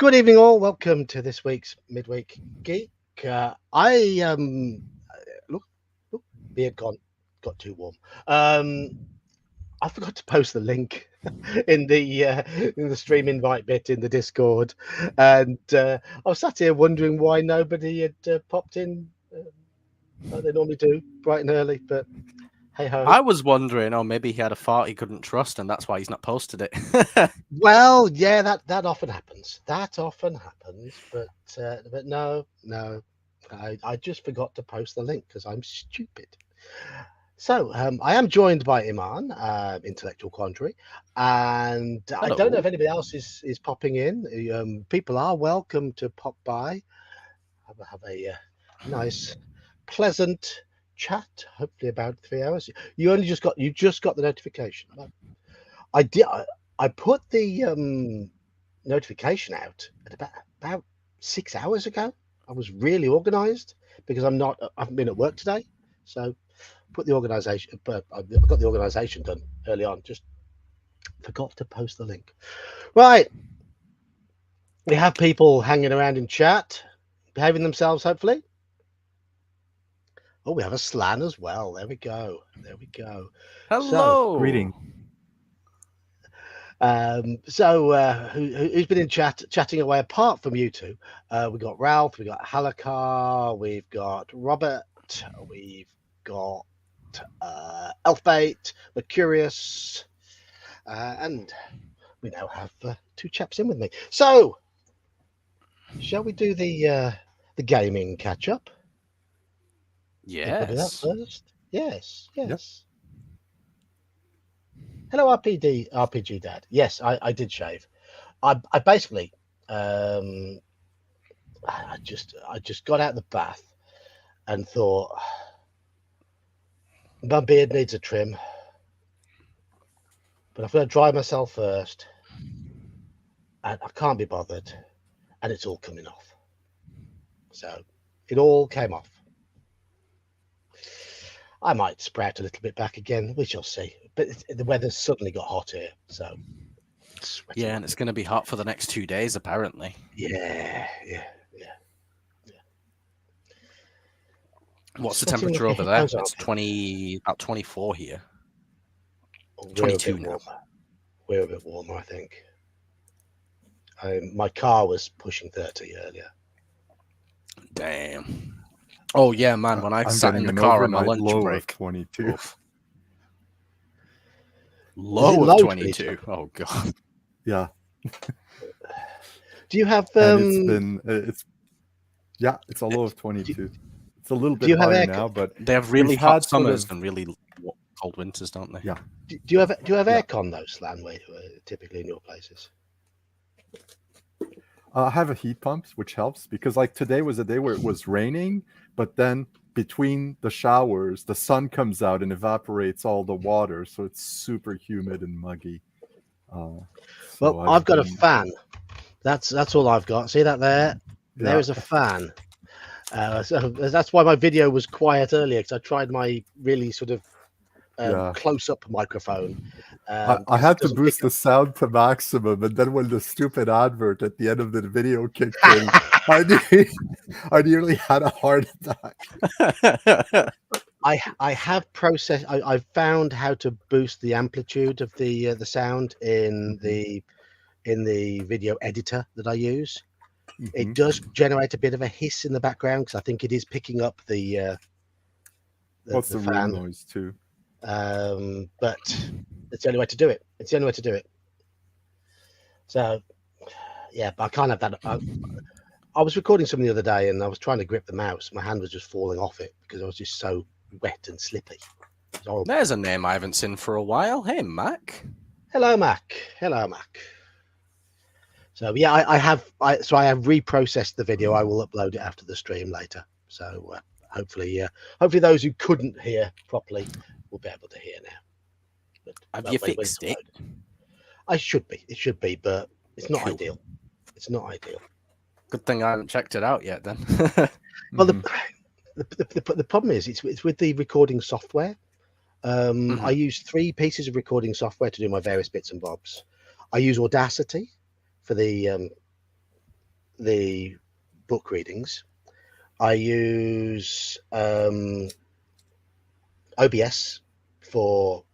Good evening, all. Welcome to this week's midweek geek. I look, look, beard gone, got too warm. I forgot to post the link in the stream invite bit in the Discord, and I was sat here wondering why nobody had popped in like they normally do, bright and early. But hey ho. I was wondering, maybe he had a fart he couldn't trust, and that's why he's not posted it. Well, yeah, that often happens. That often happens, but no, I just forgot to post the link because I'm stupid. So I am joined by Iman, Intellectual Quandary, and I don't know Hello. if anybody else is popping in. People are welcome to pop by, have a nice, pleasant chat. Hopefully, about 3 hours. You just got the notification. I did. I put the notification out at about 6 hours ago. I was really organised because I haven't been at work today, so put the organisation. But I got the organisation done early on. Just forgot to post the link. Right, we have people hanging around in chat, behaving themselves. Hopefully. Oh, we have a slan as well. There we go. Hello. Greeting. Who's been in chatting away apart from you two? We've got Ralph, we've got Halakar, we've got Robert, we've got Elfbait, Mercurius, and we now have two chaps in with me. So, shall we do the gaming catch up? Yes. Do that first. Yes. Yep. Hello, RPG Dad. Yes, I did shave. I basically, I just got out of the bath and thought my beard needs a trim, but I'm going to dry myself first, and I can't be bothered, and it's all coming off. So it all came off. I might sprout a little bit back again. We shall see. But the weather's suddenly got hot here, so yeah, and it's going to be hot for the next 2 days, apparently. Yeah. What's the temperature over there? It's about 24 here. 22 now. We're a bit warmer, I think. My car was pushing 30 earlier. Damn. Oh yeah, man! When I sat in the car on my lunch break, 22. Low of 22. Oh god. Yeah. Do you have? It's a low of 22. It's a little bit higher now, but they have really hot summers and really cold winters, don't they? Yeah. Do you have aircon though, Slan? Typically in your places. I have a heat pump, which helps because like today was a day where it was raining, but then between the showers, the sun comes out and evaporates all the water, so it's super humid and muggy. I've got a fan. That's all I've got. See that there? Yeah. There is a fan. So that's why my video was quiet earlier, because I tried my really sort of close-up microphone. I had to boost the sound to maximum, and then when the stupid advert at the end of the video kicked in, I nearly had a heart attack. I have processed. I've found how to boost the amplitude of the sound in the video editor that I use. Mm-hmm. It does generate a bit of a hiss in the background because I think it is picking up the fan noise too. But it's the only way to do it. So, yeah, but I can't have that. I was recording something the other day and I was trying to grip the mouse. My hand was just falling off it because I was just so wet and slippy. There's a name I haven't seen for a while. Hey, Mac. Hello, Mac. So, yeah, I have reprocessed the video. I will upload it after the stream later. So, hopefully those who couldn't hear properly will be able to hear now. Have you fixed it? It should be, but it's not ideal. It's not ideal. Good thing I haven't checked it out yet then. Well, the problem is it's with the recording software. I use 3 pieces of recording software to do my various bits and bobs. I use Audacity for the the book readings, I use OBS for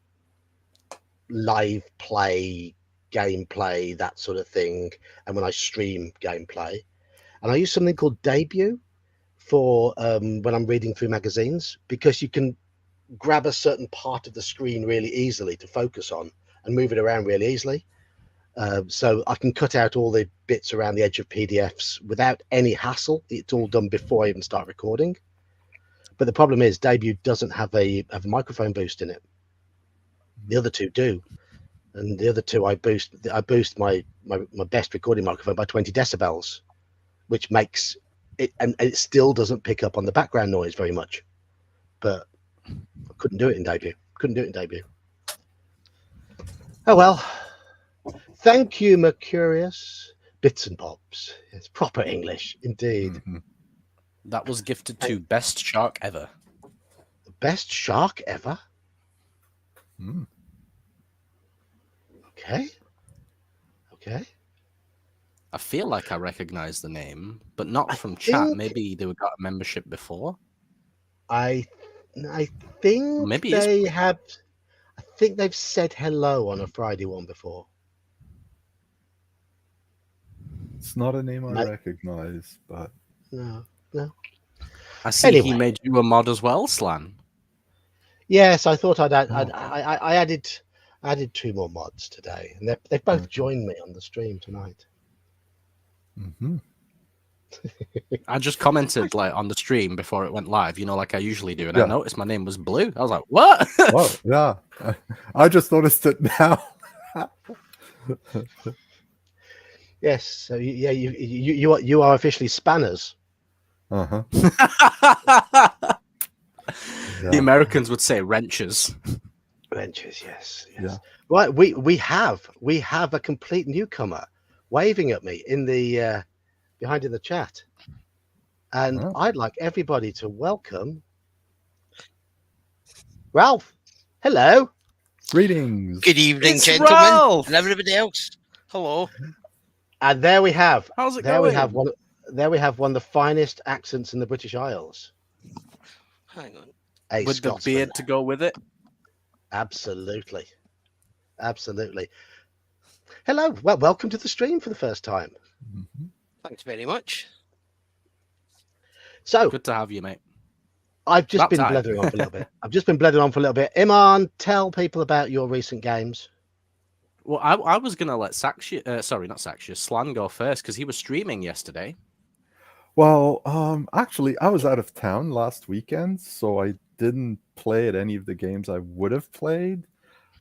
live play, gameplay, that sort of thing, and when I stream gameplay. And I use something called Debut for when I'm reading through magazines, because you can grab a certain part of the screen really easily to focus on and move it around really easily. So I can cut out all the bits around the edge of PDFs without any hassle. It's all done before I even start recording. But the problem is Debut doesn't have a microphone boost in it. The other two do. And the other two, I boost my best recording microphone by 20 decibels, which makes it, and it still doesn't pick up on the background noise very much. But I couldn't do it in Debut. Oh well. Thank you, Mercurius. Bits and bobs. It's proper English, indeed. Mm-hmm. That was gifted to Best Shark Ever. The best shark ever? Mm. Okay. I feel like I recognize the name, but not from chat. Maybe they got a membership before. I think Maybe they have. I think they've said hello on a Friday one before. It's not a name I recognize, but No. I see anyway. He made you a mod as well, Slan. Yes, I thought I added 2 more mods today, and they've both joined me on the stream tonight. Mm-hmm. I just commented on the stream before it went live, like I usually do, and I noticed my name was Blue. I was like, "What?" Oh, yeah, I just noticed it now. Yes, so yeah, you are officially spanners. Uh-huh. The Americans would say wrenches. Wrenches, yes. Yeah. Right, we have a complete newcomer waving at me in the behind in the chat, and I'd like everybody to welcome Ralph. Hello. Greetings. Good evening, It's gentlemen, Ralph! and everybody else. Hello. And there we have. How's it there going? We have one. There we have one of the finest accents in the British Isles. Hang on. With Scotsman. The beard to go with it. Absolutely. Hello. Well, welcome to the stream for the first time. Mm-hmm. Thanks very much. So good to have you, mate. I've just been blethering on for a little bit. Iman, tell people about your recent games. Well, I was going to let Slan go first because he was streaming yesterday. Well, actually, I was out of town last weekend, so I didn't play at any of the games I would have played.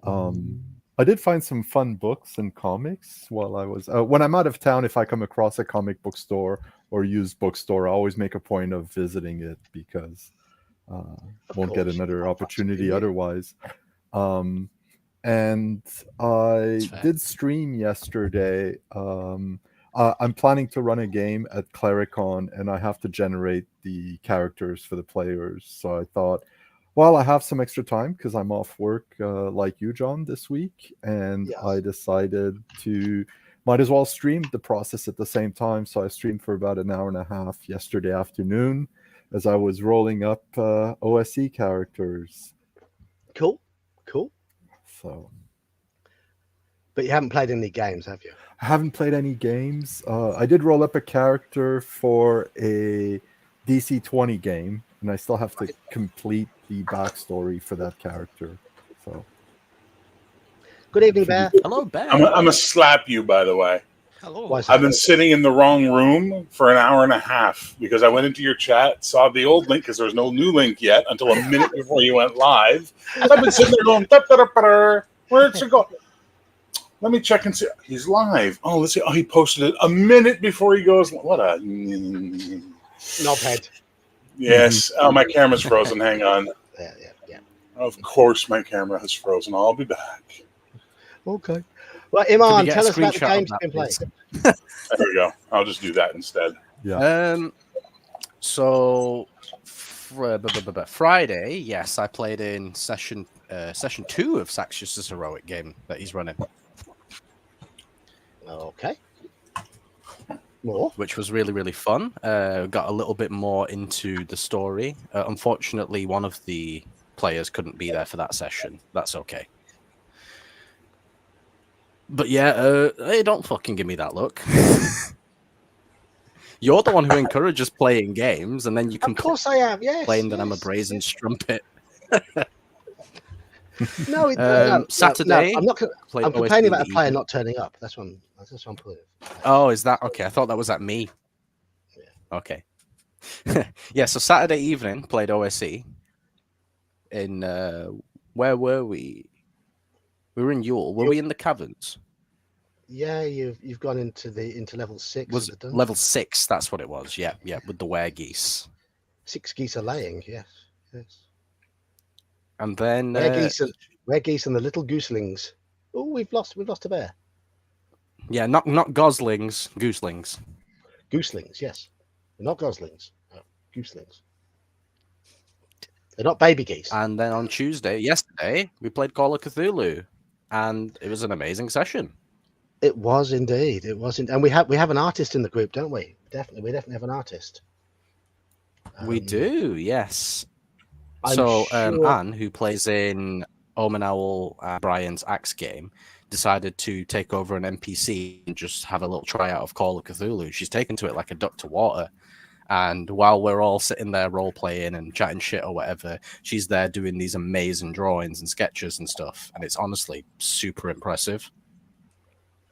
I did find some fun books and comics while I was... when I'm out of town, if I come across a comic book store or used bookstore, I always make a point of visiting it because won't get another opportunity otherwise. And I did stream yesterday. I'm planning to run a game at Clericon, and I have to generate the characters for the players. So I thought, well, I have some extra time because I'm off work like you, John, this week. And I decided to might as well stream the process at the same time. So I streamed for about an hour and a half yesterday afternoon as I was rolling up OSE characters. Cool. So, but you haven't played any games, have you? I haven't played any games. I did roll up a character for a DC 20 game, and I still have to complete the backstory for that character. So, good evening, Bear. Hello, Bear. I'm gonna slap you, by the way. Hello. I've been sitting in the wrong room for an hour and a half because I went into your chat, saw the old link because there was no new link yet until a minute before you went live. So I've been sitting there going, where's it go? Let me check and see. He's live. Oh, let's see. Oh, he posted it a minute before he goes. What a knobhead. Yes. Oh, my camera's frozen. Hang on. Yeah. Of course, my camera has frozen. I'll be back. Okay. Well, Iman, tell us about the games you've been playing. There we go. I'll just do that instead. Yeah. So Friday, yes, I played in session 2 of Saxius' heroic game that he's running. Okay. More. which was really, really fun. Got a little bit more into the story. Unfortunately, one of the players couldn't be there for that session. That's okay. But yeah, hey, don't fucking give me that look. You're the one who encourages playing games, and then you Of course I am. Yes. complain that I'm a yes, brazen yes. strumpet. No, no, Saturday, no, I'm not. played I'm complaining OSB about a in the player evening. not turning up. That's what I'm putting. Oh, is that okay? I thought that was at me. Yeah. Okay. Yeah, so Saturday evening played OSE in where were we? We were in Yule. Were we in the caverns? Yeah, you've gone into level 6 Was of the dungeon. level 6? That's what it was. Yeah, yeah, with the weregeese. 6 geese are laying. Yes, yes. And then Weregeese and the little gooselings. Oh, we've lost a bear. yeah, not goslings, gooselings. Gooselings, yes. They're not goslings. No, gooselings. They're not baby geese. And then on Tuesday, yesterday, we played Call of Cthulhu, and it was an amazing session. It was indeed. It wasn't, and we have an artist in the group, don't we? We definitely have an artist. We do, yes. I'm So sure- Anne, who plays in Omen Owl, Brian's Axe game, decided to take over an NPC and just have a little tryout of Call of Cthulhu. She's taken to it like a duck to water. And while we're all sitting there role playing and chatting shit or whatever, she's there doing these amazing drawings and sketches and stuff. And it's honestly super impressive.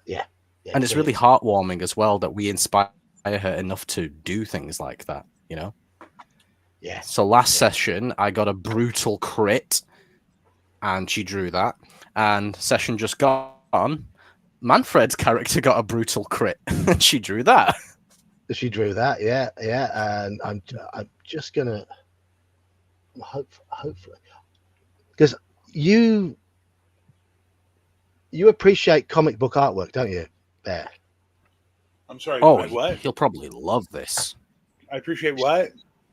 Yeah, And it's really heartwarming as well that we inspire her enough to do things like that, you know? Yeah. So last session, I got a brutal crit, and she drew that. And session just gone, Manfred's character got a brutal crit, and she drew that. She drew that, yeah, and I'm just gonna hopefully, because you appreciate comic book artwork, don't you, Bear? I'm sorry. Oh, what? he'll probably love this. I appreciate what?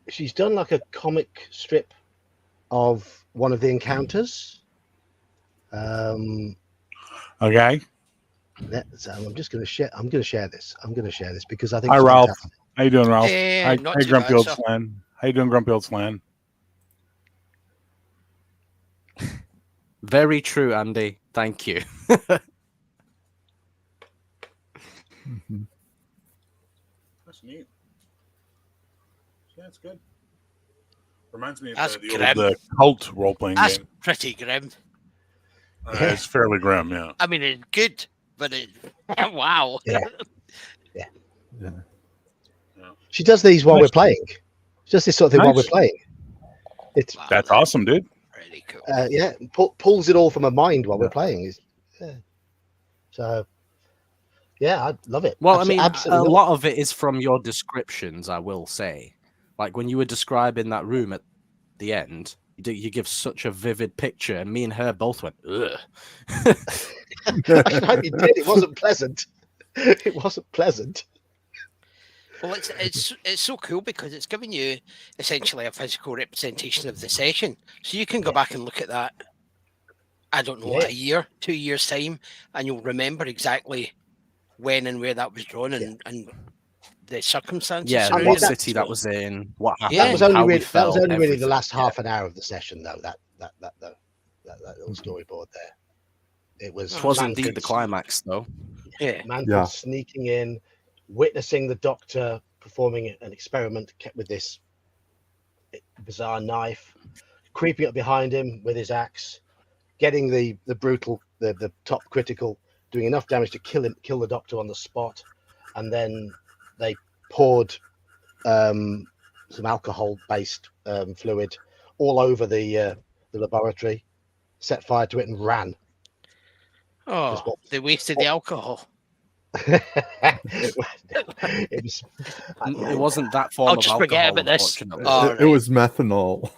She's done like a comic strip of one of the encounters. Okay. So I'm just gonna share. I'm gonna share this because I think. Hi, it's Ralph. fantastic. How you doing, Ralph? Not Hi, too Grumpy bad, Old sir. Slan. How you doing, Grumpy Old Slan? Very true, Andy. Thank you. Mhm. That's neat. Yeah, it's good. Reminds me of That's the grim. old cult role-playing That's game. pretty grim. It's fairly grim, yeah. I mean, it's good, but it. Wow. Yeah. Yeah. She does these while Nice. we're playing. She does this sort of thing while we're Nice. playing. It's Wow, That's awesome, dude. Pretty cool. yeah, pulls it all from her mind while we're playing. Yeah. So, yeah, I love it. Well, I mean, absolutely a love lot of it is from your descriptions, I will say. Like when you were describing that room at the end, you give such a vivid picture, and me and her both went, ugh. it. I should hope you did. It wasn't pleasant. It wasn't pleasant. Well, it's so cool because it's giving you essentially a physical representation of the session, so you can go back and look at that. I don't know, Yeah. a year, 2 years time, and you'll remember exactly when and where that was drawn and the circumstances. Yeah, I mean, what that- city that was in, what happened, Yeah. That was how only we really, that was felt, only really the everything. last half an hour of the session, though. That little storyboard there. It was. It was Manfred indeed the climax, though. Yeah. Manfred Yeah. sneaking in, witnessing the doctor performing an experiment with this bizarre knife, creeping up behind him with his axe, getting the brutal, the top critical, doing enough damage to kill the doctor on the spot, and then they poured some alcohol-based fluid all over the laboratory, set fire to it, and ran. Oh, what- they wasted the alcohol. it was. It wasn't that form I'll of just alcohol, forget about this. unfortunately. Oh, It was methanol.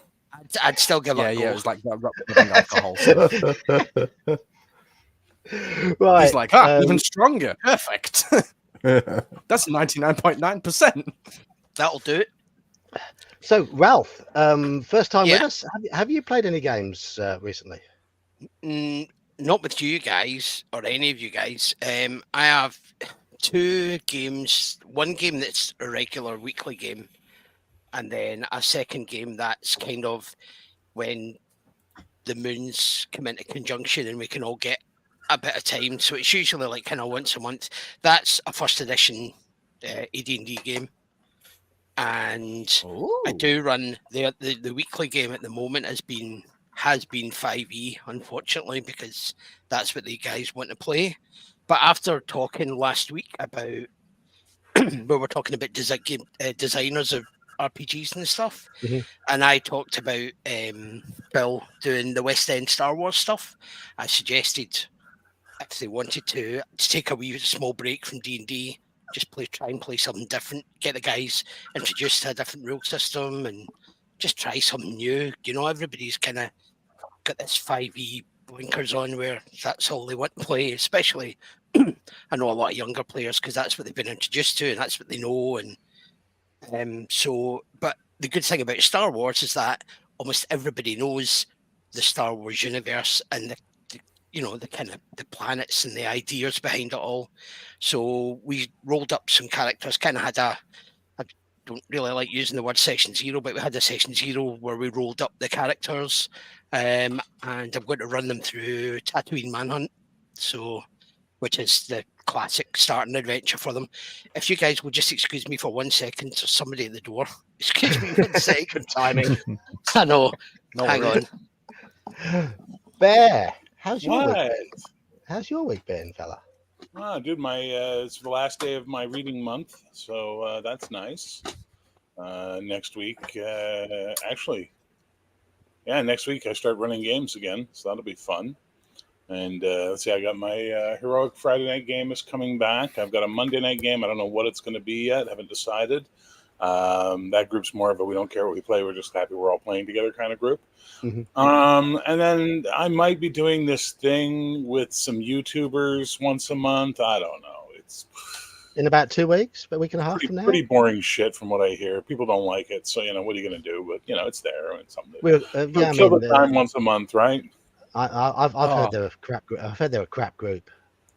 I'd still give yeah, it a go. yeah, it was like that rubbing alcohol stuff. Right. He's like, even stronger. Perfect. That's 99.9%. That'll do it. So, Ralph, first time with Yeah. us. Have you played any games recently? Not with you guys or any of you guys. I have 2 games. One game that's a regular weekly game, and then a second game that's kind of when the moons come into conjunction and we can all get a bit of time. So it's usually like kind of once a month. That's a first edition AD&D game. And I do run the weekly game at the moment has been 5e, unfortunately, because that's what the guys want to play. But after talking last week about we were talking about designers of RPGs and stuff, and I talked about Bill doing the West End Star Wars stuff. I suggested if they wanted to take a wee small break from D&D, just try and play something different, get the guys introduced to a different rule system, and just try something new. You know, everybody's kind of got this 5e blinkers on where that's all they want to play, especially I know a lot of younger players because that's what they've been introduced to and that's what they know. And but the good thing about Star Wars is that almost everybody knows the Star Wars universe and the kind of the planets and the ideas behind it all. So we rolled up some characters, kind of had I don't really like using the word session 0, but we had a session 0 where we rolled up the characters, and I'm going to run them through Tatooine Manhunt, which is the classic starting adventure for them. If you guys will just excuse me for 1 second, there's somebody at the door. Excuse me 1 second. Good timing. I know. No Hang worries. on. Bear, how's your week What? been? How's your week been, fella? Dude, it's the last day of my reading month, so that's nice. Next week, next week I start running games again, so that'll be fun. And let's see, I got my Heroic Friday night game is coming back. I've got a Monday night game. I don't know what it's going to be yet. Haven't decided. That group's more of a we don't care what we play. We're just happy we're all playing together kind of group. And then I might be doing this thing with some YouTubers once a month. I don't know. It's In about 2 weeks, a week and a half from now? pretty boring shit from what I hear. People don't like it. So, what are you going to do? But, it's there. It's something to kill the time once a month, right? I've heard they're a crap group. I've heard they're a crap group.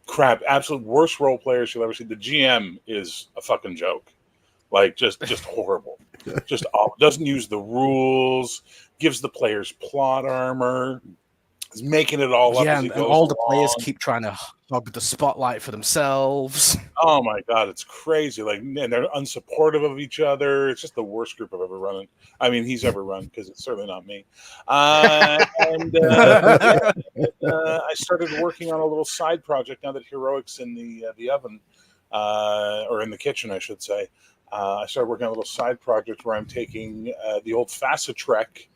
Crap. Absolute worst role players you'll ever see. The GM is a fucking joke. Like, just horrible. Just doesn't use the rules, gives the players plot armor, is making it all up as he and goes all the along. players keep trying to hog the spotlight for themselves. Oh my god, it's crazy! Like, and they're unsupportive of each other. It's just the worst group I've ever run. I mean, he's ever run because it's certainly not me. I started working on a little side project now that Heroic's in the oven, or in the kitchen, I should say. I started working on a little side project where I'm taking the old FASA Trek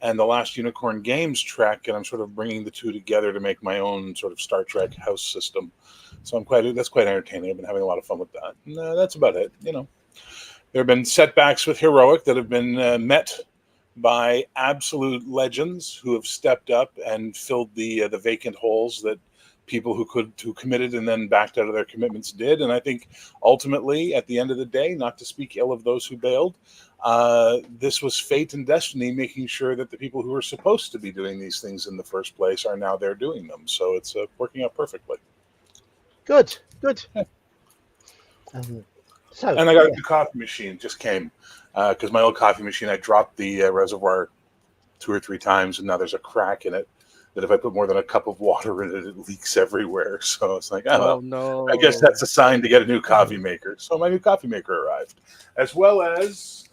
and the Last Unicorn Games Trek, and I'm sort of bringing the two together to make my own sort of Star Trek house system. So that's quite entertaining. I've been having a lot of fun with that. And, that's about it. There have been setbacks with Heroic that have been met by absolute legends who have stepped up and filled the vacant holes that people who committed and then backed out of their commitments did. And I think ultimately, at the end of the day, not to speak ill of those who bailed, this was fate and destiny making sure that the people who were supposed to be doing these things in the first place are now there doing them. So it's working out perfectly. Good. And I got a new coffee machine, just came, because my old coffee machine, I dropped the reservoir 2 or 3 times, and now there's a crack in it that if I put more than a cup of water in it, it leaks everywhere. So it's like, oh no! I guess that's a sign to get a new coffee maker. So my new coffee maker arrived, as well as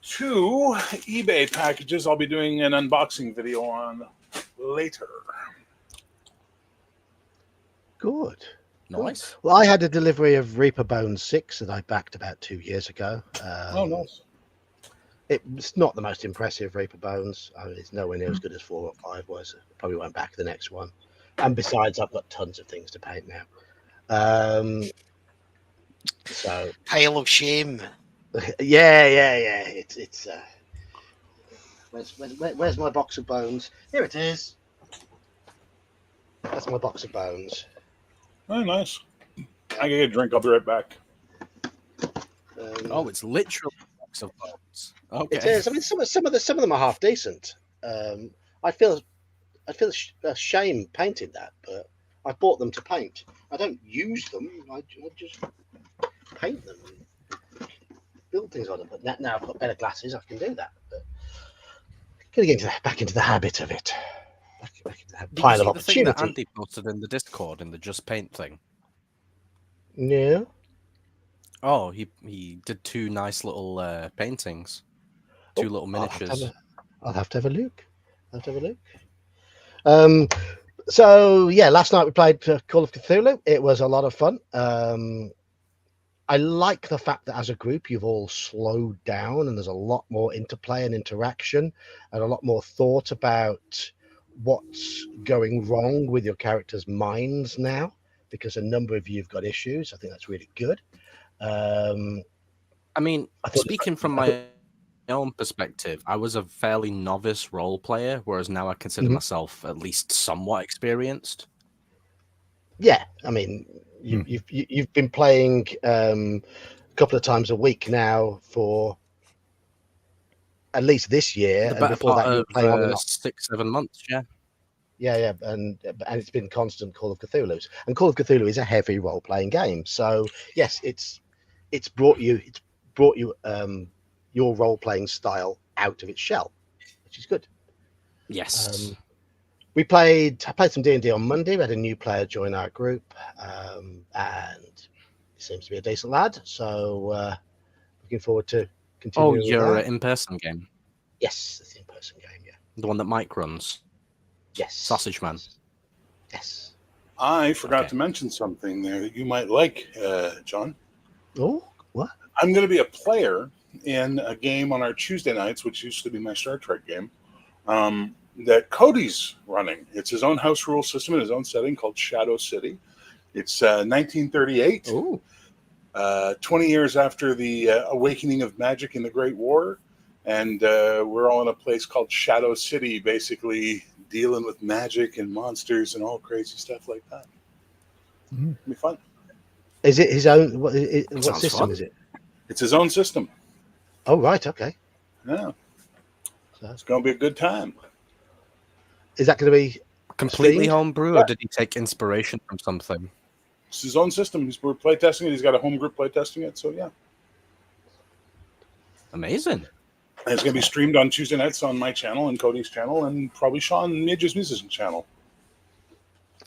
2 eBay packages I'll be doing an unboxing video on later. Good. Nice. Well, I had a delivery of Reaper Bones 6 that I backed about 2 years ago. Nice. It's not the most impressive Reaper Bones. I mean, it's nowhere near as good as 4 or 5 was. Probably won't back the next one. And besides, I've got tons of things to paint now. So Pile of shame. yeah. It's where's my box of bones? Here it is. That's my box of bones. Oh, nice. I get a drink. I'll be right back. It's literally a box of bones. Okay. It is. I mean, some of them are half decent. I feel shame painting that, but I bought them to paint. I don't use them. I just paint them and build things on them. But now I've got better glasses, I can do that. But gotta get back into the habit of it. Back into that Did you pile of see the thing that opportunity. Andy posted in the Discord in the Just Paint thing? Yeah. Oh, he did 2 nice little paintings, 2 little miniatures. I'll have to have a look. So yeah, last night we played Call of Cthulhu. It was a lot of fun. I like the fact that as a group you've all slowed down and there's a lot more interplay and interaction and a lot more thought about what's going wrong with your characters' minds now, because a number of you have got issues. I think that's really good. I mean, speaking from my own perspective, I was a fairly novice role player, whereas now I consider myself at least somewhat experienced. Yeah, I mean, you've been playing a couple of times a week now for at least this year, The and better before part that you were of playing on and off. 6-7 months, yeah. Yeah, and it's been constant Call of Cthulhu's, and Call of Cthulhu is a heavy role playing game. So yes, it's brought you your role playing style out of its shell, which is good. Yes. I played some D&D on Monday. We had a new player join our group, and he seems to be a decent lad. So looking forward to continuing. Oh, your in-person game? Yes, it's the in-person game. Yeah, the one that Mike runs. Yes, Sausage Man. Yes. I forgot to mention something there that you might like, John. Oh, what? I'm going to be a player in a game on our Tuesday nights, which used to be my Star Trek game. That Cody's running. It's his own house rule system in his own setting called Shadow City. It's 1938, 20 years after the awakening of magic in the Great War, and we're all in a place called Shadow City, basically dealing with magic and monsters and all crazy stuff like that. It'll be fun. Is it his own? What system fun. is it? It's his own system. Oh, right. Okay. Yeah. So, it's going to be a good time. Is that going to be completely streamed? homebrew, or did he take inspiration from something? It's his own system. We're playtesting it. He's got a home group playtesting it. So, yeah. Amazing. And it's going to be streamed on Tuesday nights on my channel and Cody's channel and probably Sean Major's Musician channel.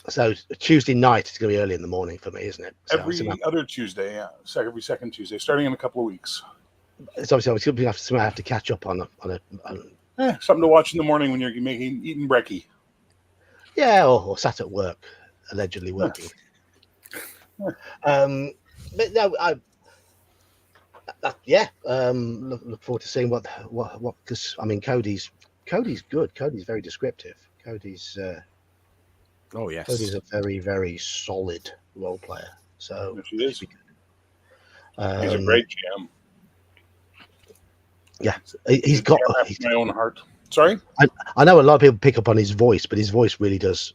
So Tuesday night, it's going to be early in the morning for me, isn't it? So every other Tuesday, yeah. Every second Tuesday, starting in a couple of weeks. It's obviously going to have to catch up on something to watch in the morning when you're eating brekkie. Yeah, or sat at work, allegedly working. But no, look forward to seeing what because I mean Cody's good. Cody's very descriptive. Cody's oh yes, Cody's a very, very solid role player. So yes, he is. He's a great GM. Yeah, he's got my own heart. Sorry, I know a lot of people pick up on his voice, but his voice really does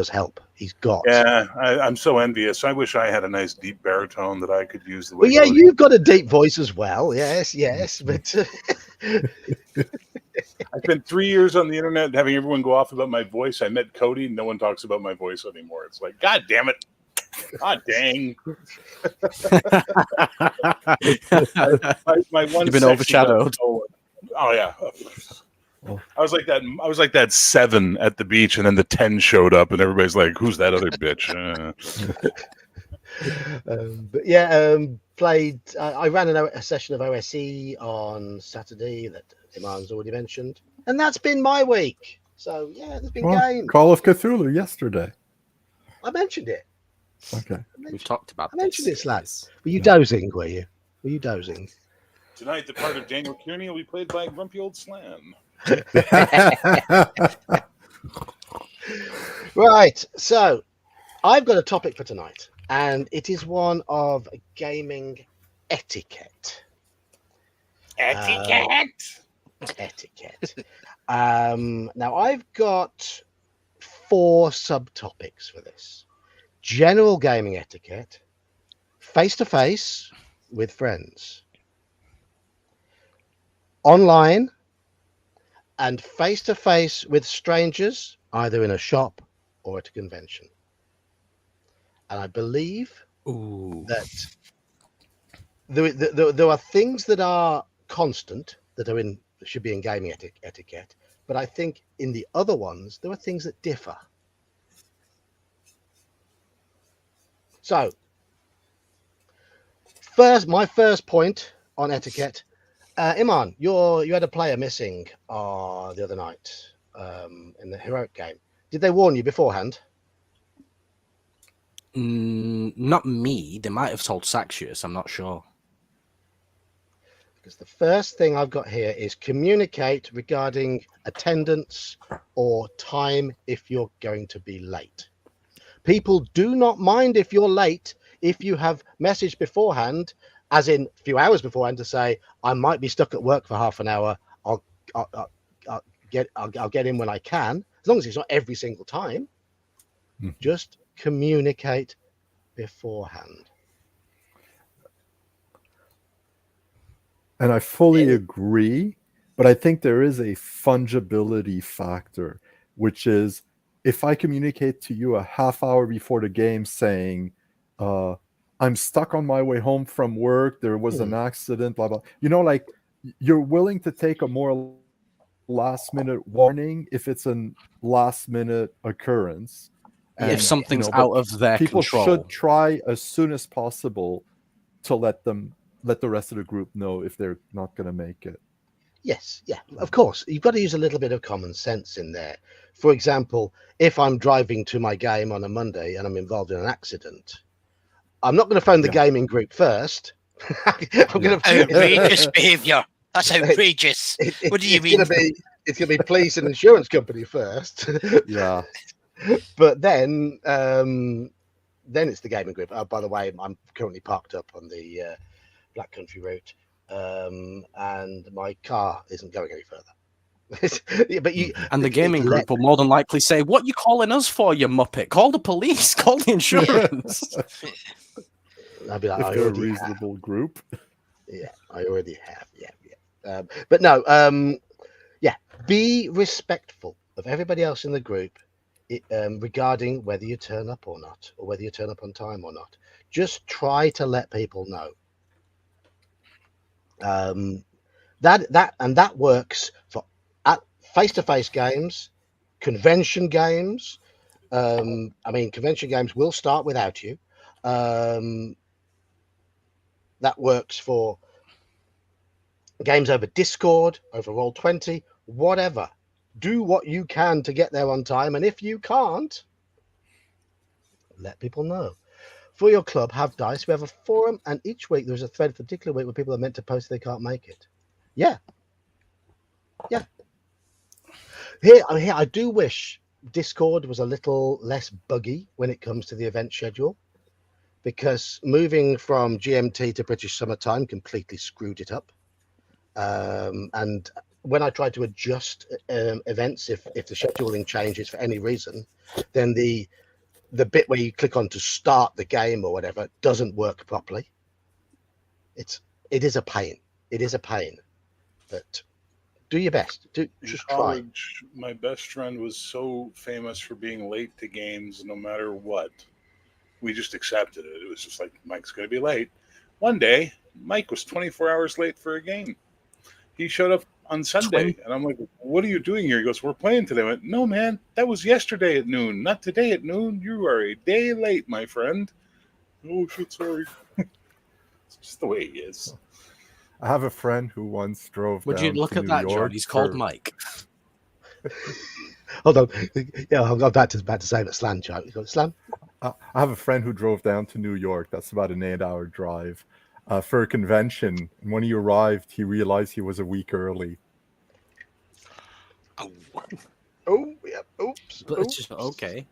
help. He's got. Yeah, I'm so envious. I wish I had a nice deep baritone that I could use the way. Well, yeah, you've got a deep voice as well. Yes, but. I spent 3 years on the internet having everyone go off about my voice. I met Cody. No one talks about my voice anymore. It's like, God damn it. God dang. my one You've been overshadowed. Oh yeah. I was like that 7 at the beach, and then the 10 showed up, and everybody's like, "Who's that other bitch?" But yeah, played. I ran a session of OSE on Saturday that Iman's already mentioned, and that's been my week. So yeah, there's been games. Call of Cthulhu yesterday. I mentioned it. Okay, we've talked about. I mentioned this, lads. Were you dozing? Were you dozing? Tonight, the part of Daniel Kearney will be played by Grumpy Old Slam. Right, so I've got a topic for tonight, and it is one of gaming etiquette. Etiquette. Now I've got 4 subtopics for this: general gaming etiquette, face-to-face with friends, online, and face-to-face with strangers, either in a shop or at a convention. and I believe Ooh. that there are things that are constant that are in should be in gaming etiquette, but I think in the other ones there are things that differ. So, my first point on etiquette, Iman, you had a player missing the other night in the heroic game. Did they warn you beforehand? Not me. They might have told Saxius. I'm not sure. Because the first thing I've got here is communicate regarding attendance or time if you're going to be late. People do not mind if you're late if you have messaged beforehand, as in a few hours beforehand, to say I might be stuck at work for half an hour. I'll get in when I can, as long as it's not every single time. Just communicate beforehand. And I fully agree, but I think there is a fungibility factor, which is if I communicate to you a half hour before the game saying, I'm stuck on my way home from work, there was an accident, blah, blah. Like you're willing to take a more last minute warning if it's a last minute occurrence. And, if something's out of their people control. should try as soon as possible to let the rest of the group know if they're not going to make it. Yes, yeah, of course. You've got to use a little bit of common sense in there. For example, if I'm driving to my game on a Monday and I'm involved in an accident, I'm not going to phone the gaming group first. Outrageous behaviour. That's outrageous. What do you mean? It's going to be police and insurance company first. Yeah. But then it's the gaming group. Oh, by the way, I'm currently parked up on the Black Country route, and my car isn't going any further. And the gaming group will more than likely say, "What you calling us for, you muppet? Call the police, call the insurance." I'll be like, if they're a reasonable group. Yeah, I already have. Yeah. But no, be respectful of everybody else in the group regarding whether you turn up or not, or whether you turn up on time or not. Just try to let people know. That works for face-to-face games, convention games. Convention games will start without you. That works for games over Discord, over Roll20, whatever. Do what you can to get there on time, and if you can't, let people know. For your club, have dice. We have a forum, and each week there's a thread for a particular week where people are meant to post they can't make it. Yeah. Here, I do wish Discord was a little less buggy when it comes to the event schedule, because moving from GMT to British Summertime completely screwed it up. And when I try to adjust events, if the scheduling changes for any reason, then the bit where you click on to start the game or whatever doesn't work properly. It is a pain. It is a pain. But do your best. Just try. My best friend was so famous for being late to games no matter what. We just accepted it. It was just like, Mike's going to be late. One day, Mike was 24 hours late for a game. He showed up on Sunday, and I'm like, what are you doing here? He goes, we're playing today. I went, no, man, that was yesterday at noon, not today at noon. You are a day late, my friend. Oh, shit, sorry. It's just the way he is. I have a friend who once drove Would down you look to at New that, York John? He's called Mike. Hold on. Yeah, I'm about to say that Slan joke. You got Slan? I have a friend who drove down to New York. That's about an 8-hour drive for a convention. And when he arrived, he realized he was a week early. Oh, yeah. Oops. But it's just okay.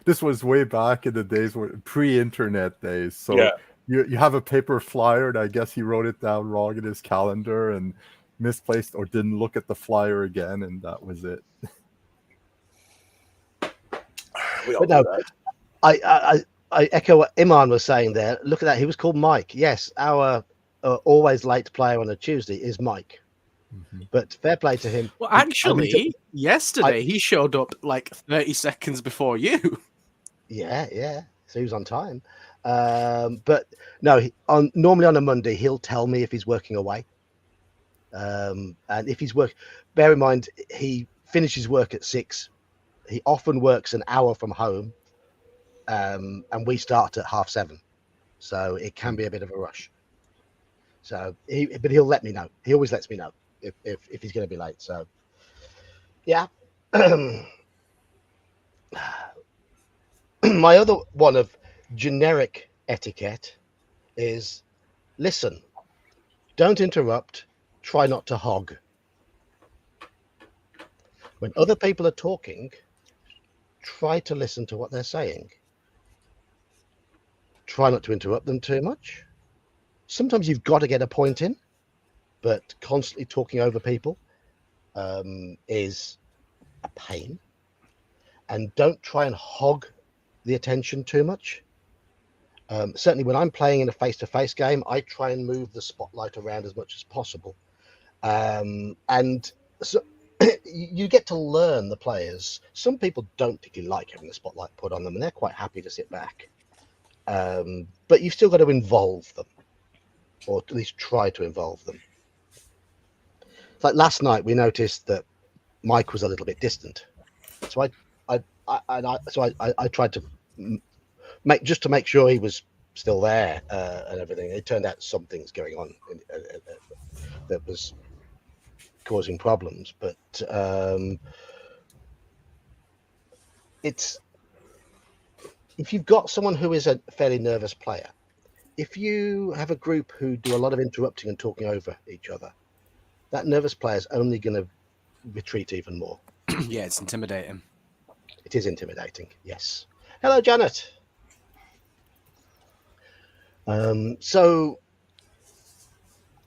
This was way back in the days where pre-internet days. So yeah. you have a paper flyer, and I guess he wrote it down wrong in his calendar and misplaced or didn't look at the flyer again, and that was it. But no, I echo what Iman was saying there. Look at that. He was called Mike. Yes, our always late player on a Tuesday is Mike. Mm-hmm. But fair play to him. Well, actually, yesterday he showed up like 30 seconds before you. Yeah. So he was on time. But no, normally on a Monday he'll tell me if he's working away. And if he's bear in mind he finishes work at 6. He often works an hour from home, and we start at 7:30, so it can be a bit of a rush. So but he'll let me know. He always lets me know if he's going to be late. So yeah. My other one of generic etiquette is listen, don't interrupt, try not to hog. When other people are talking, try to listen to what they're saying. Try not to interrupt them too much. Sometimes you've got to get a point in, but constantly talking over people is a pain. And don't try and hog the attention too much. Certainly when I'm playing in a face-to-face game, I try and move the spotlight around as much as possible. And so you get to learn the players. Some people don't particularly like having the spotlight put on them, and they're quite happy to sit back. But you've still got to involve them, or at least try to involve them. Like last night, we noticed that Mike was a little bit distant, so I tried to make sure he was still there and everything. It turned out something's going on that was causing problems, but it's if you've got someone who is a fairly nervous player, if you have a group who do a lot of interrupting and talking over each other, that nervous player is only going to retreat even more. Yeah, it's intimidating. It is intimidating, yes. Hello, Janet. So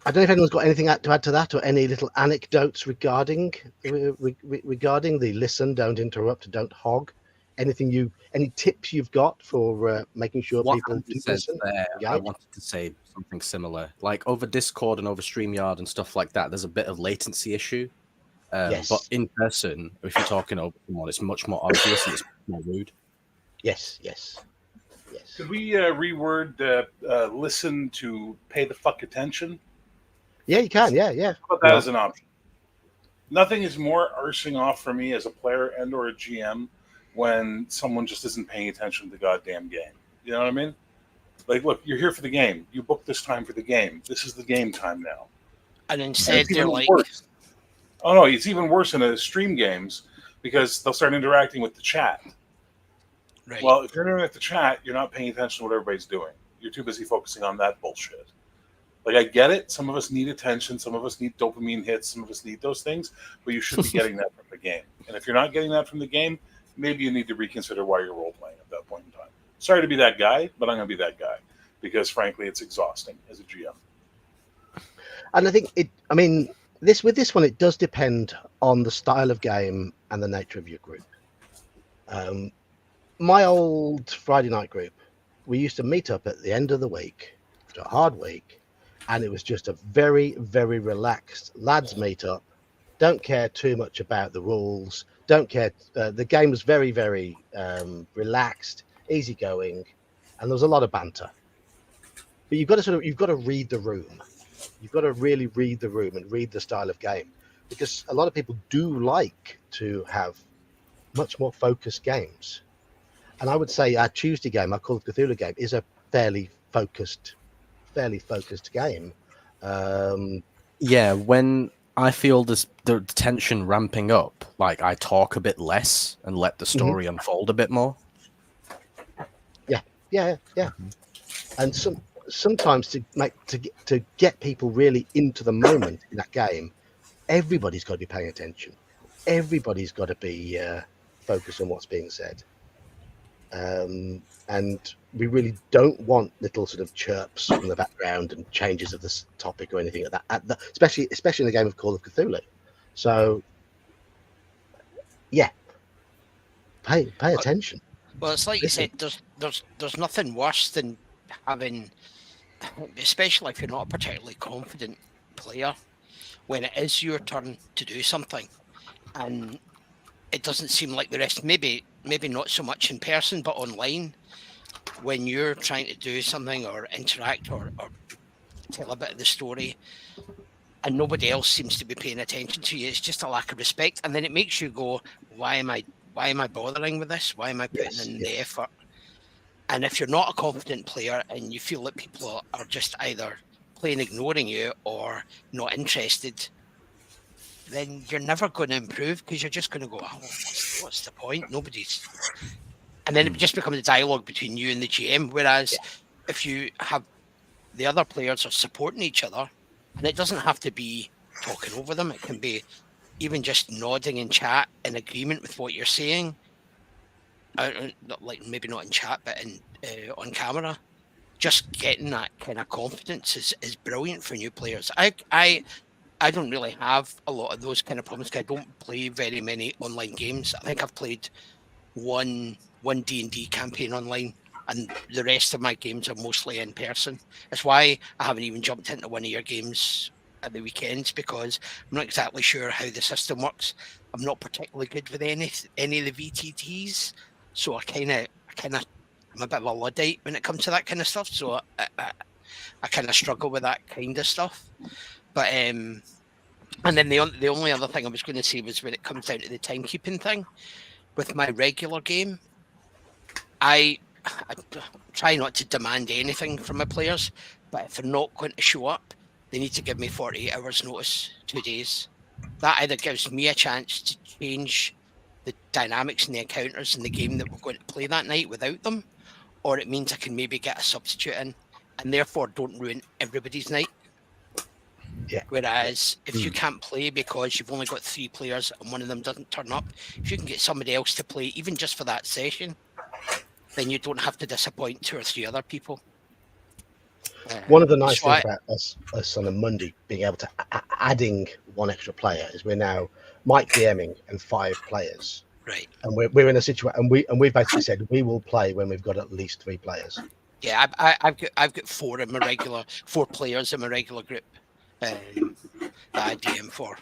I don't know if anyone's got anything to add to that, or any little anecdotes regarding the listen, don't interrupt, don't hog. Any tips you've got for making sure What people Andy do says listen? there, Yeah. I wanted to say something similar. Like over Discord and over StreamYard and stuff like that, there's a bit of latency issue. Yes. But in person, if you're talking over someone, it's much more obvious and it's more rude. Yes. Could we reword listen to pay the fuck attention? Yeah, you can. Yeah. How about that as an option? Nothing is more arsing off for me as a player and or a GM when someone just isn't paying attention to the goddamn game. You know what I mean? Like, look, you're here for the game. You booked this time for the game. This is the game time now. And instead they're like... Worse. Oh, no, it's even worse in the stream games because they'll start interacting with the chat. Right. Well, if you're interacting with the chat, you're not paying attention to what everybody's doing. You're too busy focusing on that bullshit. Like, I get it. Some of us need attention. Some of us need dopamine hits. Some of us need those things. But you should be getting that from the game. And if you're not getting that from the game, maybe you need to reconsider why you're role-playing at that point in time. Sorry to be that guy, but I'm going to be that guy. Because, frankly, it's exhausting as a GM. And I think with this one, it does depend on the style of game and the nature of your group. My old Friday night group, we used to meet up at the end of the week after a hard week, and it was just a very, very relaxed lads meet up. Don't care too much about the rules. Don't care. The game was very, very relaxed, easygoing, and there was a lot of banter. But you've got to read the room. You've got to really read the room and read the style of game, because a lot of people do like to have much more focused games. And I would say our Tuesday game, our Call of Cthulhu game, is a fairly focused game. Yeah, when I feel the tension ramping up, like I talk a bit less and let the story unfold a bit more. Yeah. And sometimes to get people really into the moment in that game, everybody's got to be paying attention. Everybody's got to be focused on what's being said. And we really don't want little sort of chirps from the background and changes of this topic or anything like that. Especially in the game of Call of Cthulhu. So, yeah, pay attention. Well, it's like you said. There's nothing worse than having, especially if you're not a particularly confident player, when it is your turn to do something, and it doesn't seem like the rest. Maybe not so much in person, but online, when you're trying to do something or interact or tell a bit of the story, and nobody else seems to be paying attention to you, it's just a lack of respect. And then it makes you go, why am I bothering with this? Why am I putting in the effort? And if you're not a confident player and you feel that people are just either plain ignoring you or not interested, then you're never going to improve, because you're just going to go, oh, what's the point? Nobody's. And then it just becomes a dialogue between you and the GM. Whereas if you have the other players are supporting each other, and it doesn't have to be talking over them, it can be even just nodding in chat in agreement with what you're saying. Like maybe not in chat, but on camera. Just getting that kind of confidence is brilliant for new players. I don't really have a lot of those kind of problems, because I don't play very many online games. I think I've played one D&D campaign online, and the rest of my games are mostly in person. That's why I haven't even jumped into one of your games at the weekends, because I'm not exactly sure how the system works. I'm not particularly good with any of the VTTs, so I'm a bit of a Luddite when it comes to that kind of stuff. So I kind of struggle with that kind of stuff. But and then the only other thing I was going to say was when it comes down to the timekeeping thing with my regular game, I try not to demand anything from my players, but if they're not going to show up, they need to give me 48 hours notice, 2 days. That either gives me a chance to change the dynamics and the encounters in the game that we're going to play that night without them, or it means I can maybe get a substitute in, and therefore don't ruin everybody's night. Yeah. Whereas if you can't play because you've only got 3 players and one of them doesn't turn up, if you can get somebody else to play, even just for that session, then you don't have to disappoint 2 or 3 other people. One of the nice things about us on a Monday being able to adding 1 extra player is we're now Mike DMing and 5 players. Right. And we're in a situation, and we've basically said we will play when we've got at least 3 players. Yeah, I've got 4 in my regular 4 players in my regular group that I DM for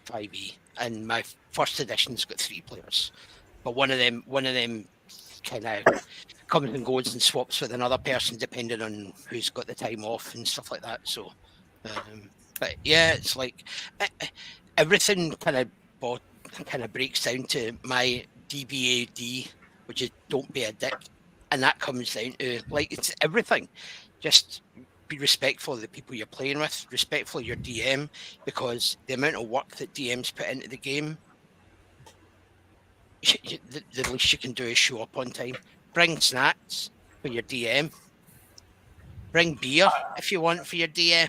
5e, and my first edition's got 3 players, but one of them kind of comes and goes and swaps with another person depending on who's got the time off and stuff like that. So, but yeah, it's like everything kind of breaks down to my DBAD, which is don't be a dick, and that comes down to like it's everything. Just be respectful of the people you're playing with, respectful of your DM, because the amount of work that DMs put into the game, the least you can do is show up on time. Bring snacks for your DM. Bring beer if you want for your DM.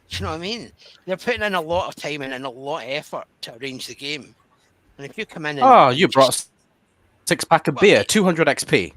Do you know what I mean? They're putting in a lot of time and a lot of effort to arrange the game. And if you come in and you brought a 6-pack of beer, 200 XP.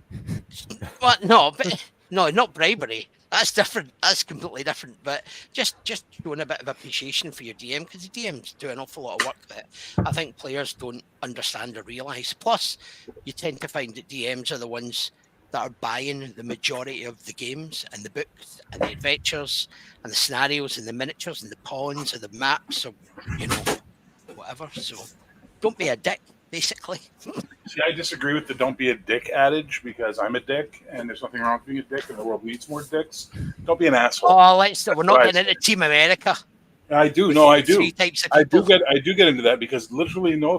Well, no, but no, not bribery. That's different. That's completely different. But just showing a bit of appreciation for your DM, because the DMs do an awful lot of work that I think players don't understand or realise. Plus, you tend to find that DMs are the ones that are buying the majority of the games and the books and the adventures and the scenarios and the miniatures and the pawns and the maps, or whatever. So don't be a dick, basically. See, I disagree with the "don't be a dick" adage, because I'm a dick, and there's nothing wrong with being a dick, and the world needs more dicks. Don't be an asshole. Oh, we're not getting into Team America. I do. No, I do. 3 types of people. I do get into that, because literally, no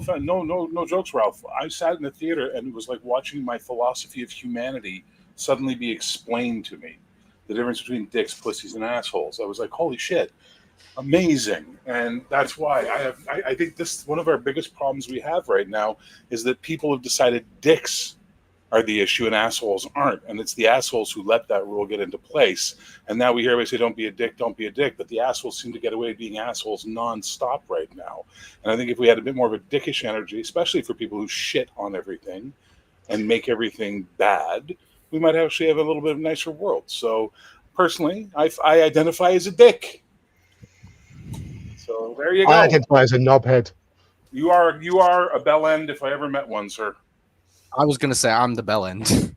jokes, Ralph. I sat in the theater and it was like watching my philosophy of humanity suddenly be explained to me. The difference between dicks, pussies, and assholes. I was like, holy shit. Amazing. And that's why I think this one of our biggest problems we have right now is that people have decided dicks are the issue and assholes aren't, and it's the assholes who let that rule get into place. And now we hear everybody say don't be a dick, but the assholes seem to get away being assholes nonstop right now. And I think if we had a bit more of a dickish energy, especially for people who shit on everything and make everything bad, we might actually have a little bit of a nicer world. So personally, I identify as a dick. So there you go. I identify as a knobhead. You are a bell end if I ever met one, sir. I was going to say I'm the bell end.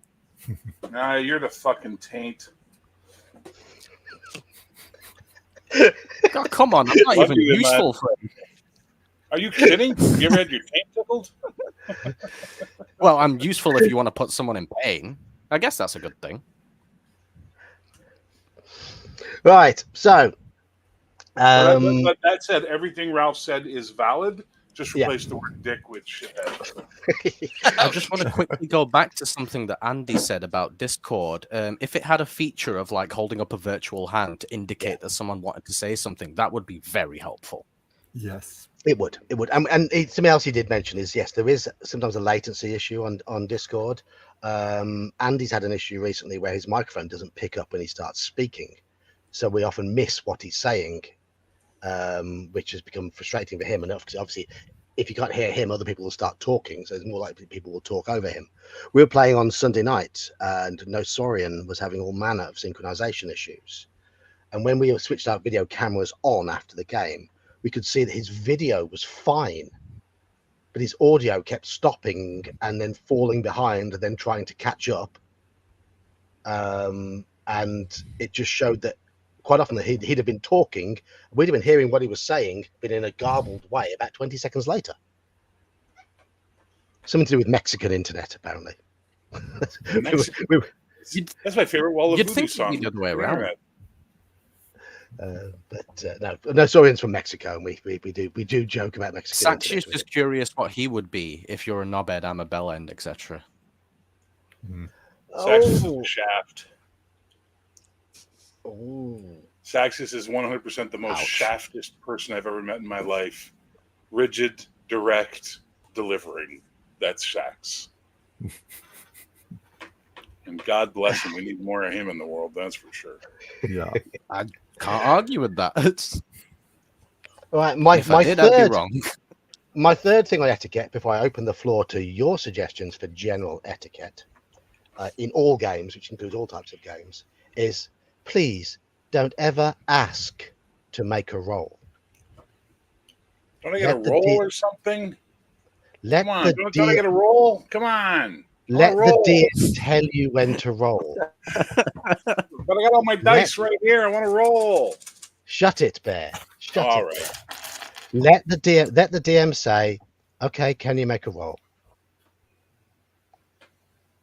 Nah, you're the fucking taint. God, come on, I'm not Love even you, useful for him. Are you kidding? Have you ever had your taint tickled? Well, I'm useful if you want to put someone in pain. I guess that's a good thing. Right. So, But that said, everything Ralph said is valid. Just Yeah. replace the word dick with shithead. I just want to quickly go back to something that Andy said about Discord. If it had a feature of like holding up a virtual hand to indicate that someone wanted to say something, that would be very helpful. Yes. It would. And something else he did mention is, yes, there is sometimes a latency issue on Discord. Andy's had an issue recently where his microphone doesn't pick up when he starts speaking, so we often miss what he's saying, which has become frustrating for him. And obviously, if you can't hear him, other people will start talking, so it's more likely people will talk over him. We were playing on Sunday night, and Nosorian was having all manner of synchronization issues. And when we switched our video cameras on after the game, we could see that his video was fine, but his audio kept stopping and then falling behind and then trying to catch up. And it just showed that quite often that he'd have been talking, we'd have been hearing what he was saying, but in a garbled way about 20 seconds later. Something to do with Mexican internet, apparently. That's my favorite Wall of You'd Voodoo think song. it'd be the other way around. No, Sorian's from Mexico, and we do joke about Mexican Saxius internet. is curious what he would be if you're a knobhead, I'm a bell end, etc. Saxus is a shaft. Oh. Saxus is 100% the most Ouch. shaftest person I've ever met in my life. Rigid, direct, delivering. That's Shax. And God bless him. We need more of him in the world, that's for sure. Yeah. Can't argue with that. All right, my I'd be wrong. My third thing on etiquette, before I open the floor to your suggestions for general etiquette in all games, which includes all types of games, is please don't ever ask to make a roll. Don't I get a roll or something? Come on, don't I get a roll? Come on. Let the DM tell you when to roll. But I got all my dice right here. I want to roll. Shut it, Bear. Shut it. All right. Let the DM say, okay, can you make a roll?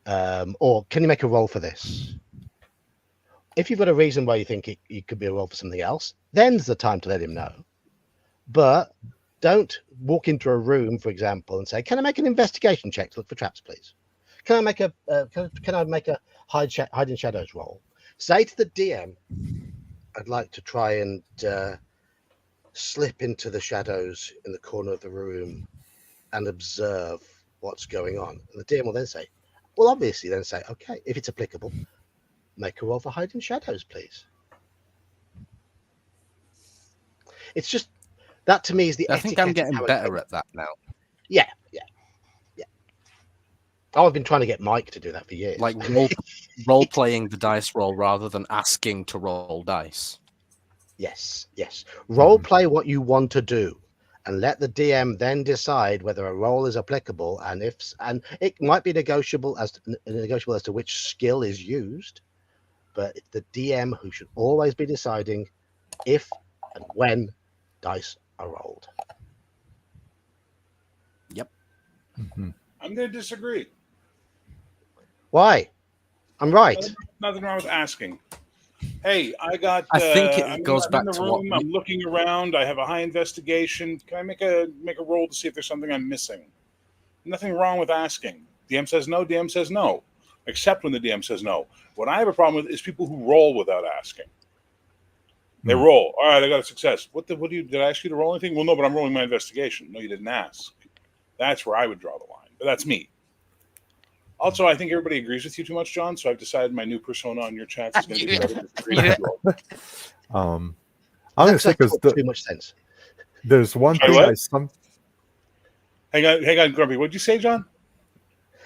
Or can you make a roll for this? If you've got a reason why you think it could be a roll for something else, then's the time to let him know. But don't walk into a room, for example, and say, can I make an investigation check to look for traps, please? Can I make a hide in shadows roll? Say to the DM, I'd like to try and slip into the shadows in the corner of the room and observe what's going on. And the DM will then say, well, obviously then say, okay, if it's applicable, make a roll for hide in shadows, please. It's just, that to me is the I think I'm getting better at that now. Yeah. Oh, I've been trying to get Mike to do that for years. Like role playing the dice roll rather than asking to roll dice. Yes. Role play what you want to do, and let the DM then decide whether a roll is applicable, and it might be negotiable as to which skill is used, but it's the DM who should always be deciding if and when dice are rolled. Yep. I'm going to disagree. Why? I'm right. Nothing wrong with asking. Hey, I think it goes back to what I'm looking around. I have a high investigation. Can I make a roll to see if there's something I'm missing? Nothing wrong with asking. DM says no. DM says no. Except when the DM says no. What I have a problem with is people who roll without asking. They roll. All right, I got a success. Did I ask you to roll anything? Well, no, but I'm rolling my investigation. No, you didn't ask. That's where I would draw the line. But that's me. Also, I think everybody agrees with you too much, John. So I've decided my new persona on your chat is going to be I'm going to say because too much sense. There's one thing Hang on, Grumpy. What'd you say, John?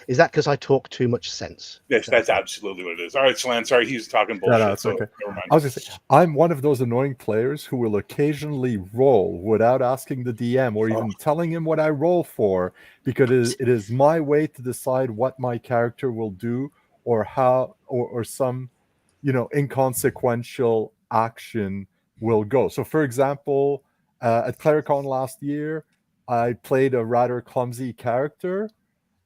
Is that because I talk too much sense? Yes, that's absolutely what it is. All right, Slan. Sorry, he's talking bullshit. No, it's so okay. never mind. I was going to say, I'm one of those annoying players who will occasionally roll without asking the DM or even telling him what I roll for, because it is my way to decide what my character will do or how or some, inconsequential action will go. So, for example, at Clericon last year, I played a rather clumsy character,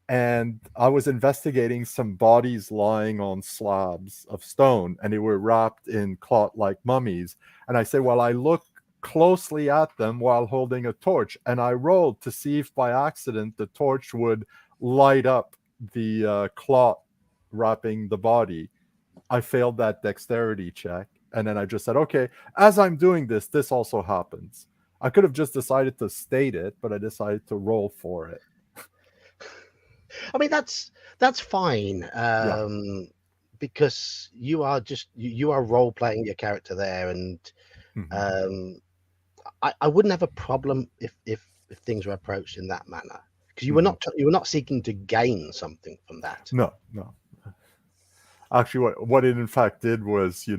and I was investigating some bodies lying on slabs of stone, and they were wrapped in cloth like mummies. And I said, well, I look closely at them while holding a torch, and I rolled to see if by accident the torch would light up the cloth wrapping the body. I failed that dexterity check, and then I just said, okay, as I'm doing this, this also happens. I could have just decided to state it, but I decided to roll for it. I mean, that's fine, because you are just you are role playing your character there, and I wouldn't have a problem if things were approached in that manner, because you were not seeking to gain something from that. No. Actually, what it in fact did was,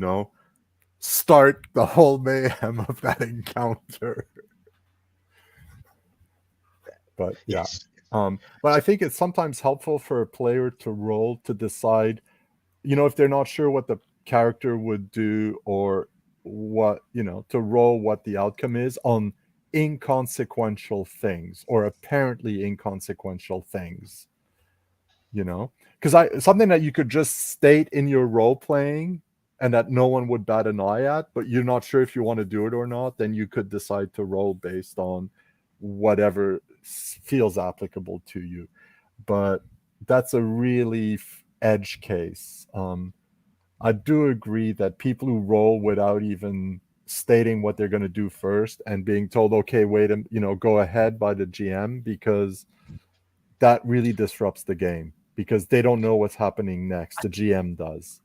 start the whole mayhem of that encounter. But yeah. Yes. But I think it's sometimes helpful for a player to roll to decide, if they're not sure what the character would do, or what, to roll what the outcome is on inconsequential things, or apparently inconsequential things, because something that you could just state in your role playing and that no one would bat an eye at, but you're not sure if you want to do it or not, then you could decide to roll based on whatever feels applicable to you. But that's a really edge case. I do agree that people who roll without even stating what they're going to do first and being told, okay, wait, go ahead by the GM, because that really disrupts the game, because they don't know what's happening next. The GM does,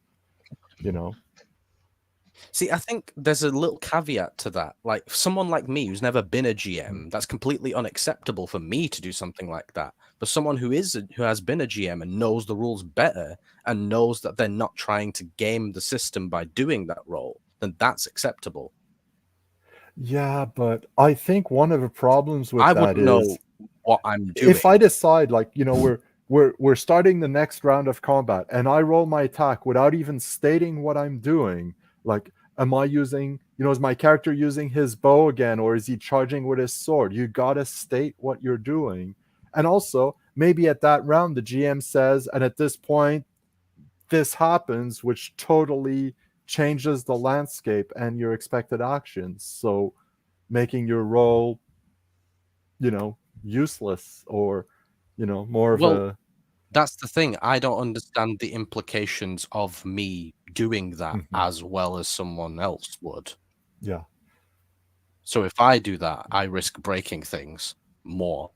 See, I think there's a little caveat to that. Like, someone like me who's never been a GM, that's completely unacceptable for me to do something like that. But someone who has been a GM and knows the rules better, and knows that they're not trying to game the system by doing that role, then that's acceptable. Yeah, but I think one of the problems with I that wouldn't is know what I'm doing. if I decide, like, we're starting the next round of combat, and I roll my attack without even stating what I'm doing. Like, am I using, is my character using his bow again, or is he charging with his sword? You gotta state what you're doing. And also, maybe at that round, the GM says, and at this point, this happens, which totally changes the landscape and your expected actions. So making your role, useless, or, more of a... That's the thing. I don't understand the implications of me doing that as well as someone else would. Yeah. So if I do that, I risk breaking things more.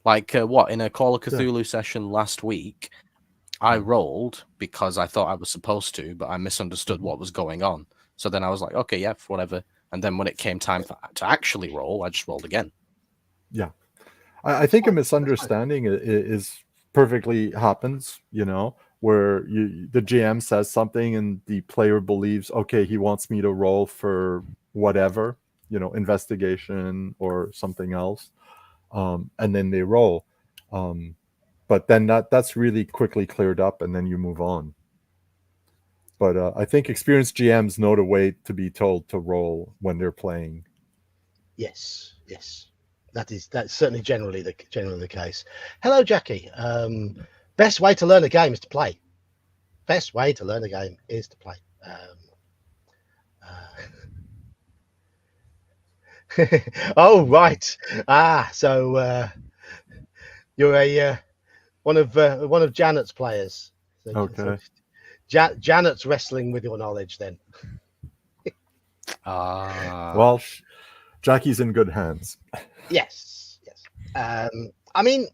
Like, in a Call of Cthulhu session last week, I rolled because I thought I was supposed to, but I misunderstood what was going on. So then I was like, okay, yeah, whatever. And then when it came time to actually roll, I just rolled again. Yeah. I think a misunderstanding is perfectly happens, where the GM says something and the player believes, okay, he wants me to roll for whatever, investigation or something else. And then they roll. But then that's really quickly cleared up, and then you move on. But I think experienced GMs know the way to be told to roll when they're playing. Yes. That's certainly generally the case. Hello, Jackie. Best way to learn a game is to play. Best way to learn a game is to play. Oh, right. So you're one of Janet's players. So, Okay. So Janet's wrestling with your knowledge then. Well, Jackie's in good hands. Yes. I mean,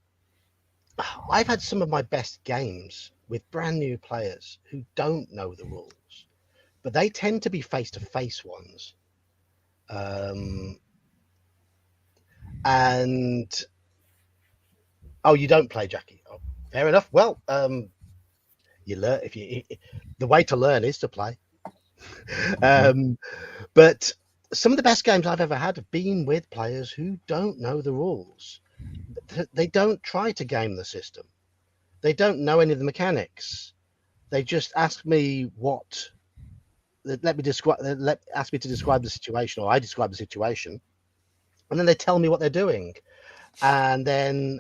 I've had some of my best games with brand new players who don't know the rules, but they tend to be face-to-face ones. And you don't play, Jackie. Oh, fair enough. Well, you learn the way to learn is to play. But some of the best games I've ever had have been with players who don't know the rules. They don't try to game the system. They don't know any of the mechanics. They just ask me ask me to describe the situation, or I describe the situation, and then they tell me what they're doing, and then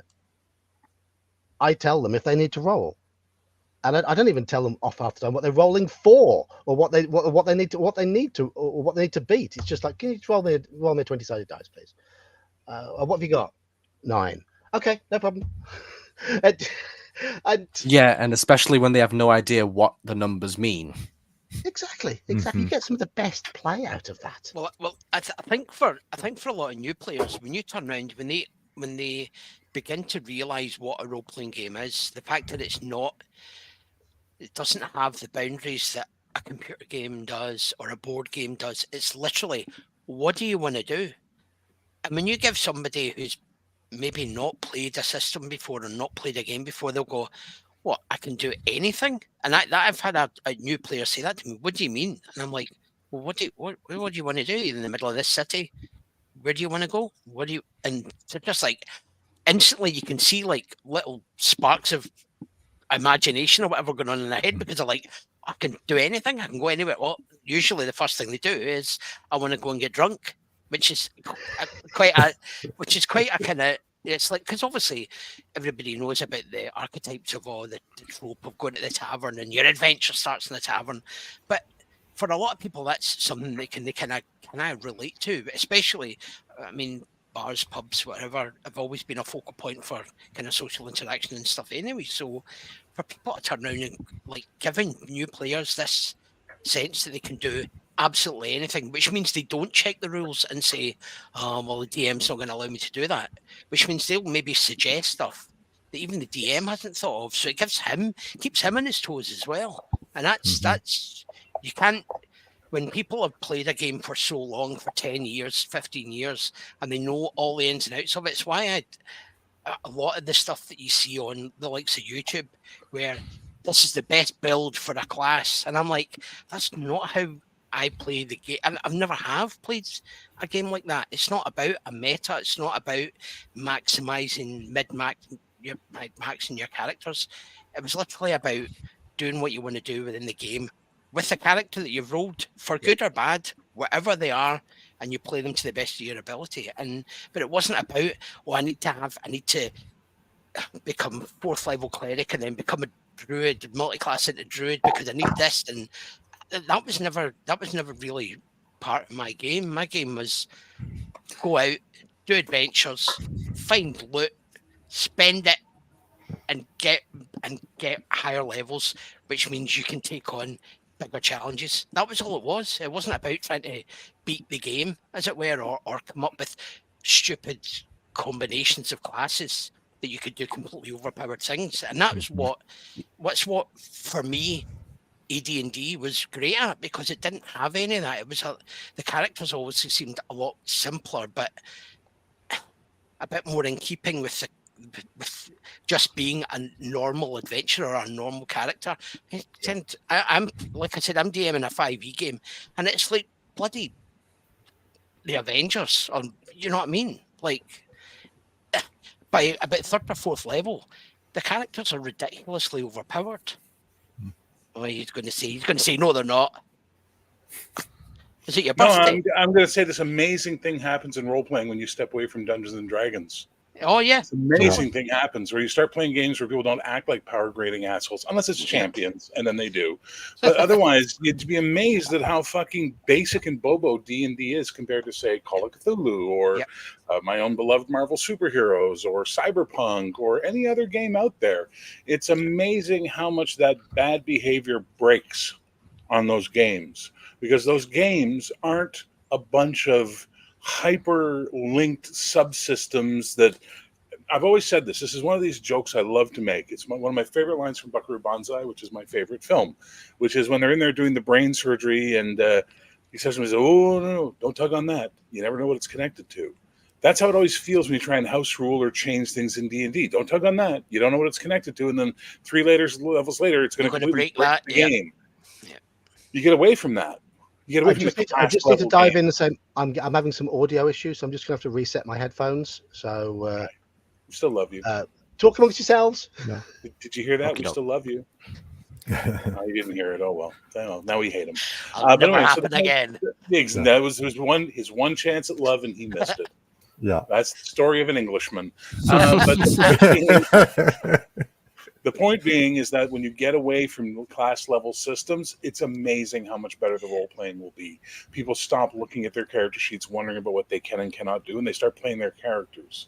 I tell them if they need to roll. And I don't even tell them off after time what they're rolling for, or what they need to beat. It's just like, can you just roll me a 20-sided dice, please? What have you got? 9. Okay, no problem. and Yeah, and especially when they have no idea what the numbers mean. exactly. You get some of the best play out of that. Well, I think for a lot of new players, when you turn around, when they begin to realise what a role-playing game is, the fact that it doesn't have the boundaries that a computer game does or a board game does. It's literally, what do you want to do? And when you give somebody who's maybe not played a system before or not played a game before, they'll go, what, I can do anything? And that I've had a new player say that to me. What do you mean? And I'm like, well, what do you want to do in the middle of this city? Where do you want to go? And so just like instantly you can see like little sparks of imagination or whatever going on in their head, because they're like, I can do anything, I can go anywhere. Well, usually the first thing they do is, I want to go and get drunk, which is quite a kind of, it's like, because obviously everybody knows about the archetypes of the trope of going to the tavern and your adventure starts in the tavern, but for a lot of people that's something they kind of relate to, especially, I mean, bars, pubs, whatever, have always been a focal point for kind of social interaction and stuff anyway. So for people to turn around and like giving new players this sense that they can do absolutely anything, which means they don't check the rules and say, oh, well, the DM's not going to allow me to do that, which means they'll maybe suggest stuff that even the DM hasn't thought of. So it keeps him on his toes as well. And that's, you can't, when people have played a game for so long, for 10 years, 15 years, and they know all the ins and outs of it, it's why a lot of the stuff that you see on the likes of YouTube, where this is the best build for a class, and I'm like, that's not how I play the game. And I've never have played a game like that. It's not about a meta. It's not about maximizing maxing your characters. It was literally about doing what you want to do within the game with the character that you've rolled, for good or bad, whatever they are, and you play them to the best of your ability. But it wasn't about, I need to become 4th level cleric and then become a druid, multi-class into druid because I need this. And that was never really part of my game. My game was go out, do adventures, find loot, spend it, and get higher levels, which means you can take on bigger challenges. That was all it was. It wasn't about trying to beat the game, as it were, or come up with stupid combinations of classes that you could do completely overpowered things. And that was what for me, AD&D was great at, because it didn't have any of that. It was the characters always seemed a lot simpler, but a bit more in keeping with just being a normal adventurer or a normal character. I'm like I said, I'm DMing a 5e game, and it's like bloody the Avengers, or you know what I mean? Like by about 3rd or 4th level, the characters are ridiculously overpowered. Oh, he's going to say no, they're not. Is it your birthday? No, I'm going to say this amazing thing happens in role playing when you step away from Dungeons and Dragons. Oh yeah, this amazing thing happens where you start playing games where people don't act like power grading assholes, unless it's champions, and then they do. But otherwise, you'd be amazed at how fucking basic and bobo D&D is compared to, say, Call of Cthulhu or my own beloved Marvel superheroes or Cyberpunk or any other game out there. It's amazing how much that bad behavior breaks on those games, because those games aren't a bunch of hyper-linked subsystems that I've always said this is one of these jokes I love to make. It's one of my favorite lines from Buckaroo Banzai, which is my favorite film, which is when they're in there doing the brain surgery and he says to me, oh, no, don't tug on that. You never know what it's connected to. That's how it always feels when you try and house rule or change things in D&D. Don't tug on that. You don't know what it's connected to. And then 3 levels later, it's going to break the game. Yeah. You get away from that. I just need to dive in and say I'm having some audio issues, so I'm just going to have to reset my headphones. So we still love you. Talk amongst yourselves. No. Did you hear that? Okay, we still love you. No, you didn't hear it. Oh well. Now we hate him. But anyway, happen again. That was his one chance at love, and he missed it. Yeah. That's the story of an Englishman. But the point being is that when you get away from class level systems, it's amazing how much better the role playing will be. People stop looking at their character sheets, wondering about what they can and cannot do, and they start playing their characters.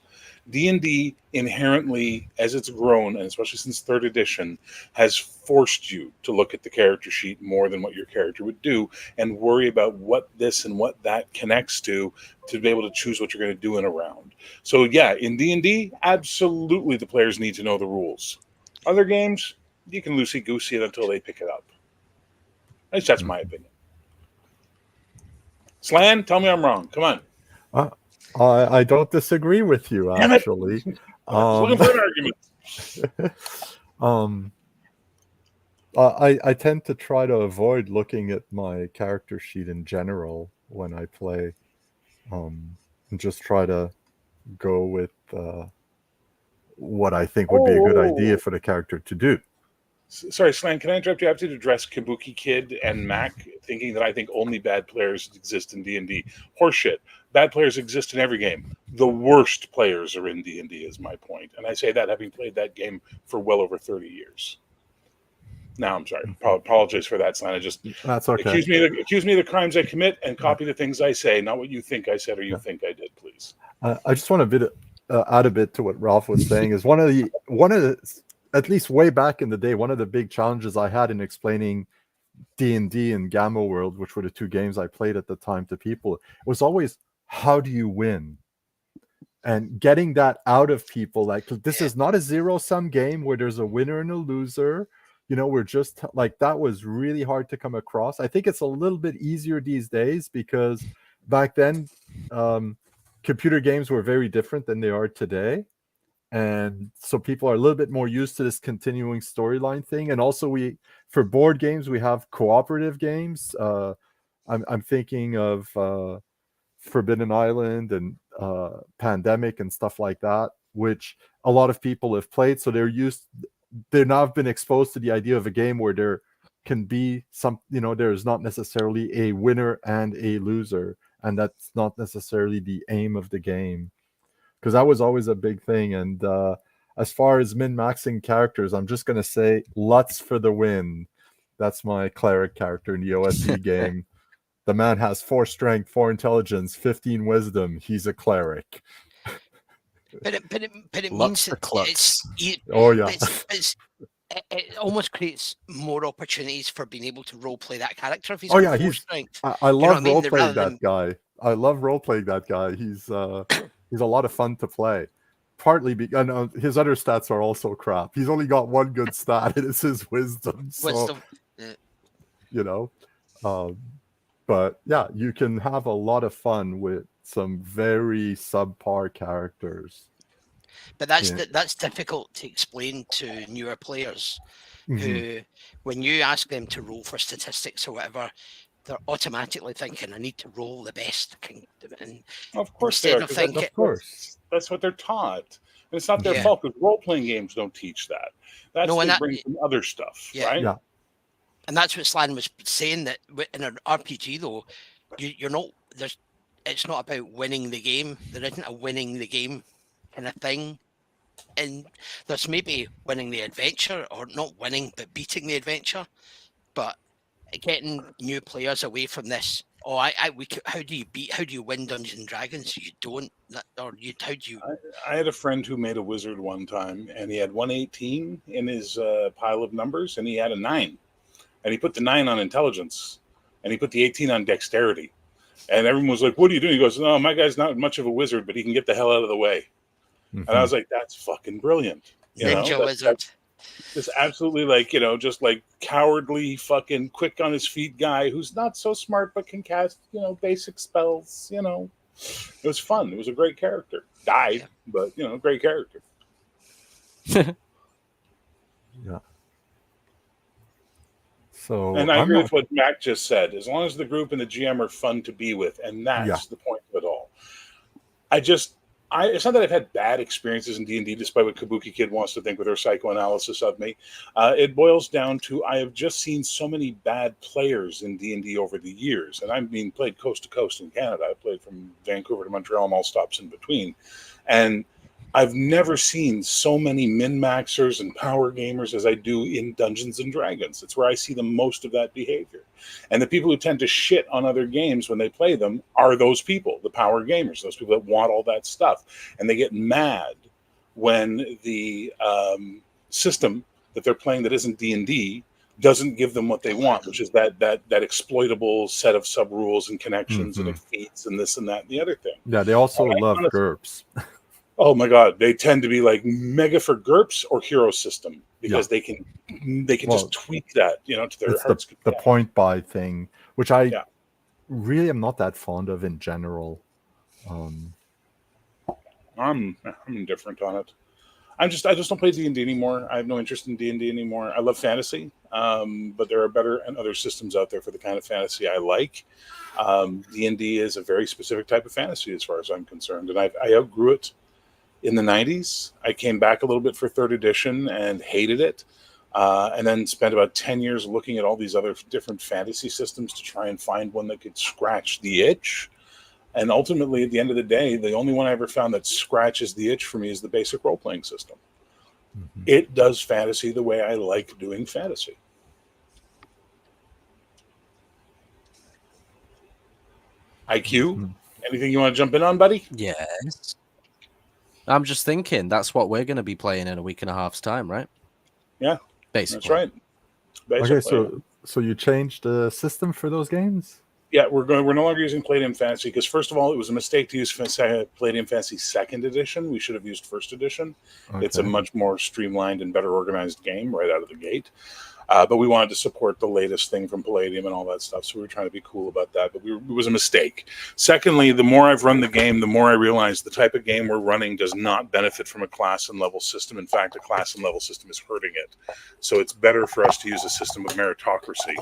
D&D inherently, as it's grown, and especially since 3rd edition, has forced you to look at the character sheet more than what your character would do and worry about what this and what that connects to be able to choose what you're going to do in a round. So yeah, in D&D, absolutely the players need to know the rules. Other games, you can loosey-goosey it until they pick it up. At least that's my opinion. Slan, tell me I'm wrong. Come on. I don't disagree with you, actually. I was looking for an argument. I tend to try to avoid looking at my character sheet in general when I play, and just try to go with what I think would be a good idea for the character to do. Sorry, Slan, can I interrupt you? I have to address Kabuki Kid and Mac thinking that I think only bad players exist in D&D. Horseshit. Bad players exist in every game. The worst players are in D&D is my point. And I say that having played that game for well over 30 years. Now, I'm sorry. Apologize for that, Slan. That's okay. Accuse me of the crimes I commit and copy the things I say, not what you think I said or you think I did, please. I just want to add a bit to what Ralph was saying. Is one of the at least way back in the day, one of the big challenges I had in explaining D&D and Gamma World, which were the 2 games I played at the time, to people, was always, how do you win? And getting that out of people, like, this is not a zero-sum game where there's a winner and a loser. We're just like, that was really hard to come across. I think it's a little bit easier these days because back then, computer games were very different than they are today. And so people are a little bit more used to this continuing storyline thing. And also for board games, we have cooperative games. I'm thinking of Forbidden Island and Pandemic and stuff like that, which a lot of people have played. So they've now been exposed to the idea of a game where there can be there's not necessarily a winner and a loser. And that's not necessarily the aim of the game. Because that was always a big thing. And as far as min-maxing characters, I'm just going to say Lutz for the win. That's my cleric character in the OSE game. The man has 4 strength, 4 intelligence, 15 wisdom. He's a cleric. But it Lutz means for klutz. Oh, yeah. It almost creates more opportunities for being able to role play that character if he's Oh, yeah, got 4 strength. I love role role-playing that guy. I love role-playing that guy. He's a lot of fun to play. Partly because his other stats are also crap. He's only got 1 good stat, and it's his wisdom. So, but yeah, you can have a lot of fun with some very subpar characters. But that's difficult to explain to newer players who, when you ask them to roll for statistics or whatever, they're automatically thinking, I need to roll the best. And of course they are. Of course. That's what they're taught. And it's not their fault, because role-playing games don't teach that. They bring some other stuff, right? Yeah. And that's what Slan was saying, that in an RPG, though, it's not about winning the game. There isn't a winning the game kind of thing. And there's maybe winning the adventure, or not winning, but beating the adventure. But getting new players away from this. How do you win Dungeons and Dragons? You don't, how do you? I had a friend who made a wizard one time, and he had 118 in his pile of numbers, and he had a 9, and he put the 9 on intelligence, and he put the 18 on dexterity, and everyone was like, "What are you doing?" He goes, "No, my guy's not much of a wizard, but he can get the hell out of the way." And I was like, "That's fucking brilliant." Ninja wizard. This absolutely just cowardly fucking quick on his feet guy who's not so smart but can cast basic spells. It was fun. It was a great character. Died, but great character. Yeah. So, and I agree with what Mac just said. As long as the group and the GM are fun to be with, and that's the point of it all. It's not that I've had bad experiences in D&D, despite what Kabuki Kid wants to think with her psychoanalysis of me. It boils down to I have just seen so many bad players in D&D over the years, and I've been played coast to coast in Canada. I played from Vancouver to Montreal and all stops in between, and I've never seen so many min-maxers and power gamers as I do in Dungeons and Dragons. It's where I see the most of that behavior. And the people who tend to shit on other games when they play them are those people, the power gamers, those people that want all that stuff. And they get mad when the system that they're playing that isn't D&D doesn't give them what they want, which is that exploitable set of sub-rules and connections and feats and this and that and the other thing. Yeah, they also love GURPS. Oh my God, they tend to be like mega for GURPS or hero system because they can just tweak that, to their heart's content. The point buy thing, which I really am not that fond of in general. I'm indifferent on it. I just don't play D&D anymore. I have no interest in D&D anymore. I love fantasy, but there are better and other systems out there for the kind of fantasy I like. D&D is a very specific type of fantasy as far as I'm concerned, and I outgrew it in the 90s. I came back a little bit for 3rd edition and hated it, and then spent about 10 years looking at all these other different fantasy systems to try and find one that could scratch the itch. And ultimately, at the end of the day, the only one I ever found that scratches the itch for me is the basic role-playing system. It does fantasy the way I like doing fantasy. IQ, anything you want to jump in on, buddy? Yes. I'm just thinking that's what we're going to be playing in a week and a half's time, right? Yeah, basically. That's right. Basically. Okay, so you changed the system for those games? Yeah, we're no longer using Palladium Fantasy because, first of all, it was a mistake to use Palladium Fantasy 2nd edition. We should have used 1st edition. Okay. It's a much more streamlined and better organized game right out of the gate. But we wanted to support the latest thing from Palladium and all that stuff, so we were trying to be cool about that, but it was a mistake. Secondly, the more I've run the game, the more I realize the type of game we're running does not benefit from a class and level system. In fact, a class and level system is hurting it. So it's better for us to use a system of meritocracy.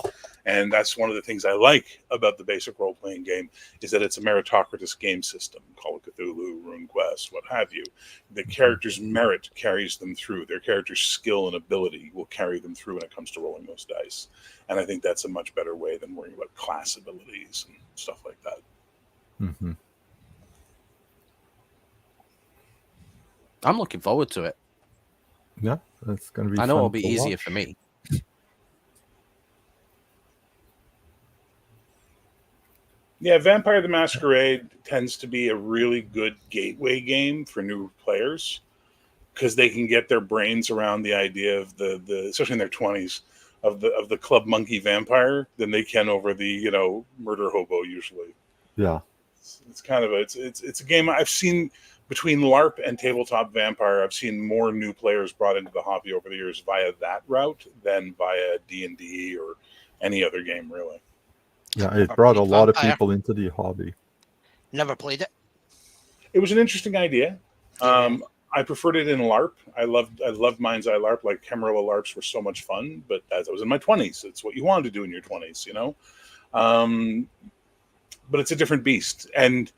And that's one of the things I like about the basic role-playing game is that it's a meritocratic game system. Call of Cthulhu, RuneQuest, what have you. The character's merit carries them through. Their character's skill and ability will carry them through when it comes to rolling those dice. And I think that's a much better way than worrying about class abilities and stuff like that. Mm-hmm. I'm looking forward to it. Yeah, that's going to be I know fun it'll be to easier watch. for me. Yeah, Vampire the Masquerade tends to be a really good gateway game for new players because they can get their brains around the idea of the especially in their 20s of the club monkey vampire than they can over the murder hobo usually. Yeah, it's kind of it's a game I've seen between LARP and tabletop vampire. I've seen more new players brought into the hobby over the years via that route than via D&D or any other game really. Yeah, it brought a lot of people into the hobby. Never played it. It was an interesting idea. I preferred it in LARP. I loved Mind's Eye LARP. Like Camarilla LARPs were so much fun, but as I was in my 20s, it's what you wanted to do in your 20s, But it's a different beast. And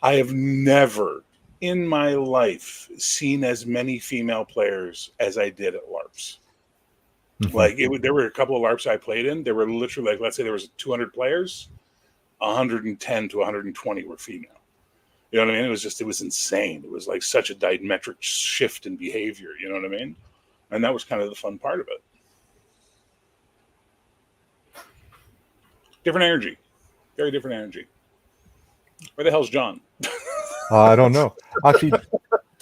I have never in my life seen as many female players as I did at LARPs. Like there were a couple of LARPs I played in. There were literally like, let's say there was 200 players, 110 to 120 were female. You know what I mean? It was insane. It was like such a diametric shift in behavior. You know what I mean? And that was kind of the fun part of it. Different energy, very different energy. Where the hell's John? I don't know. Actually,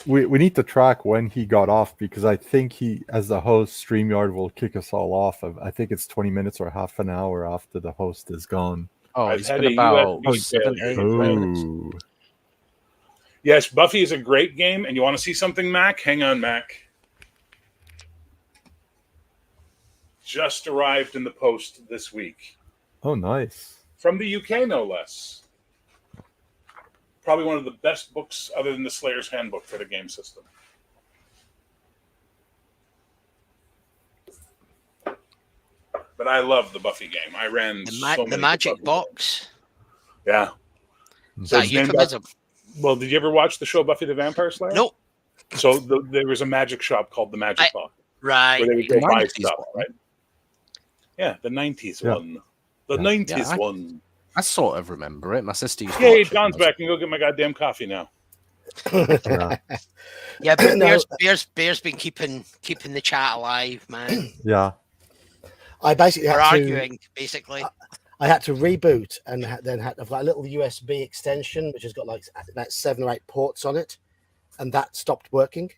we need to track when he got off because I think he, as the host, StreamYard will kick us all off. I think it's 20 minutes or half an hour after the host is gone. Oh, it's been about 7-8 minutes. Yes, Buffy is a great game. And you want to see something, Mac? Hang on, Mac. Just arrived in the post this week. Oh, nice. From the UK, no less. Probably one of the best books other than the Slayer's Handbook for the game system. But I love the Buffy game. I ran the Magic Box. Yeah. Is that euphemism? Well, did you ever watch the show Buffy the Vampire Slayer? Nope. So there was a magic shop called the Magic Box Right. where they would go The buy 90s stuff, one. right? Yeah, the 90s Yeah. one. The Yeah. 90s Yeah, one. I sort of remember it. My sister used to Hey, watch it. John's back and go get my goddamn coffee now. Yeah. Yeah, but No. Bear's been keeping the chat alive, man. Yeah. I basically We're had to. arguing, basically. I had to reboot and then I've got a little USB extension which has got like about 7 or 8 ports on it, and that stopped working.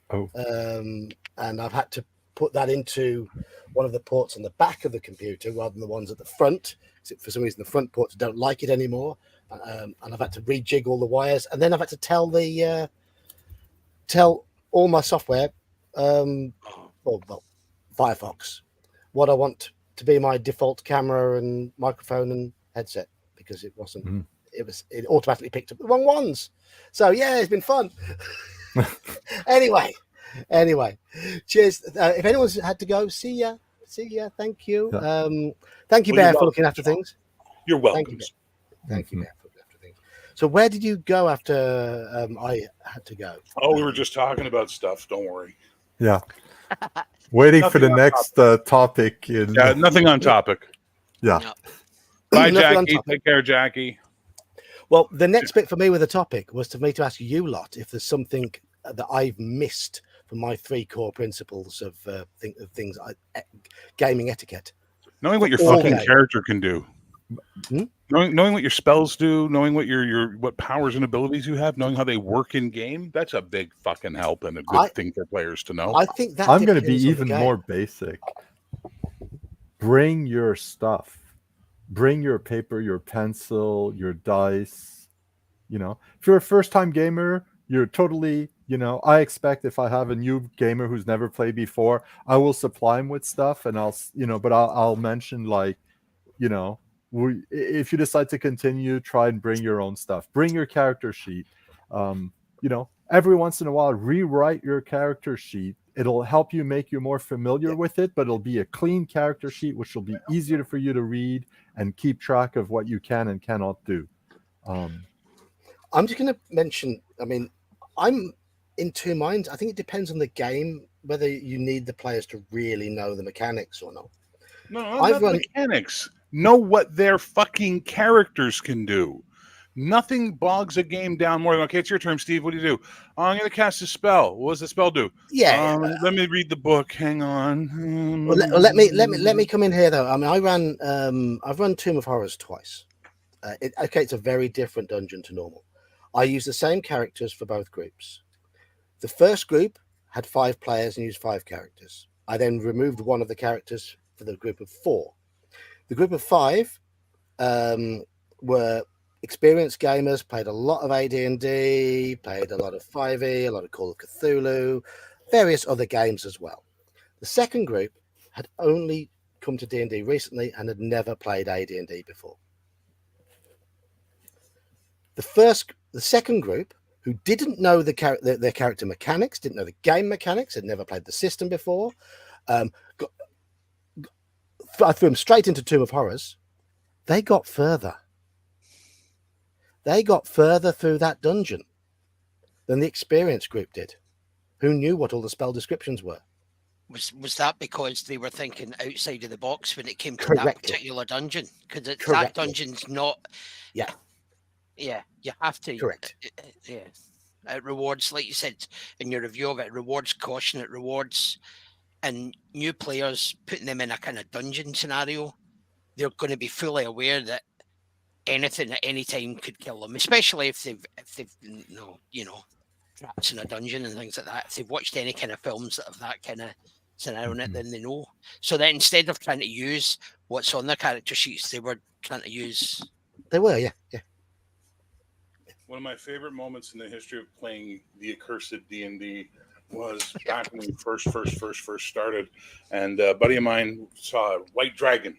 Oh. And I've had to put that into one of the ports on the back of the computer rather than the ones at the front. For some reason, the front ports don't like it anymore, and I've had to rejig all the wires, and then I've had to tell all my software, Firefox, what I want to be my default camera and microphone and headset, because it wasn't. It automatically picked up the wrong ones. So yeah, it's been fun. Anyway, cheers. If anyone's had to go, see ya. Thank you. Yeah. Thank you, Well, Bear, you're for looking after things. You're welcome. Thank you, Bear, for looking after things. So where did you go after I had to go? Oh, we were just talking about stuff. Don't worry. Yeah. Waiting for the Nothing on next topic. Yeah, nothing on topic. Yeah. No. Bye, Nothing on Jackie. topic. Take care, Jackie. Well, the next bit for me with the topic was for me to ask you lot if there's something that I've missed from my 3 core principles of things, gaming etiquette. Knowing what your All fucking day. character can do. Hmm? Knowing what your spells do, knowing what your what powers and abilities you have, knowing how they work in game, that's a big fucking help and a good thing for players to know. I think that I'm going to be depends on the even game. more basic. Bring your stuff. Bring your paper, your pencil, your dice. You know, if you're a first-time gamer, you're totally, I expect if I have a new gamer who's never played before, I will supply him with stuff, and I'll mention, like, if you decide to continue, try and bring your own stuff. Bring your character sheet. Every once in a while, rewrite your character sheet. It'll help you make you more familiar with it, but it'll be a clean character sheet, which will be easier for you to read and keep track of what you can and cannot do. I'm just going to mention, I'm in 2 minds. I think it depends on the game, whether you need the players to really know the mechanics or not. No, not the mechanics. Know what their fucking characters can do. Nothing bogs a game down more than, okay, it's your turn, Steve. What do you do? Oh, I'm going to cast a spell. What does the spell do? Yeah. Let me read the book. Hang on. Well, let me come in here though. I've run Tomb of Horrors twice. It's a very different dungeon to normal. I use the same characters for both groups. The first group had 5 players and used 5 characters. I then removed one of the characters for the group of 4. The group of 5 were experienced gamers, played a lot of AD&D, played a lot of 5e, a lot of Call of Cthulhu, various other games as well. The second group had only come to D&D recently and had never played AD&D before. The second group, who didn't know their character mechanics, didn't know the game mechanics, had never played the system before, I threw them straight into Tomb of Horrors. They got further. They got further through that dungeon than the experienced group did, who knew what all the spell descriptions were. Was that because they were thinking outside of the box when it came to Correctly. that particular dungeon? Because that Correctly. dungeon's not. Yeah. Yeah, you have to. Correct. Yeah. It rewards, like you said in your review of it, it rewards caution, it rewards, and new players, putting them in a kind of dungeon scenario, they're going to be fully aware that anything at any time could kill them, especially if they've traps in a dungeon and things like that. If they've watched any kind of films that have that kind of scenario in it, then they know. So that instead of trying to use what's on their character sheets, they were trying to use. They were, yeah. One of my favorite moments in the history of playing the accursed D&D was back when we first started, and a buddy of mine saw a white dragon.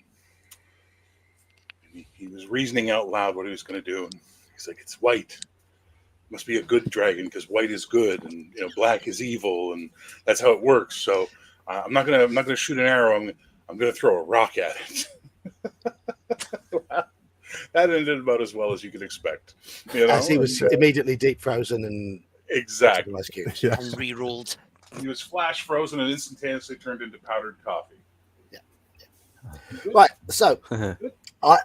He was reasoning out loud what he was going to do, and he's like, "It's white. Must be a good dragon because white is good, and black is evil, and that's how it works." So I'm not gonna shoot an arrow. I'm gonna throw a rock at it. That ended about as well as you could expect. You know, As he was And, immediately deep frozen and exactly. ice cubes. Yeah. And re-rolled. He was flash frozen and instantaneously turned into powdered coffee. Right, so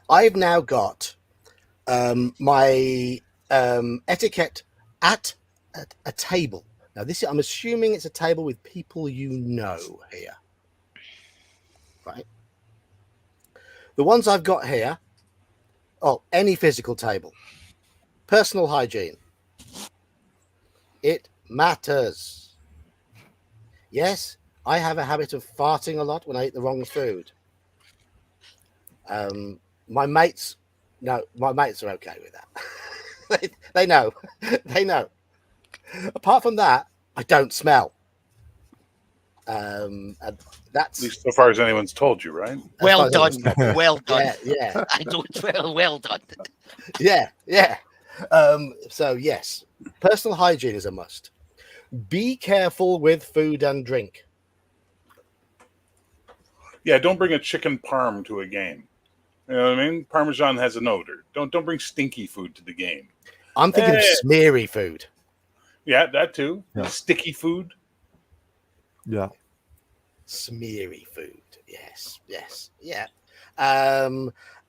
I've now got my etiquette at a table. Now, I'm assuming it's a table with people you know here, right? The ones I've got here, any physical table, personal hygiene. It matters. Yes, I have a habit of farting a lot when I eat the wrong food. My mates are okay with that. they know. They know. Apart from that, I don't smell. And that's At least so far as anyone's told you, right? Well far as done. I Well done. yeah. I don't smell. Well done. Yeah. So yes, personal hygiene is a must. Be careful with food and drink. Yeah, don't bring a chicken parm to a game. You know what I mean? Parmesan has an odor. Don't bring stinky food to the game. I'm thinking of smeary food. Yeah, that too. Yeah. Sticky food. Yeah. Smeary food. Yes. Yeah.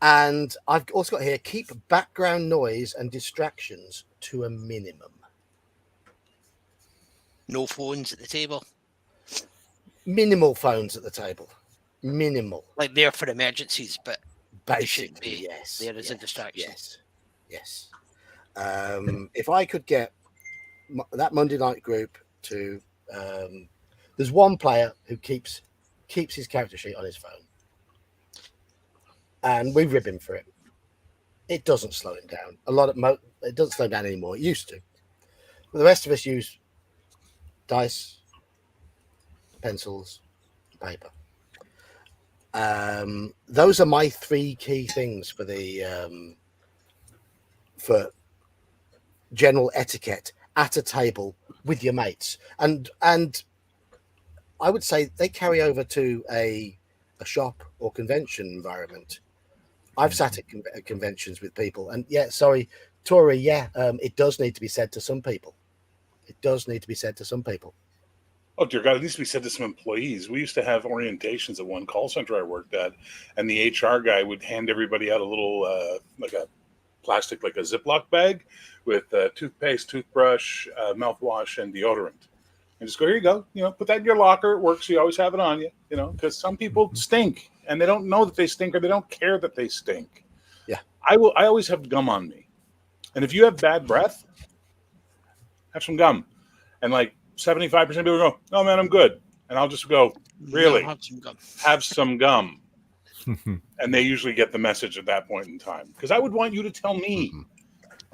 And I've also got here, keep background noise and distractions to a minimum. No phones at the table. Minimal phones at the table. Minimal. Like they're for emergencies, but they shouldn't Basically, be yes. there as a distraction. Yes. If I could get that Monday night group to, there's one player who keeps his character sheet on his phone, and we rib him for it. It doesn't slow him down. It doesn't slow down anymore. It used to, but the rest of us use dice, pencils, paper. Those are my three key things for the for general etiquette at a table with your mates, and I would say they carry over to a shop or convention environment. I've sat at conventions with people, and Tori, it does need to be said to some people. Oh dear God! It needs to be said to some employees. We used to have orientations at one call center I worked at, and the HR guy would hand everybody out a little like a plastic, like a Ziploc bag with toothpaste, toothbrush, mouthwash, and deodorant. And just go, here you go. You know, put that in your locker. It works. You always have it on you. You know, because some people stink and they don't know that they stink, or they don't care that they stink. Yeah, I always have gum on me, and if you have bad breath, have some gum. And like 75% of people go, "Oh man, I'm good," and I'll just go, "Really? Have some gum. Have some gum." And they usually get the message at that point in time, because I would want you to tell me.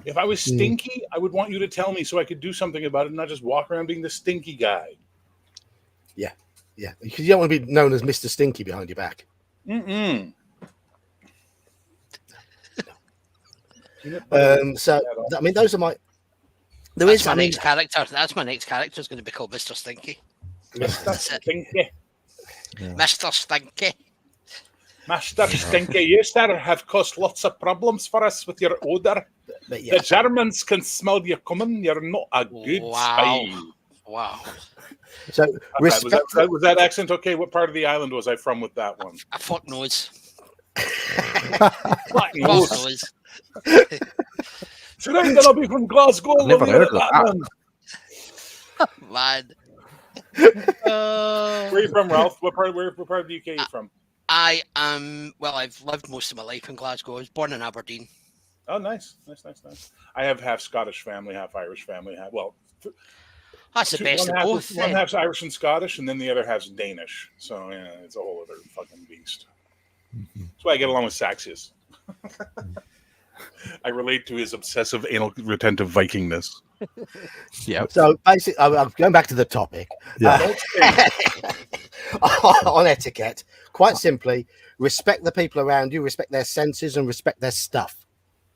If I was stinky, I would want you to tell me so I could do something about it, and not just walk around being the stinky guy. Yeah, because you don't want to be known as Mr. Stinky behind your back. So I mean, those are my. That's my next character. That's my next character is going to be called Mr. Stinky. Mr. Stinky. Mr. Stinky. Master Stinky, you, sir, have caused lots of problems for us with your odor. But yeah. The Germans can smell you coming. You're not a good spy. Wow. So Was that accent okay? What part of the island was I from with that one? A fuck knows. Fuck Knows. knows. Should I be from Glasgow? I've never heard of that. Man. Where are you from, Ralph? What part of the UK are you from? I am. Well, I've lived most of my life in Glasgow. I was born in Aberdeen. Oh, nice. I have half Scottish family, half Irish family. That's the best of both. One half's Irish and Scottish, and then the other half's Danish. So yeah, it's a whole other fucking beast. That's why I get along with Saxius. I relate to his obsessive anal retentive Vikingness. Yeah. So basically, I'm going back to the topic. Yeah. On etiquette, quite simply, respect the people around you, respect their senses, and respect their stuff.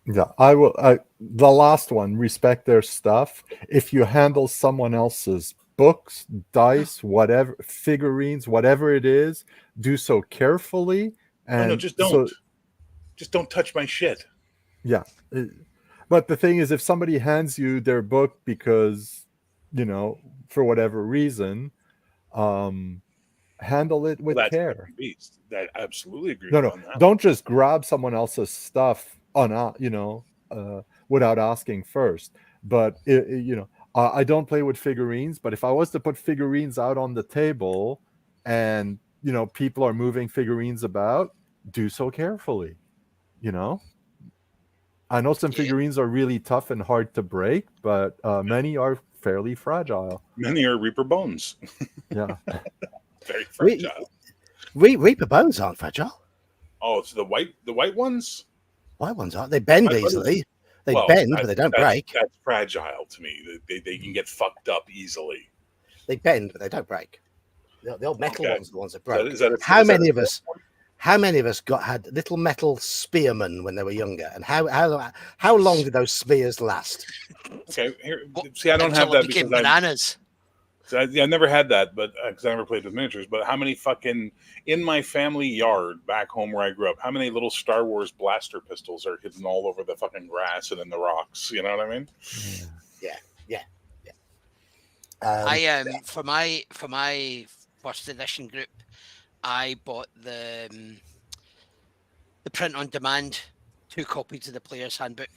Yeah, I will. The last one, respect their stuff. If you handle someone else's books, dice, whatever, figurines, whatever it is, do so carefully. And just don't. Just don't touch my shit. Yeah. But the thing is, if somebody hands you their book because, for whatever reason, um, handle it Well, with that's a care. different beast. I absolutely agree No, with no, on that. don't just grab someone else's stuff without asking first. But I don't play with figurines. But if I was to put figurines out on the table, and people are moving figurines about, do so carefully. You know, I know some Yeah. figurines are really tough and hard to break, but many are fairly fragile. Many are Reaper bones. Yeah. Very Re- fragile. Reaper bones aren't fragile. Oh, it's the white ones. White ones aren't. They bend I thought it was- easily. They Well, bend, but they don't break. that's fragile to me. They can get fucked up easily. They bend, but they don't break. The old metal Okay. ones are the ones that break. Is that a, How is that many a- of us? How many of us had little metal spearmen when they were younger? And how long did those spears last? Okay, here. Well, See, I don't until have that it became because bananas. I never had that, but because I never played with miniatures. But how many fucking in my family yard back home where I grew up? How many little Star Wars blaster pistols are hidden all over the fucking grass and in the rocks? You know what I mean? Yeah. For my first edition group, I bought the print on demand 2 copies of the player's handbook,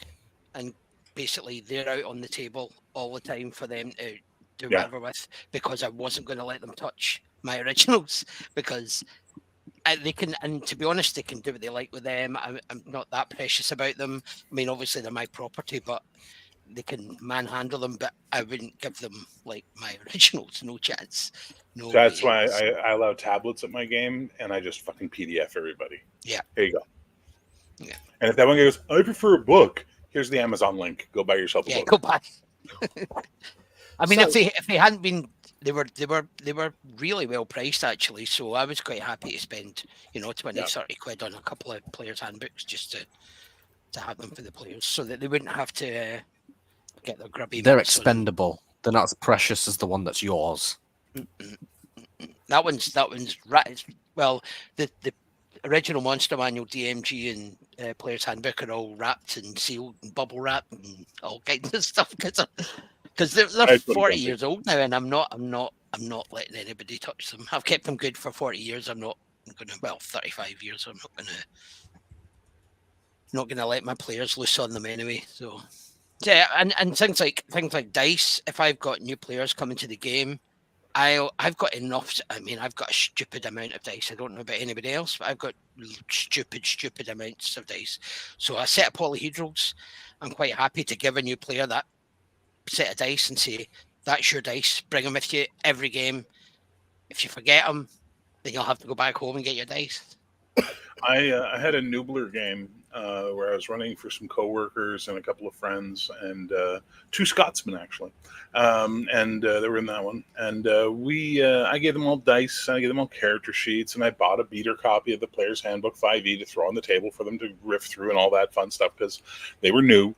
and basically they're out on the table all the time for them to do whatever with, because I wasn't going to let them touch my originals, because they can, and to be honest, they can do what they like with them. I'm not that precious about them. I mean, obviously they're my property, but they can manhandle them, but I wouldn't give them like my originals. No chance. No So that's way. why I allow tablets at my game, and I just fucking PDF everybody. Yeah. Here you go. Yeah. And if that one goes, I prefer a book. Here's the Amazon link. Go buy yourself a book. Go buy. I mean, So- if they hadn't been, they were really well priced actually. So I was quite happy to spend 20, 30 quid on a couple of players' handbooks just to have them for the players, so that they wouldn't have to get their grubby. They're mitts on. expendable. They're not as precious as the one that's yours. That one's right. Well, the original Monster Manual, DMG, and Player's Handbook are all wrapped and sealed and bubble wrapped and all kinds of stuff, because they're 40 years old now, and I'm not letting anybody touch them. I've kept them good for 40 years. I'm not going to. Well, 35 years. I'm not going to let my players loose on them anyway. So yeah, and things like dice. If I've got new players coming to the game, I've got enough. I mean, I've got a stupid amount of dice. I don't know about anybody else, but I've got stupid amounts of dice. So a set of polyhedrals, I'm quite happy to give a new player that set of dice and say, that's your dice. Bring them with you every game. If you forget them, then you'll have to go back home and get your dice. I had a Noobler game where I was running for some coworkers and a couple of friends and 2 Scotsmen actually, and they were in that one. And I gave them all dice, and I gave them all character sheets, and I bought a beater copy of the Player's Handbook 5e to throw on the table for them to riff through and all that fun stuff because they were new,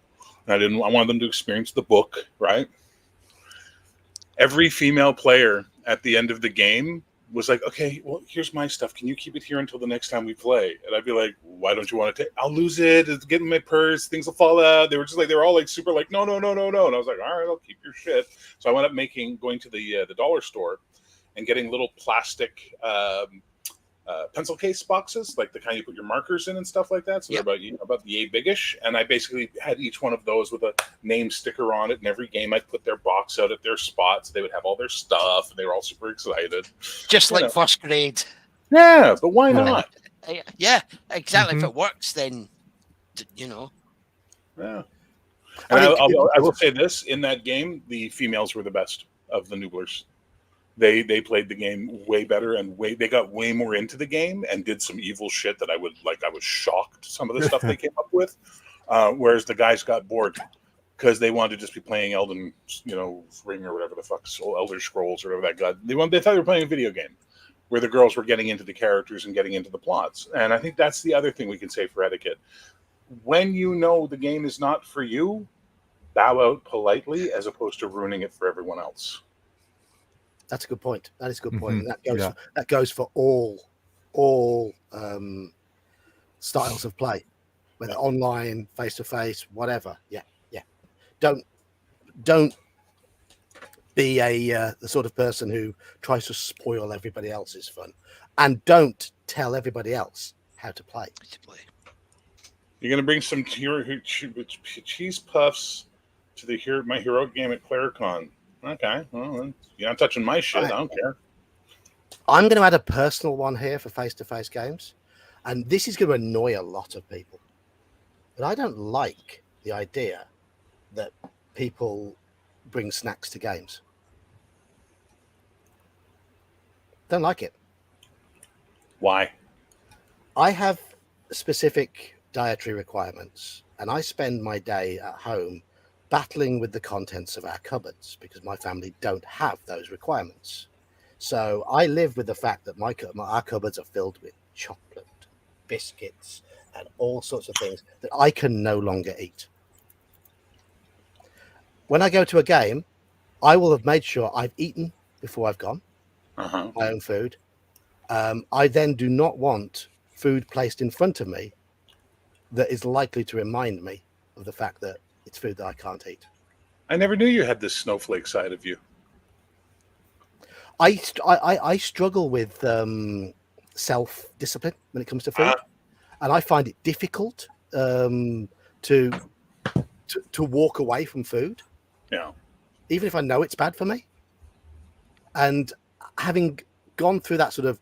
and I wanted them to experience the book, right? Every female player at the end of the game was like, okay, well, here's my stuff. Can you keep it here until the next time we play? And I'd be like, why don't you want to take? I'll lose it. It's getting my purse. Things will fall out. They were all like super like, no. And I was like, all right, I'll keep your shit. So I wound up going to the dollar store and getting little plastic pencil case boxes, like the kind you put your markers in and stuff like that. So they're about yay biggish. And I basically had each one of those with a name sticker on it. And every game I'd put their box out at their spots. They would have all their stuff, and they were all super excited. Just like first grade. Yeah, but why not? Yeah, exactly. If it works, then Yeah. And I will say this: in that game, the females were the best of the Nooblers. They played the game way better and they got way more into the game and did some evil shit that I was shocked some of the stuff they came up with. Whereas the guys got bored because they wanted to just be playing Elden, Ring or whatever the fuck, Elder Scrolls or whatever that got. They thought they were playing a video game where the girls were getting into the characters and getting into the plots. And I think that's the other thing we can say for etiquette. When you know the game is not for you, bow out politely as opposed to ruining it for everyone else. That's a good point. That is a good point. And that goes for all styles of play. whether online, face to face, whatever. Yeah. Don't be the sort of person who tries to spoil everybody else's fun, and don't tell everybody else how to play. You're gonna bring some cheese puffs to the my heroic game at ClareCon. Okay, well, you're not touching my shit. I don't care. I'm going to add a personal one here for face-to-face games, and this is going to annoy a lot of people. But I don't like the idea that people bring snacks to games. Don't like it. Why? I have specific dietary requirements, and I spend my day at home battling with the contents of our cupboards because my family don't have those requirements. So I live with the fact that our cupboards are filled with chocolate, biscuits, and all sorts of things that I can no longer eat. When I go to a game, I will have made sure I've eaten before I've gone, my own food. I then do not want food placed in front of me that is likely to remind me of the fact that it's food that I can't eat. I never knew you had this snowflake side of you. I struggle with self-discipline when it comes to food, and I find it difficult to walk away from food. Yeah. Even if I know it's bad for me. And having gone through that sort of,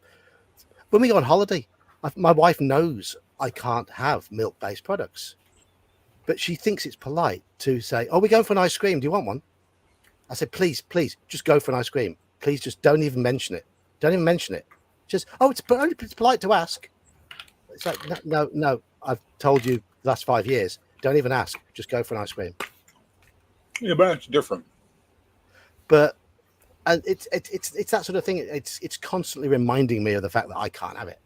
when we go on holiday, my wife knows I can't have milk-based products, but she thinks it's polite to say, "Oh, we're going for an ice cream. Do you want one?" I said, please, just go for an ice cream. Please just don't even mention it. Don't even mention it. Just, it's polite to ask. It's like, no, I've told you the last 5 years. Don't even ask. Just go for an ice cream. Yeah, but it's different. But it's that sort of thing. It's constantly reminding me of the fact that I can't have it.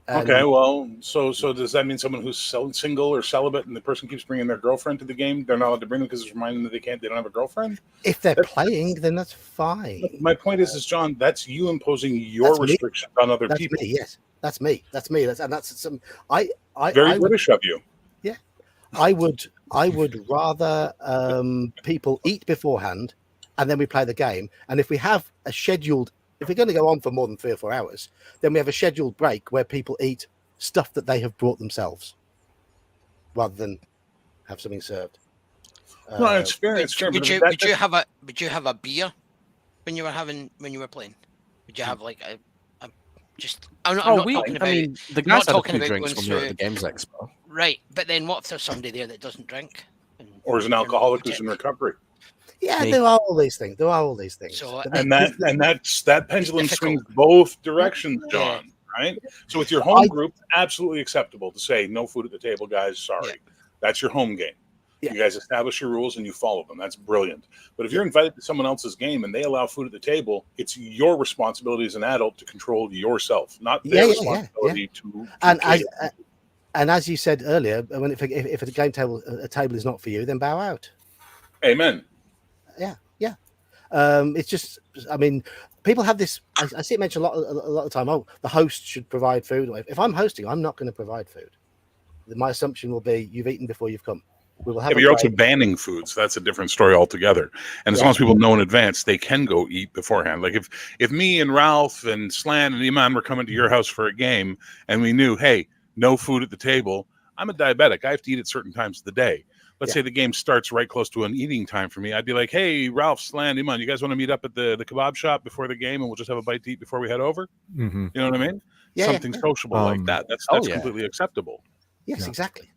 Okay, well, so does that mean someone who's single or celibate and the person keeps bringing their girlfriend to the game, they're not allowed to bring them because it's reminding them that they don't have a girlfriend? If they're playing, then that's fine. My point is, John, that's you imposing your restrictions on other people. Me, yes, that's me. That's some. I Very British of you. Yeah, I would rather people eat beforehand, and then we play the game. And if we have a scheduled. If we're going to go on for more than 3 or 4 hours, then we have a scheduled break where people eat stuff that they have brought themselves, rather than have something served. No, it's fair. It's fair. Would you have a beer when you were playing? Would you have like a just? I'm not talking about. I mean, the guys had a few drinks when we were at the Games Expo. Right, but then what if there's somebody there that doesn't drink? Or is an alcoholic who's in recovery? Yeah, there are all these things. So, and that pendulum swings both directions, John. Right. So with your home group, absolutely acceptable to say no food at the table, guys. Sorry, that's your home game. Yeah. You guys establish your rules and you follow them. That's brilliant. But if you're invited to someone else's game and they allow food at the table, it's your responsibility as an adult to control yourself, not their responsibility to. And as you said earlier, when if a game table is not for you, then bow out. Amen. Yeah. It's just, I mean, people have this. I see it mentioned a lot of the time. Oh, the host should provide food. If I'm hosting, I'm not going to provide food. My assumption will be you've eaten before you've come. We will have. But you're also banning food, so that's a different story altogether. And as long as people know in advance, they can go eat beforehand. Like if me and Ralph and Slan and Iman were coming to your house for a game, and we knew, hey, no food at the table. I'm a diabetic. I have to eat at certain times of the day. Let's say the game starts right close to an eating time for me. I'd be like, hey, Ralph, Slan, Iman, you guys want to meet up at the kebab shop before the game and we'll just have a bite to eat before we head over? Mm-hmm. You know what I mean? Something sociable like that. That's completely acceptable. Yes, exactly.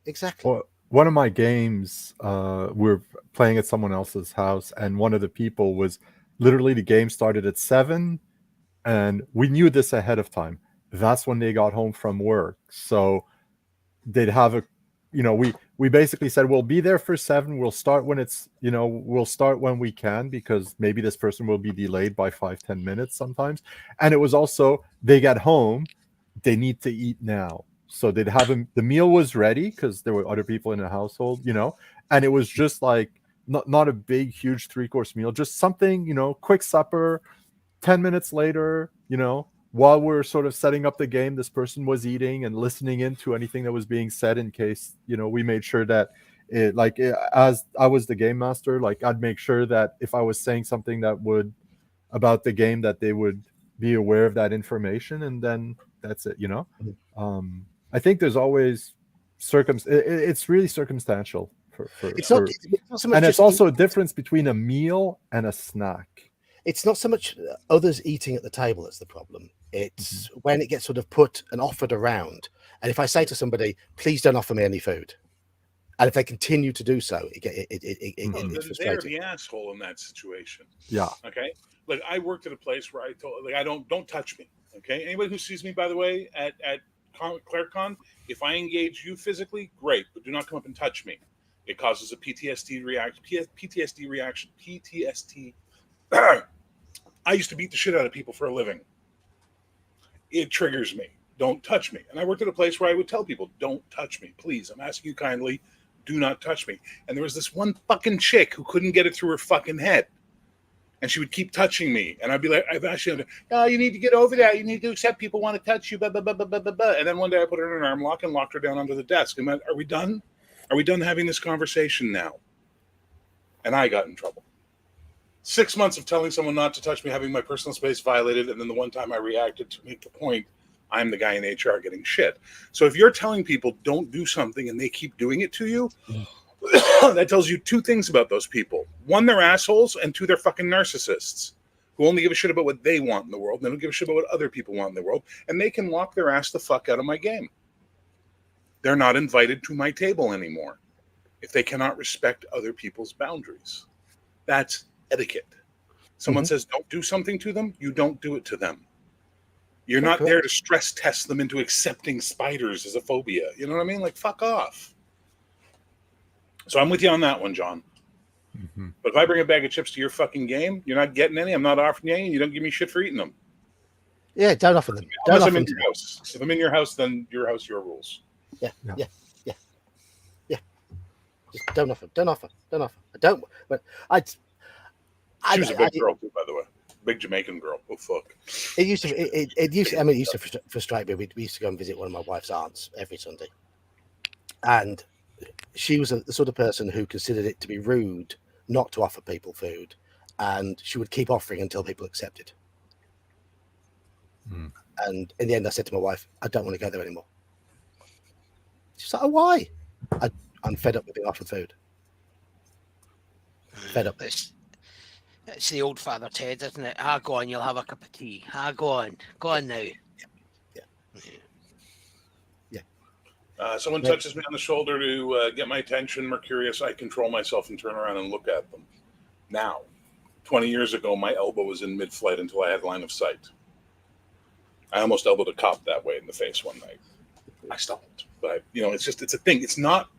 Well, one of my games, we're playing at someone else's house, and one of the people was literally the game started at 7, and we knew this ahead of time. That's when they got home from work. So they'd have we basically said, we'll be there for 7. We'll start when we'll start when we can, because maybe this person will be delayed by 5-10 minutes sometimes. And it was also, they get home, they need to eat now. So they'd have the meal was ready because there were other people in the household, and it was just like not a big, huge 3-course meal, just something, quick supper, 10 minutes later, while we're sort of setting up the game, this person was eating and listening into anything that was being said in case, we made sure that as I was the game master, like I'd make sure that if I was saying something that would about the game, that they would be aware of that information, and then that's it. I think there's always it's really circumstantial for It's not so much and it's just also a difference between a meal and a snack. It's not so much others eating at the table that's the problem. It's when it gets sort of put and offered around. And if I say to somebody, please don't offer me any food, and if they continue to do so, it's frustrating. They're the asshole in that situation. Yeah. Okay. Like I worked at a place where I told, like, I don't touch me. Okay. Anybody who sees me, by the way, at ClareCon, if I engage you physically, great, but do not come up and touch me. It causes a PTSD reaction. PTSD. I used to beat the shit out of people for a living. It triggers me. Don't touch me. And I worked at a place where I would tell people, don't touch me, please. I'm asking you kindly, do not touch me. And there was this one fucking chick who couldn't get it through her fucking head. And she would keep touching me. And I'd be like, oh, you need to get over that. You need to accept people want to touch you. Blah, blah, blah, blah, blah, blah. And then one day I put her in an arm lock and locked her down under the desk. And went, are we done? Are we done having this conversation now? And I got in trouble. 6 months of telling someone not to touch me, having my personal space violated, and then the one time I reacted to make the point, I'm the guy in HR getting shit. So if you're telling people don't do something and they keep doing it to you, that tells you two things about those people. One, they're assholes, and two, they're fucking narcissists who only give a shit about what they want in the world. They don't give a shit about what other people want in the world, and they can lock their ass the fuck out of my game. They're not invited to my table anymore if they cannot respect other people's boundaries. That's etiquette. Someone says don't do something to them, you don't do it to them. You're not there to stress test them into accepting spiders as a phobia. You know what I mean? Like, fuck off. So I'm with you on that one, John. But if I bring a bag of chips to your fucking game, you're not getting any, I'm not offering you any, and you don't give me shit for eating them. Yeah, don't offer them. Unless I'm in your house. If I'm in your house, then your house, your rules. Yeah. Just don't offer. I don't. But She was a big girl too, by the way. Big Jamaican girl. Oh fuck. It used to frustrate me. We used to go and visit one of my wife's aunts every Sunday, and she was the sort of person who considered it to be rude not to offer people food, and she would keep offering until people accepted. And in the end, I said to my wife, "I don't want to go there anymore." She's like, "Oh, why?" I'm fed up with being offered food. Fed up. It's the old Father Ted, isn't it? Go on, you'll have a cup of tea. Go on now. Yeah. Someone touches me on the shoulder to get my attention. Mercurius, I control myself and turn around and look at them. Now, 20 years ago, my elbow was in mid-flight until I had line of sight. I almost elbowed a cop that way in the face one night. I stopped. But, it's a thing. It's not...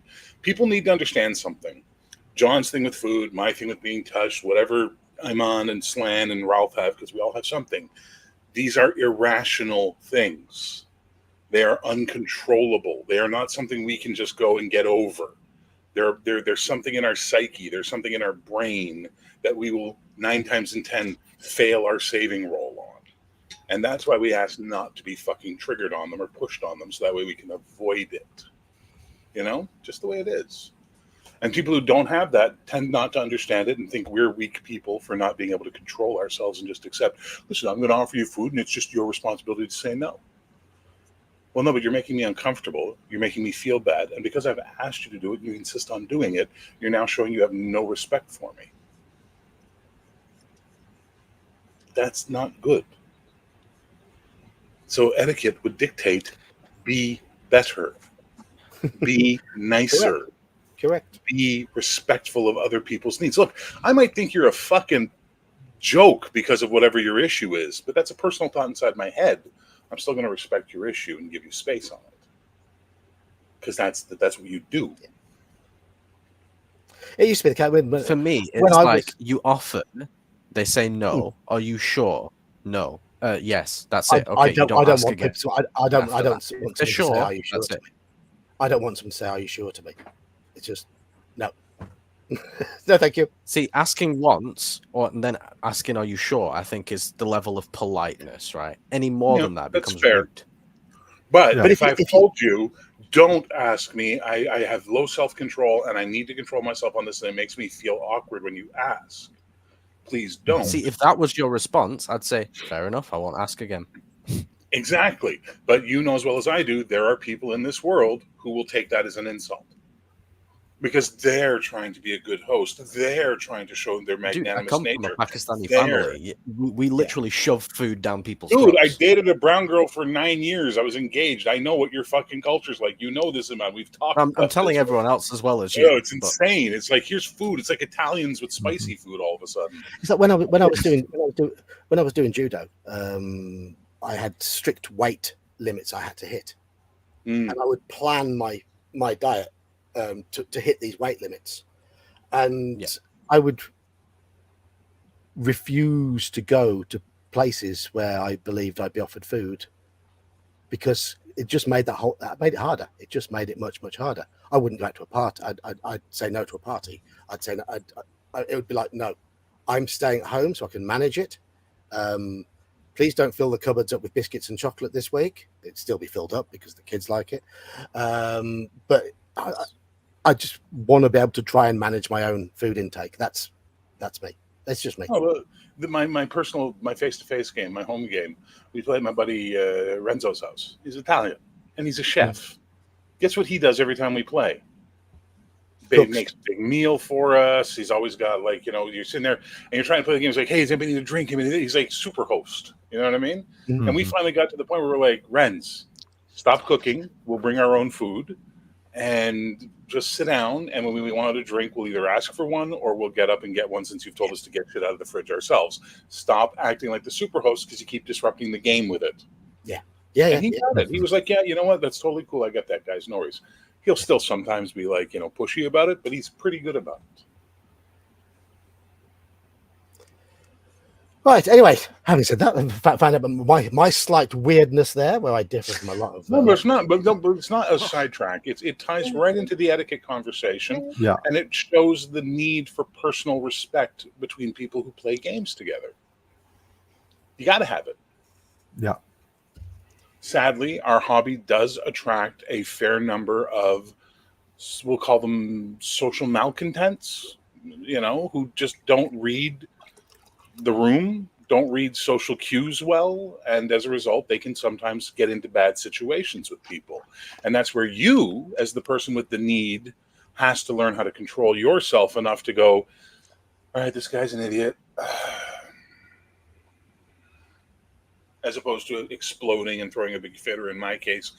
People need to understand something. John's thing with food, my thing with being touched, whatever I'm on and Slan and Ralph have, because we all have something. These are irrational things. They are uncontrollable. They are not something we can just go and get over. There's something in our psyche. There's something in our brain that we will 9 times in 10 fail our saving roll on. And that's why we ask not to be fucking triggered on them or pushed on them, so that way we can avoid it. Just the way it is. And people who don't have that tend not to understand it and think we're weak people for not being able to control ourselves and just accept, listen, I'm going to offer you food and it's just your responsibility to say no. Well, no, but you're making me uncomfortable. You're making me feel bad. And because I've asked you to do it and you insist on doing it, you're now showing you have no respect for me. That's not good. So etiquette would dictate, be better, be nicer. Correct. Be respectful of other people's needs. Look, I might think you're a fucking joke because of whatever your issue is, but that's a personal thought inside my head. I'm still going to respect your issue and give you space on it, because that's what you do. It used to be the case. For me, it's like you offer, they say no. Are you sure? No. Yes, that's it. Okay, I don't want ask people again. to. I don't want someone to say, "Are you sure?" That's to me. I don't want someone to say, "Are you sure?" to me. It's just no. No, thank you. See, asking once and then asking, "Are you sure?" I think is the level of politeness, right? Any more Yeah, than that that's becomes fair. rude. But Yeah. if I've told you, don't ask me, I have low self-control and I need to control myself on this, and it makes me feel awkward when you ask. Please don't. See, if that was your response, I'd say, "Fair enough. I won't ask again." Exactly. But you know as well as I do, there are people in this world who will take that as an insult. Because they're trying to be a good host. They're trying to show their Dude, I magnanimous come from a nature. Pakistani There. family. We literally shove food down people's Dude, I throats. dated a brown girl for 9 years. I was engaged. I know what your fucking culture's like. You know this amount. We've talked I'm about telling this. everyone else as well as Oh, you. it's insane. It's like here's food. It's like Italians with spicy food all of a sudden. It's like when I was doing judo, I had strict weight limits I had to hit, Mm. and I would plan my diet to hit these weight limits, and I would refuse to go to places where I believed I'd be offered food because it just made that made it harder. It just made it much harder. I wouldn't go out to a party. I'd say no to a party. I'd say no, it would be like, no, I'm staying at home so I can manage it. Please don't fill the cupboards up with biscuits and chocolate this week. It'd still be filled up because the kids like it. But I just want to be able to try and manage my own food intake. That's me. That's just me. Oh, well, my face-to-face game, my home game, we play at my buddy Renzo's house. He's Italian, and he's a chef. Guess what he does every time we play? He makes a big meal for us. He's always got, like, you're sitting there and you're trying to play the game. He's like, hey, does anybody need a drink? He's like super host. You know what I mean? Mm-hmm. And we finally got to the point where we're like, Renz, stop cooking. We'll bring our own food and just sit down. And when we want a drink, we'll either ask for one or we'll get up and get one since you've told us to get shit out of the fridge ourselves. Stop acting like the super host because you keep disrupting the game with it. And he got it. He was like, yeah, you know what? That's totally cool. I get that, guys. No worries. He'll still sometimes be like, pushy about it, but he's pretty good about it. Right. Anyway, having said that, find out my slight weirdness there, where I differ from a lot of. No, but it's not. But it's not a sidetrack. It ties right into the etiquette conversation. Yeah. And it shows the need for personal respect between people who play games together. You got to have it. Yeah. Sadly, our hobby does attract a fair number of, we'll call them social malcontents, who just don't read the room, don't read social cues well, and as a result, they can sometimes get into bad situations with people. And that's where you, as the person with the need, has to learn how to control yourself enough to go, all right, this guy's an idiot. As opposed to exploding and throwing a big fit, or in my case,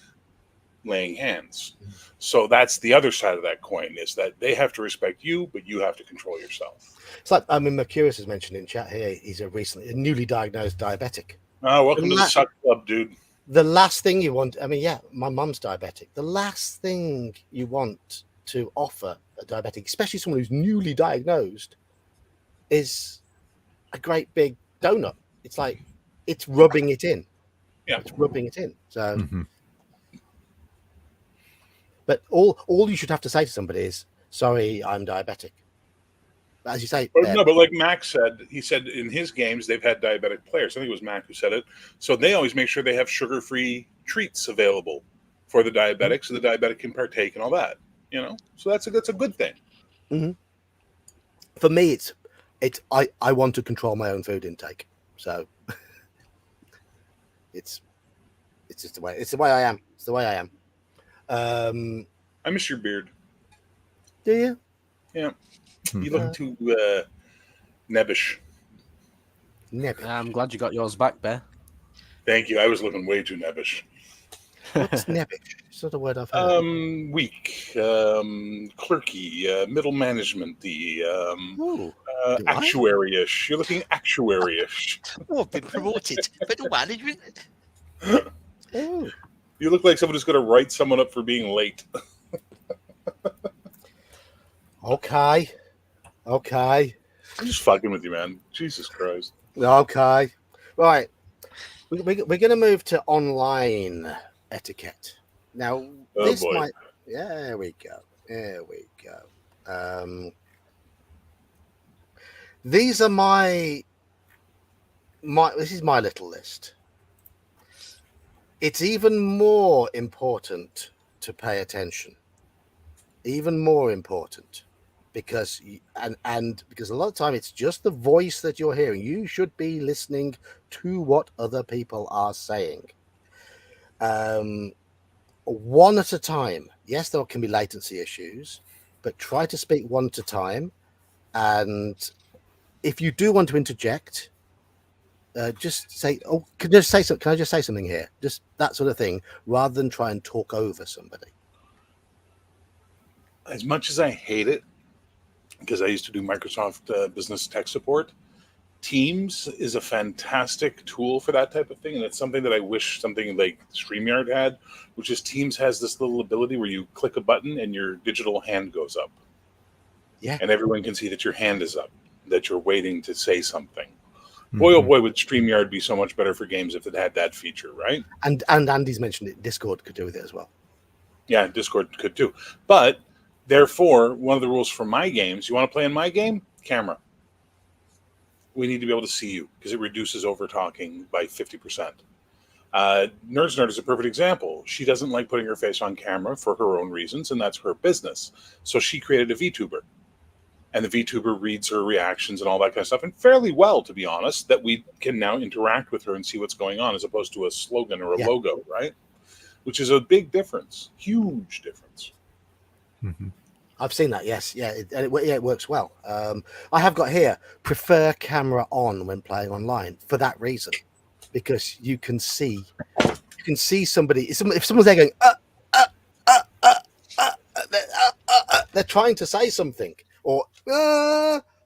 laying hands. So that's the other side of that coin, is that they have to respect you, but you have to control yourself. It's like, Mercurius has mentioned in chat here, he's a newly diagnosed diabetic. Welcome to the Suck Club, dude. The last thing you want, my mum's diabetic. The last thing you want to offer a diabetic, especially someone who's newly diagnosed, is a great big donut. It's like, it's rubbing it in. Yeah. It's rubbing it in. So, but all you should have to say to somebody is, sorry, I'm diabetic. As you say, no, but like Mac said, he said in his games they've had diabetic players. I think it was Mac who said it. So they always make sure they have sugar-free treats available for the diabetic, so the diabetic can partake and all that. So that's a good thing. Mm-hmm. For me, I want to control my own food intake. So it's just the way I am. It's the way I am. I miss your beard. Do you? Yeah. You look too nebbish. I'm glad you got yours back, Bear. Thank you. I was looking way too nebbish. What's nebbish? It's not a word I've heard. Weak, clerky, middle management, actuary-ish. You're looking actuary-ish. Oh, I've been promoted. Middle management. Oh. You look like someone who's going to write someone up for being late. Okay. I'm just fucking with you, man. Jesus Christ. Okay. Right. We're going to move to online etiquette. Now, Oh, this boy. might... There we go. These are my. This is my little list. It's even more important to pay attention. Even more important, because because a lot of time it's just the voice that you're hearing. You should be listening to what other people are saying. One at a time. Yes, there can be latency issues, but try to speak one at a time. And if you do want to interject, just say, "Oh, can I just say something? Can I just say something here?" Just that sort of thing, rather than try and talk over somebody. As much as I hate it, because I used to do Microsoft business tech support, Teams is a fantastic tool for that type of thing, and it's something that I wish something like StreamYard had, which is Teams has this little ability where you click a button and your digital hand goes up. Yeah. And everyone can see that your hand is up, that you're waiting to say something. Boy, oh boy, would StreamYard be so much better for games if it had that feature, right? And Andy's mentioned it. Discord could do with it as well. Yeah, Discord could too. But therefore, one of the rules for my games, you want to play in my game? Camera. We need to be able to see you because it reduces over talking by 50%. Nerds Nerd is a perfect example. She doesn't like putting her face on camera for her own reasons, and that's her business. So she created a VTuber. And the VTuber reads her reactions and all that kind of stuff, and fairly well, to be honest, that we can now interact with her and see what's going on as opposed to a slogan or a logo, right? Which is a big difference, huge difference. Mm-hmm. I've seen that, yes. Yeah, it works well. I have got here, prefer camera on when playing online for that reason, because you can see somebody. If someone's there going, they're trying to say something, or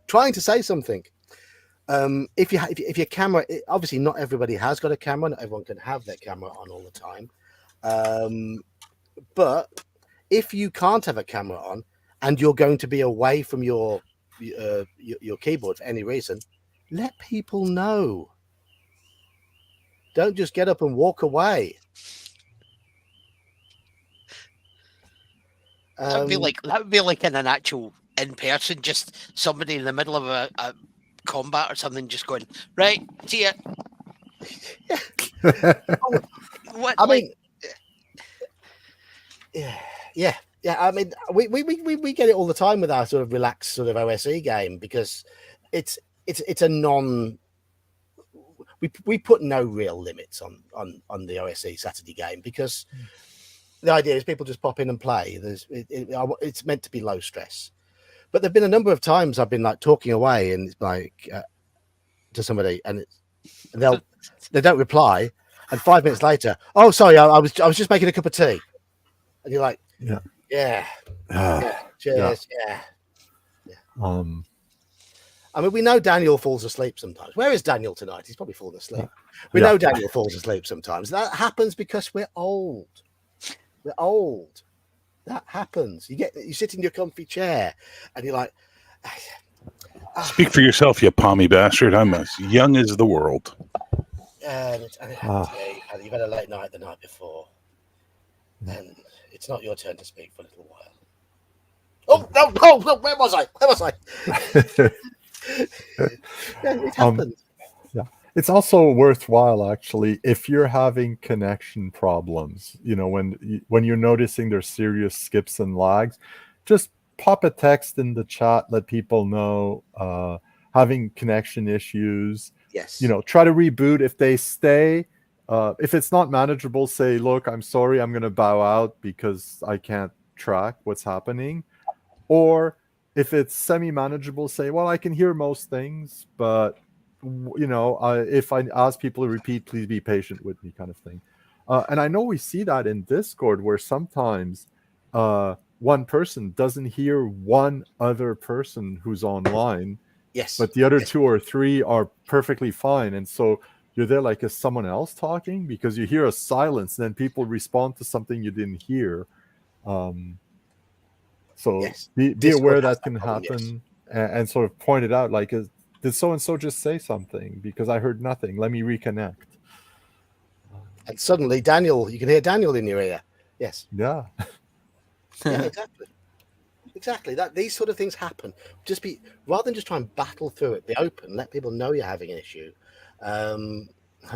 trying to say something. If your camera, obviously not everybody has got a camera, not everyone can have their camera on all the time. But if you can't have a camera on, and you're going to be away from your keyboard for any reason, let people know. Don't just get up and walk away. That would be like in an actual in person, just somebody in the middle of a combat or something, just going, right, see ya. What? I mean, yeah. I mean, we get it all the time with our sort of relaxed sort of OSE game, because it's a non. We put no real limits on the OSE Saturday game, because the idea is people just pop in and play. It's meant to be low stress. But there've been a number of times I've been like talking away, and it's like to somebody, and they don't reply, and 5 minutes later, oh sorry, I was just making a cup of tea, and you're like, yeah, cheers, yeah. I mean, we know Daniel falls asleep sometimes. Where is Daniel tonight? He's probably fallen asleep. We know Daniel falls asleep sometimes. That happens because we're old. We're old. That happens. You sit in your comfy chair, and you're like, Speak for yourself, you palmy bastard. I'm as young as the world. You've had a late night the night before, and it's not your turn to speak for a little while. Oh no! Where was I? It happens. It's also worthwhile, actually, if you're having connection problems. When you're noticing there's serious skips and lags, just pop a text in the chat, let people know having connection issues. Yes. Try to reboot. If they stay, if it's not manageable, say, look, I'm sorry, I'm going to bow out because I can't track what's happening. Or if it's semi-manageable, say, well, I can hear most things, but if I ask people to repeat, please be patient with me, kind of thing. And I know we see that in Discord, where sometimes one person doesn't hear one other person who's online. Yes. But the other two or three are perfectly fine. And so you're there like, is someone else talking? Because you hear a silence, and then people respond to something you didn't hear. So be aware that can happen, and sort of point it out, like, did so-and-so just say something? Because I heard nothing. Let me reconnect. And suddenly, you can hear Daniel in your ear. Yes. Yeah. Yeah, exactly. exactly. That these sort of things happen. Just be rather than just try and battle through it. Be open. Let people know you're having an issue. I'm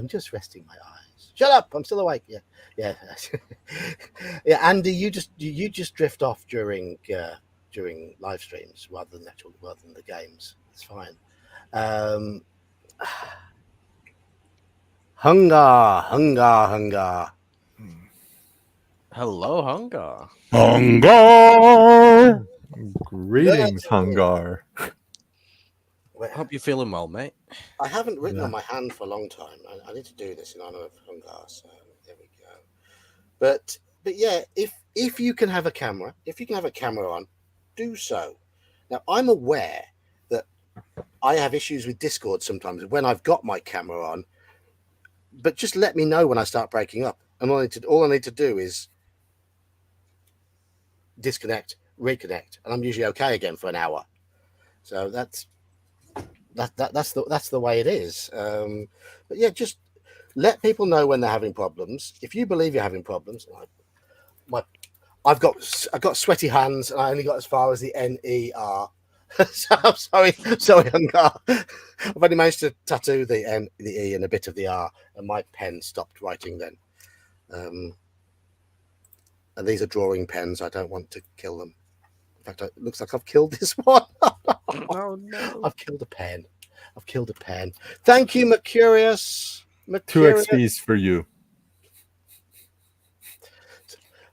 just resting my eyes. Shut up! I'm still awake. Yeah. Yeah. Andy, you just drift off during live streams rather than the games. It's fine. Hunger. Hello, Hunger. Hunger. Greetings, Hungar. Hope you're feeling well, mate. I haven't written Yeah. on my hand for a long time. I need to do this in honor of Hungar. So there we go. But yeah, if you can have a camera, on, do so. Now I'm aware that I have issues with Discord sometimes when I've got my camera on. But just let me know when I start breaking up. And all I need to do is disconnect, reconnect, and I'm usually okay again for an hour. So that's the way it is. But yeah, just let people know when they're having problems. If you believe you're having problems, I've got sweaty hands, and I only got as far as the NER. So I'm sorry, Hungar. I've only managed to tattoo the N, the E, and a bit of the R, and my pen stopped writing then. And these are drawing pens. I don't want to kill them. In fact, it looks like I've killed this one. Oh no! I've killed a pen. Thank you, Mercurius. 2 XPs for you.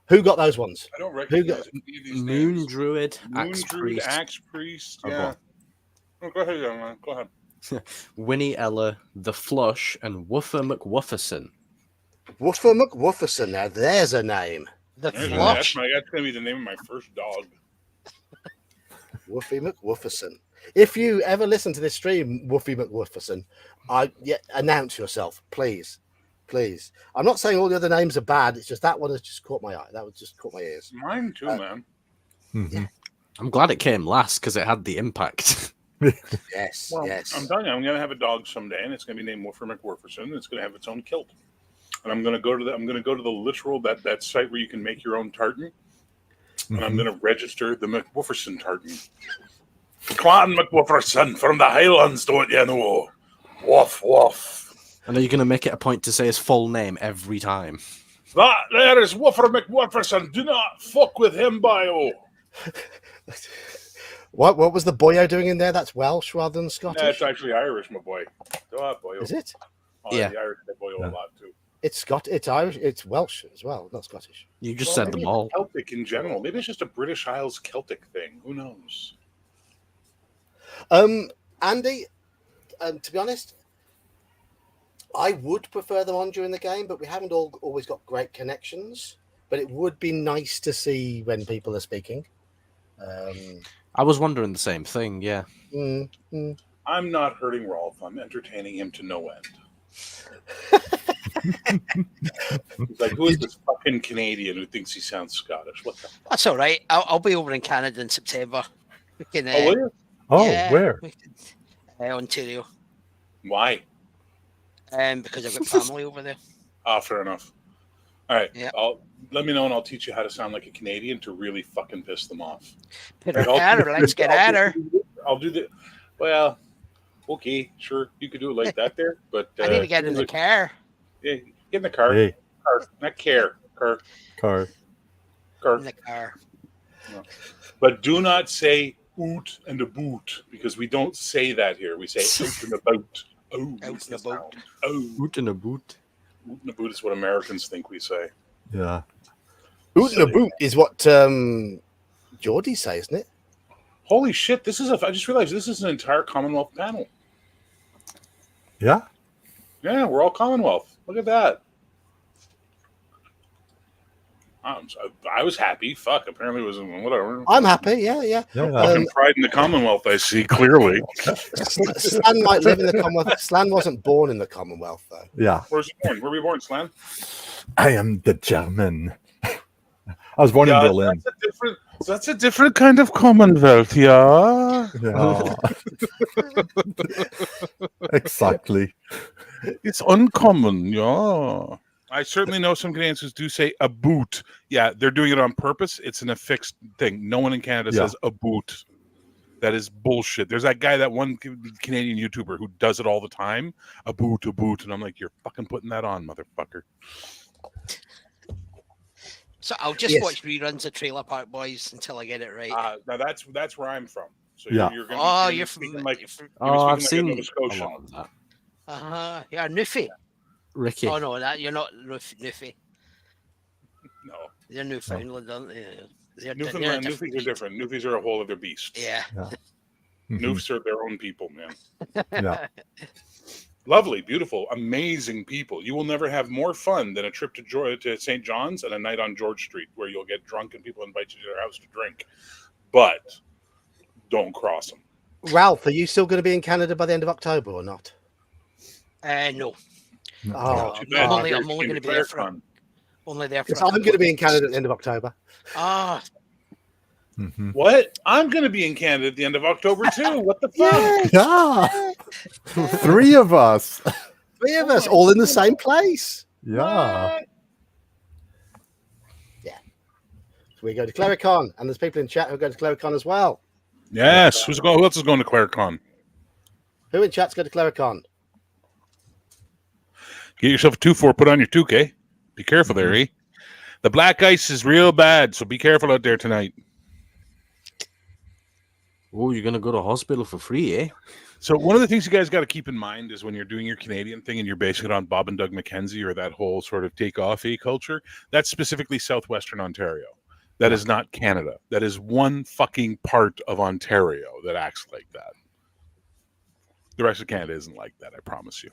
Who got those ones? I don't Who recognize got any of these Moon names. Druid, Moon Axe Druid, Priest, Axe Priest. Oh, Yeah. Oh, go ahead, young man. Go ahead. Winnie Ella, The Flush, and Woofer McWufferson. Wooffer McWufferson? Now there's a name. The There's flush. that's gonna be the name of my first dog. Woofy McWufferson. If you ever listen to this stream, Woofy McWufferson, announce yourself, please. I'm not saying all the other names are bad. It's just that one has just caught my eye. That was just caught my ears. Mine too, man. Mhm. I'm glad it came last because it had the impact. Yes, Well, yes. I'm telling you, I'm gonna have a dog someday, and it's gonna be named Woofer McWurferson, and it's gonna have its own kilt. And I'm gonna go to the literal that site where you can make your own tartan, and I'm gonna register the McWufferson tartan. Clan McWufferson from the Highlands, don't you know? Woof woof. I know you're going to make it a point to say his full name every time. That there is Woofer McWufferson. Do not fuck with him, bio. What was the boyo doing in there? That's Welsh rather than Scottish. Nah, it's actually Irish, my boy. Go on, boyo. Is it? Oh, Yeah. The Irish get boyo a lot too. It's It's Irish. It's Welsh as well, not Scottish. You just said maybe them all. it's Celtic in general. Maybe it's just a British Isles Celtic thing. Who knows? Andy, to be honest, I would prefer them on during the game, but we haven't always got great connections. But it would be nice to see when people are speaking. I was wondering the same thing, yeah. I'm not hurting Rolf. I'm entertaining him to no end. He's like, who is this fucking Canadian who thinks he sounds Scottish? What the fuck? That's all right. I'll be over in Canada in September. We can, Oh, will you? Oh, yeah, where? we can, Ontario. Why? Because I've got family over there. Ah, fair enough. All right. Yeah. Let me know and I'll teach you how to sound like a Canadian to really fucking piss them off. Pitter patter, let's get at her. I'll do the. Well, okay, sure, you could do it like that there, but I need to get in the car. Yeah, get in the car. Hey, Car, not care. Car. car. In the car. No. But do not say oot and a boot because we don't say that here. We say out and about. Oh, Out and about. Oh, Boot in a boot. oot and a boot is what Americans think we say. Yeah. Oot and a boot is what Geordie say, isn't it? Holy shit! I just realized this is an entire Commonwealth panel. Yeah. Yeah, we're all Commonwealth. Look at that. I was happy. Fuck. Apparently, it was whatever. I'm happy. Yeah. Yeah. Fucking pride in the Commonwealth. I see clearly. Slan might live in the Commonwealth. Slan wasn't born in the Commonwealth, though. Yeah. Where's he born? Where were you born, Slan? I am the German. I was born in Berlin. That's a different kind of Commonwealth, yeah. Yeah. Exactly. It's uncommon, yeah. I certainly know some Canadians who do say a boot. Yeah, they're doing it on purpose. It's an affixed thing. No one in Canada says a boot. That is bullshit. There's that guy, that one Canadian YouTuber who does it all the time. A boot. And I'm like, you're fucking putting that on, motherfucker. So I'll just watch reruns of Trailer Park Boys until I get it right. Now that's where I'm from. So Yeah. you're going to speaking like I've seen Nova a Scotian. lot of that. Yeah, Newfie. Ricky. Oh no, you're not Newfie. No. They're Newfoundland, aren't they? Newfoundland, Newfies are different. Newfies are a whole other beast. Yeah. Newfs are their own people, man. Yeah. Lovely, beautiful, amazing people. You will never have more fun than a trip to St. John's and a night on George Street where you'll get drunk and people invite you to their house to drink. But don't cross them. Ralph, are you still going to be in Canada by the end of October or not? No. Oh, Too bad. I'm only going to be there for only there for. I'm going to be in Canada at the end of October. What? I'm going to be in Canada at the end of October too. What the fuck? Yeah. Three of us. Three of us, all in the same place. Yeah. What? Yeah. So we go to Claricon, and there's people in chat who go to Claricon as well. Yes. Who else is going to Claricon? Who in chat's going to Claricon? Get yourself a 2-4. Put on your 2K. Be careful there, eh? The black ice is real bad, so be careful out there tonight. Oh, you're gonna go to hospital for free, eh? So one of the things you guys got to keep in mind is when you're doing your Canadian thing and you're basing it on Bob and Doug McKenzie or that whole sort of take off culture, that's specifically Southwestern Ontario. That is not Canada. That is one fucking part of Ontario that acts like that. The rest of Canada isn't like that, I promise you.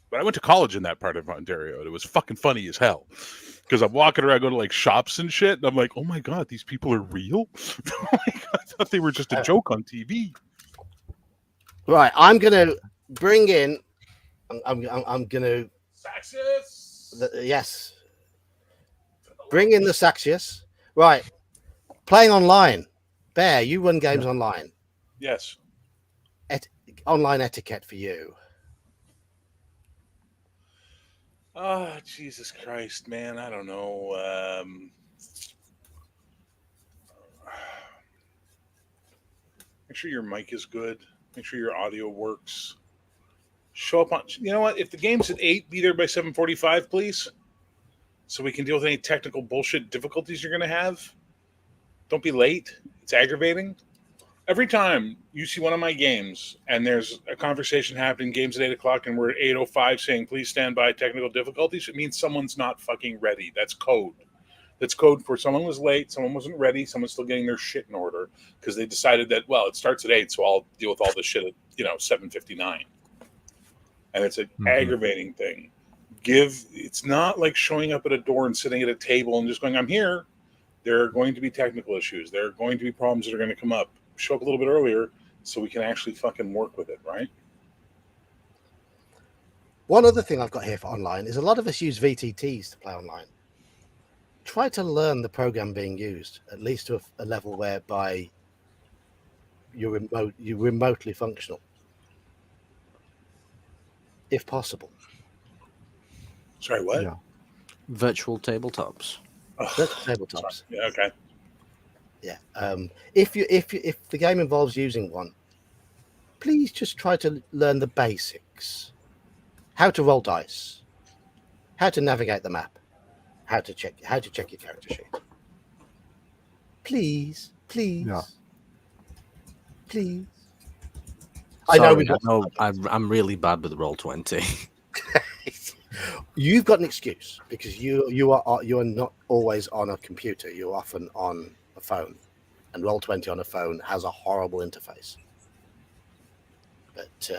But I went to college in that part of Ontario, and it was fucking funny as hell. Because I'm walking around, going to like shops and shit, and I'm like, oh my God, these people are real? I thought they were just a joke on TV. Right, I'm going to bring in, I'm going to, yes, bring in the Saxius. Right, playing online. Bear, you run games online. Yes. Online etiquette for you. Oh, Jesus Christ, man. I don't know. Make sure your mic is good. Make sure your audio works. Show up on... You know what? If the game's at 8, be there by 7:45, please. So we can deal with any technical bullshit difficulties you're going to have. Don't be late. It's aggravating. Every time you see one of my games and there's a conversation happening, games at 8 o'clock, and we're at 8:05 saying, please stand by, technical difficulties, it means someone's not fucking ready. That's code. That's code for someone was late, someone wasn't ready, someone's still getting their shit in order because they decided that, well, it starts at 8, so I'll deal with all this shit at, 7:59. And it's an aggravating thing. It's not like showing up at a door and sitting at a table and just going, I'm here. There are going to be technical issues. There are going to be problems that are going to come up. Show up a little bit earlier so we can actually fucking work with it, right? One other thing I've got here for online is a lot of us use VTTs to play online. Try to learn the program being used, at least to a level whereby you're remotely functional, if possible. Sorry, what? Yeah. Virtual tabletops. Virtual tabletops. Yeah, okay. Yeah. If the game involves using one, please just try to learn the basics. How to roll dice, how to navigate the map, how to check your character sheet. Please. Yeah. Please. Sorry, I'm really bad with Roll20. You've got an excuse because you are not always on a computer. You're often on a phone, and Roll20 on a phone has a horrible interface. But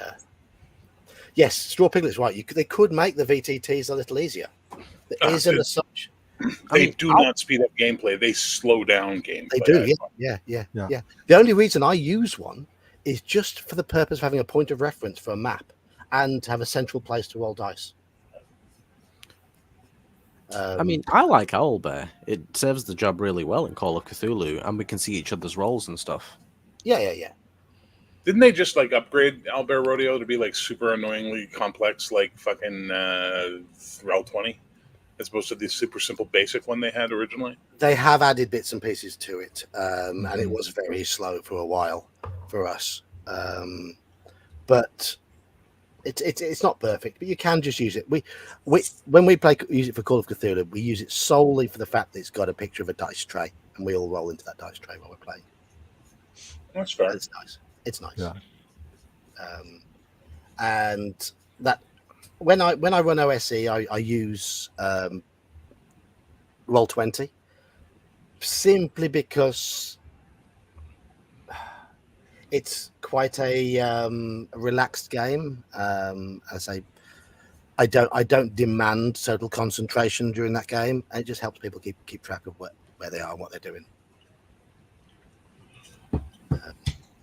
yes, Straw Piglet's right. They could make the VTTs a little easier. There isn't as such. They do not speed up gameplay. They slow down gameplay. They do, yeah. The only reason I use one is just for the purpose of having a point of reference for a map and to have a central place to roll dice. I mean, I like Owlbear. It serves the job really well in Call of Cthulhu, and we can see each other's roles and stuff. Yeah. Didn't they just like upgrade Owlbear Rodeo to be like super annoyingly complex, like fucking Roll20? as opposed to the super simple basic one they had originally? They have added bits and pieces to it, and it was very slow for a while for us. But it's not perfect, but you can just use it. We when we use it for Call of Cthulhu, we use it solely for the fact that it's got a picture of a dice tray, and we all roll into that dice tray while we're playing. That's fair. It's nice. It's nice. Yeah. And that when I run OSE, I use Roll20 simply because it's quite a relaxed game. I don't demand total concentration during that game, and it just helps people keep track of where they are and what they're doing.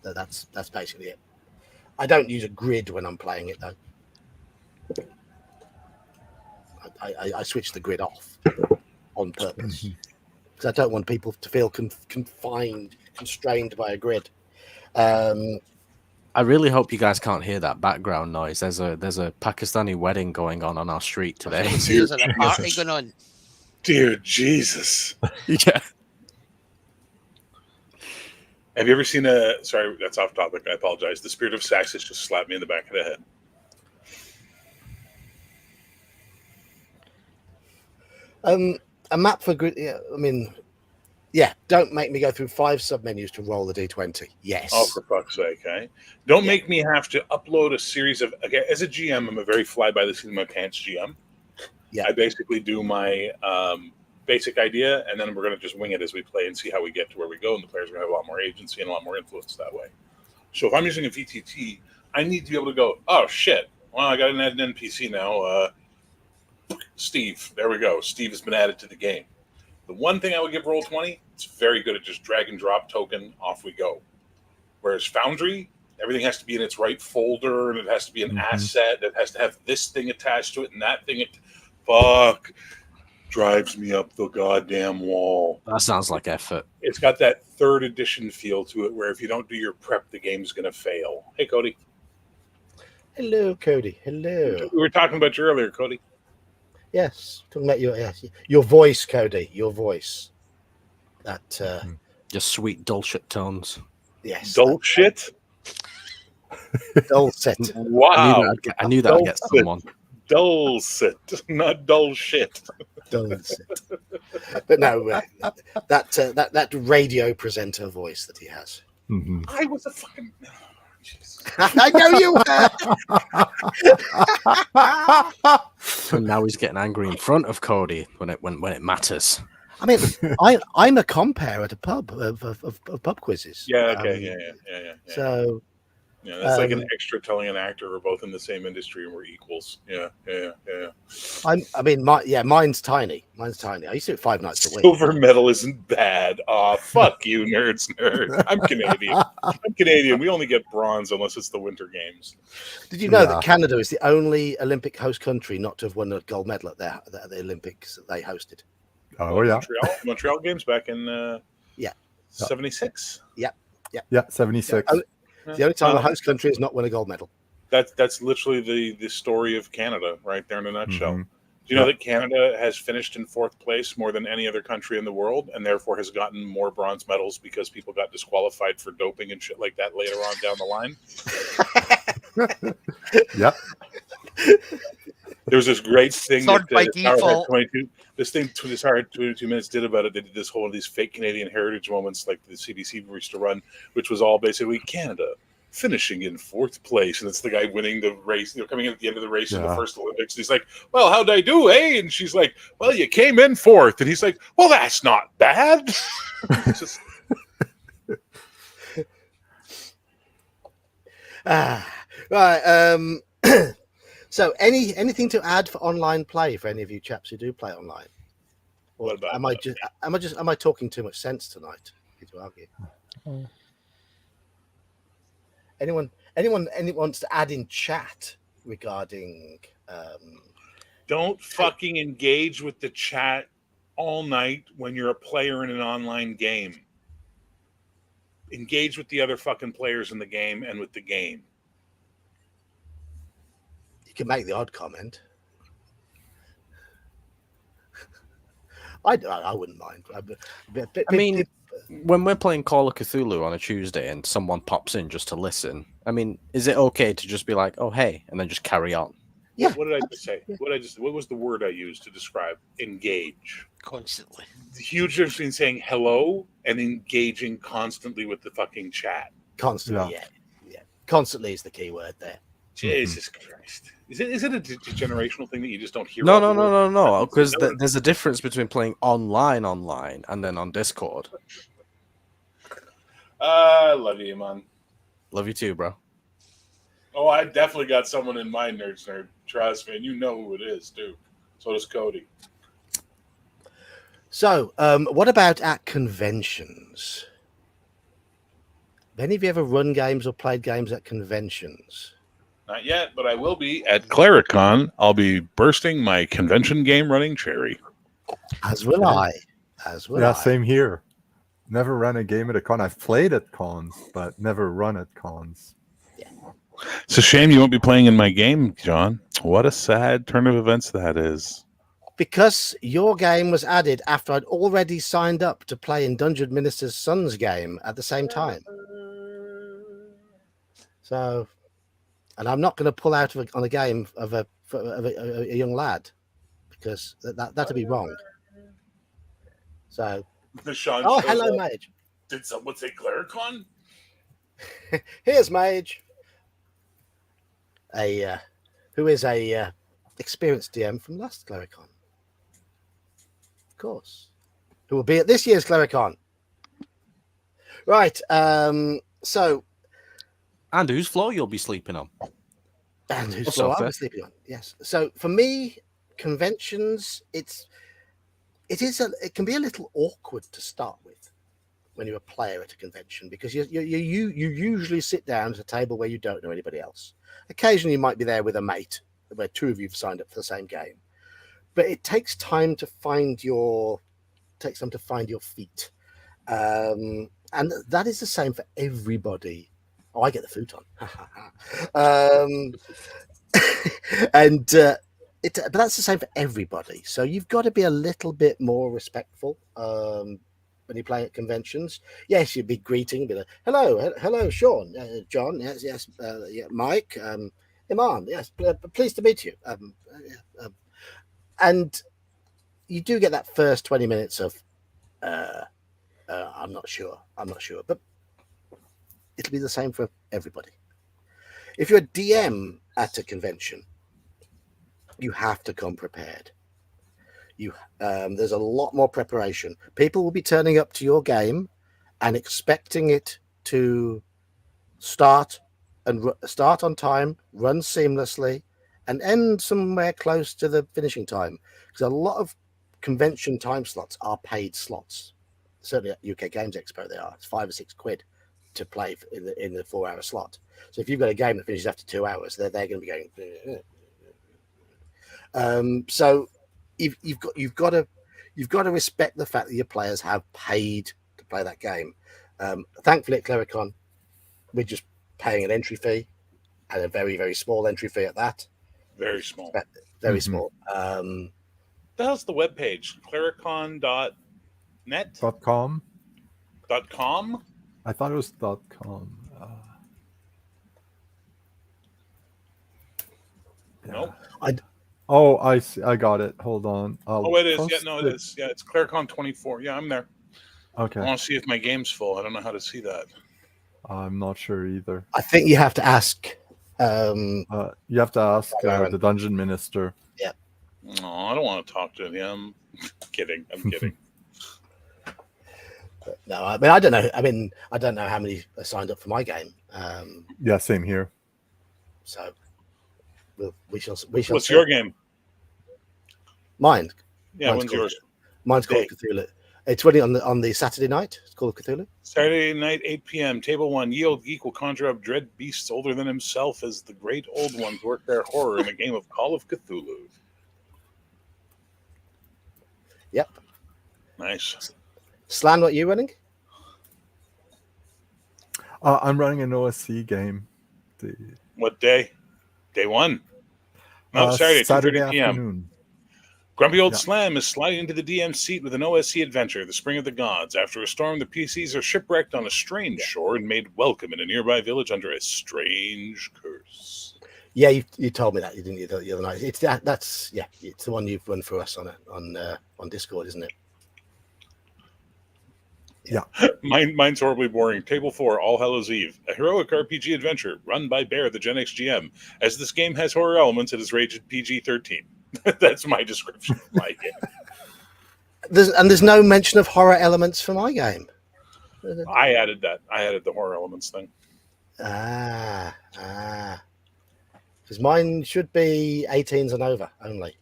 That's basically it. I don't use a grid when I'm playing it though. I switch the grid off on purpose because I don't want people to feel constrained by a grid. I really hope you guys can't hear that background noise. There's a Pakistani wedding going on our street today. There's a party going on. Dear Jesus. Yeah. Have you ever seen a... Sorry, that's off topic. I apologize. The Spirit of Saxis just slapped me in the back of the head. A map for grid. Yeah, I mean, yeah. Don't make me go through 5 submenus to roll the d20. Yes. Oh, for fuck's sake, eh? Don't make me have to upload a series of... Okay, as a GM, I'm a very fly-by-the-seat of my pants GM. Yeah. I basically do my basic idea, and then we're going to just wing it as we play and see how we get to where we go, and the players are going to have a lot more agency and a lot more influence that way. So if I'm using a VTT, I need to be able to go, oh, shit. Well, I got to add an NPC now. Steve. There we go. Steve has been added to the game. The one thing I would give Roll20, it's very good at just drag and drop token, off we go. Whereas Foundry, everything has to be in its right folder, and it has to be an asset. It has to have this thing attached to it and that thing. Fuck. Drives me up the goddamn wall. That sounds like effort. It's got that 3rd edition feel to it, where if you don't do your prep, the game's going to fail. Hey, Cody. Hello, Cody. Hello. We were talking about you earlier, Cody. Yes, talking about your voice, Cody. Your voice. That Just sweet dulcet tones. yes. Dulcet. Dulcet. Wow. I knew that would get someone. Dulcet, not dull shit. Dulcet. But no, that radio presenter voice that he has. I was a fucking. I know you were. And now he's getting angry in front of Cody when it matters. I mean, I'm a compere at a pub of pub quizzes. Yeah. Okay. Yeah. So yeah, that's like an extra telling an actor we're both in the same industry and we're equals. Yeah. Mine's tiny. I used to do it 5 nights a week. Silver medal isn't bad. Aw, fuck you, nerd. I'm Canadian. We only get bronze unless it's the Winter Games. Did you know that Canada is the only Olympic host country not to have won a gold medal at the Olympics that they hosted? Oh yeah, Montreal Games back in 76. Yeah, 76. The only time a host country has not won a gold medal. That's literally the story of Canada right there in a nutshell. Do you know that Canada has finished in 4th place more than any other country in the world, and therefore has gotten more bronze medals because people got disqualified for doping and shit like that later on down the line? Yep. There was this great thing that this thing this hour 22 minutes did about it. They did this whole of these fake Canadian heritage moments like the CBC used to run, which was all basically Canada finishing in 4th place, and it's the guy winning the race, coming in at the end of the race in the first Olympics. And he's like, well, how'd I do, eh? And she's like, well, you came in 4th. And he's like, well, that's not bad. It's just... Right. So anything to add for online play for any of you chaps who do play online? Or What about am I talking too much sense tonight? To argue. Anyone wants to add in chat regarding Don't fucking engage with the chat all night when you're a player in an online game. Engage with the other fucking players in the game and with the game. You can make the odd comment. I wouldn't mind. I mean, when we're playing Call of Cthulhu on a Tuesday and someone pops in just to listen, I mean, is it okay to just be like, "Oh, hey," and then just carry on? Yeah. What did I just say? Yeah. What was the word I used to describe engage? Constantly. The huge difference between saying hello and engaging constantly with the fucking chat. Constantly, yeah. Constantly is the key word there. Jesus Christ. Is it a generational thing that you just don't hear? No. Because there's a difference between playing online and then on Discord. I love you, man. Love you too, bro. Oh, I definitely got someone in mind, nerd. Trust me, and you know who it is too. So does Cody. So, what about at conventions? Have any of you ever run games or played games at conventions? Not yet, but I will be at Claricon. I'll be bursting my convention game running cherry. As will I. Yeah, same here. Never ran a game at a con. I've played at cons, but never run at cons. It's a shame you won't be playing in my game, John. What a sad turn of events that is. Because your game was added after I'd already signed up to play in Dungeon Minister's son's game at the same time. So, and I'm not going to pull out on a game of a young lad because that'd be wrong. So, Sean hello, up. Mage. Did someone say Claricon? Here's Mage, who is a experienced DM from last Claricon, of course, who will be at this year's Claricon. Right. So, and whose floor you'll be sleeping on? And whose floor I'll be sleeping on? Yes. So for me, conventions, it can be a little awkward to start with when you're a player at a convention because you usually sit down at a table where you don't know anybody else. Occasionally, you might be there with a mate where two of you have signed up for the same game, but it takes time to find your feet, and that is the same for everybody. Oh, I get the futon. But that's the same for everybody. So you've got to be a little bit more respectful when you play at conventions. Yes, you'd be greeting, be like, hello, Sean, John, yes, Mike, Iman, yes, pleased to meet you. And you do get that first 20 minutes of, I'm not sure, but it'll be the same for everybody. If you're a DM at a convention, you have to come prepared. There's a lot more preparation. People will be turning up to your game and expecting it to start on time, run seamlessly, and end somewhere close to the finishing time. Because a lot of convention time slots are paid slots. Certainly at UK Games Expo, they are. It's £5 or £6 to play in the 4-hour slot. So if you've got a game that finishes after 2 hours, they're going to be going. So you've got to respect the fact that your players have paid to play that game. Thankfully, at Claricon, we're just paying an entry fee, and a very, very small entry fee at that. Very small. Very small. The hell's the webpage? Claricon.net? .com? .com? I thought it was .com. Nope. Oh, I see. I got it. Hold on. It is. Yeah, no, it is. Yeah, it's Claricon 24. Yeah, I'm there. Okay. I want to see if my game's full. I don't know how to see that. I'm not sure either. I think you have to ask. You have to ask the dungeon minister. Yeah. No, I don't want to talk to him. Kidding. I'm kidding. No, I mean, I don't know. I don't know how many are signed up for my game. Yeah, same here. So we shall. What's your game? Mine. Yeah, when's yours? Mine's called Cthulhu. It's running on the Saturday night. It's called Cthulhu. Saturday night, 8 p.m. Table 1. Ye Olde Geek will conjure up dread beasts older than himself as the great old ones work their horror in a game of Call of Cthulhu. Yep. Nice. Slan, what are you running? I'm running an OSC game. What day? Day 1. No, Saturday Saturday 2:30 p.m. afternoon. Grumpy Old Yeah. Slam is sliding into the DM seat with an OSC adventure, The Spring of the Gods. After a storm, the PCs are shipwrecked on a strange shore and made welcome in a nearby village under a strange curse. Yeah, you told me that, you didn't you, the other night. It's that's it's the one you've run for us on Discord, isn't it? Mine's horribly boring. Table 4, All Hallows Eve, a heroic RPG adventure run by Bear, the Gen X GM. As this game has horror elements, it is rated PG-13. That's my description of my game. There's no mention of horror elements for my game. I added that. I added the horror elements thing. Because mine should be 18s and over only.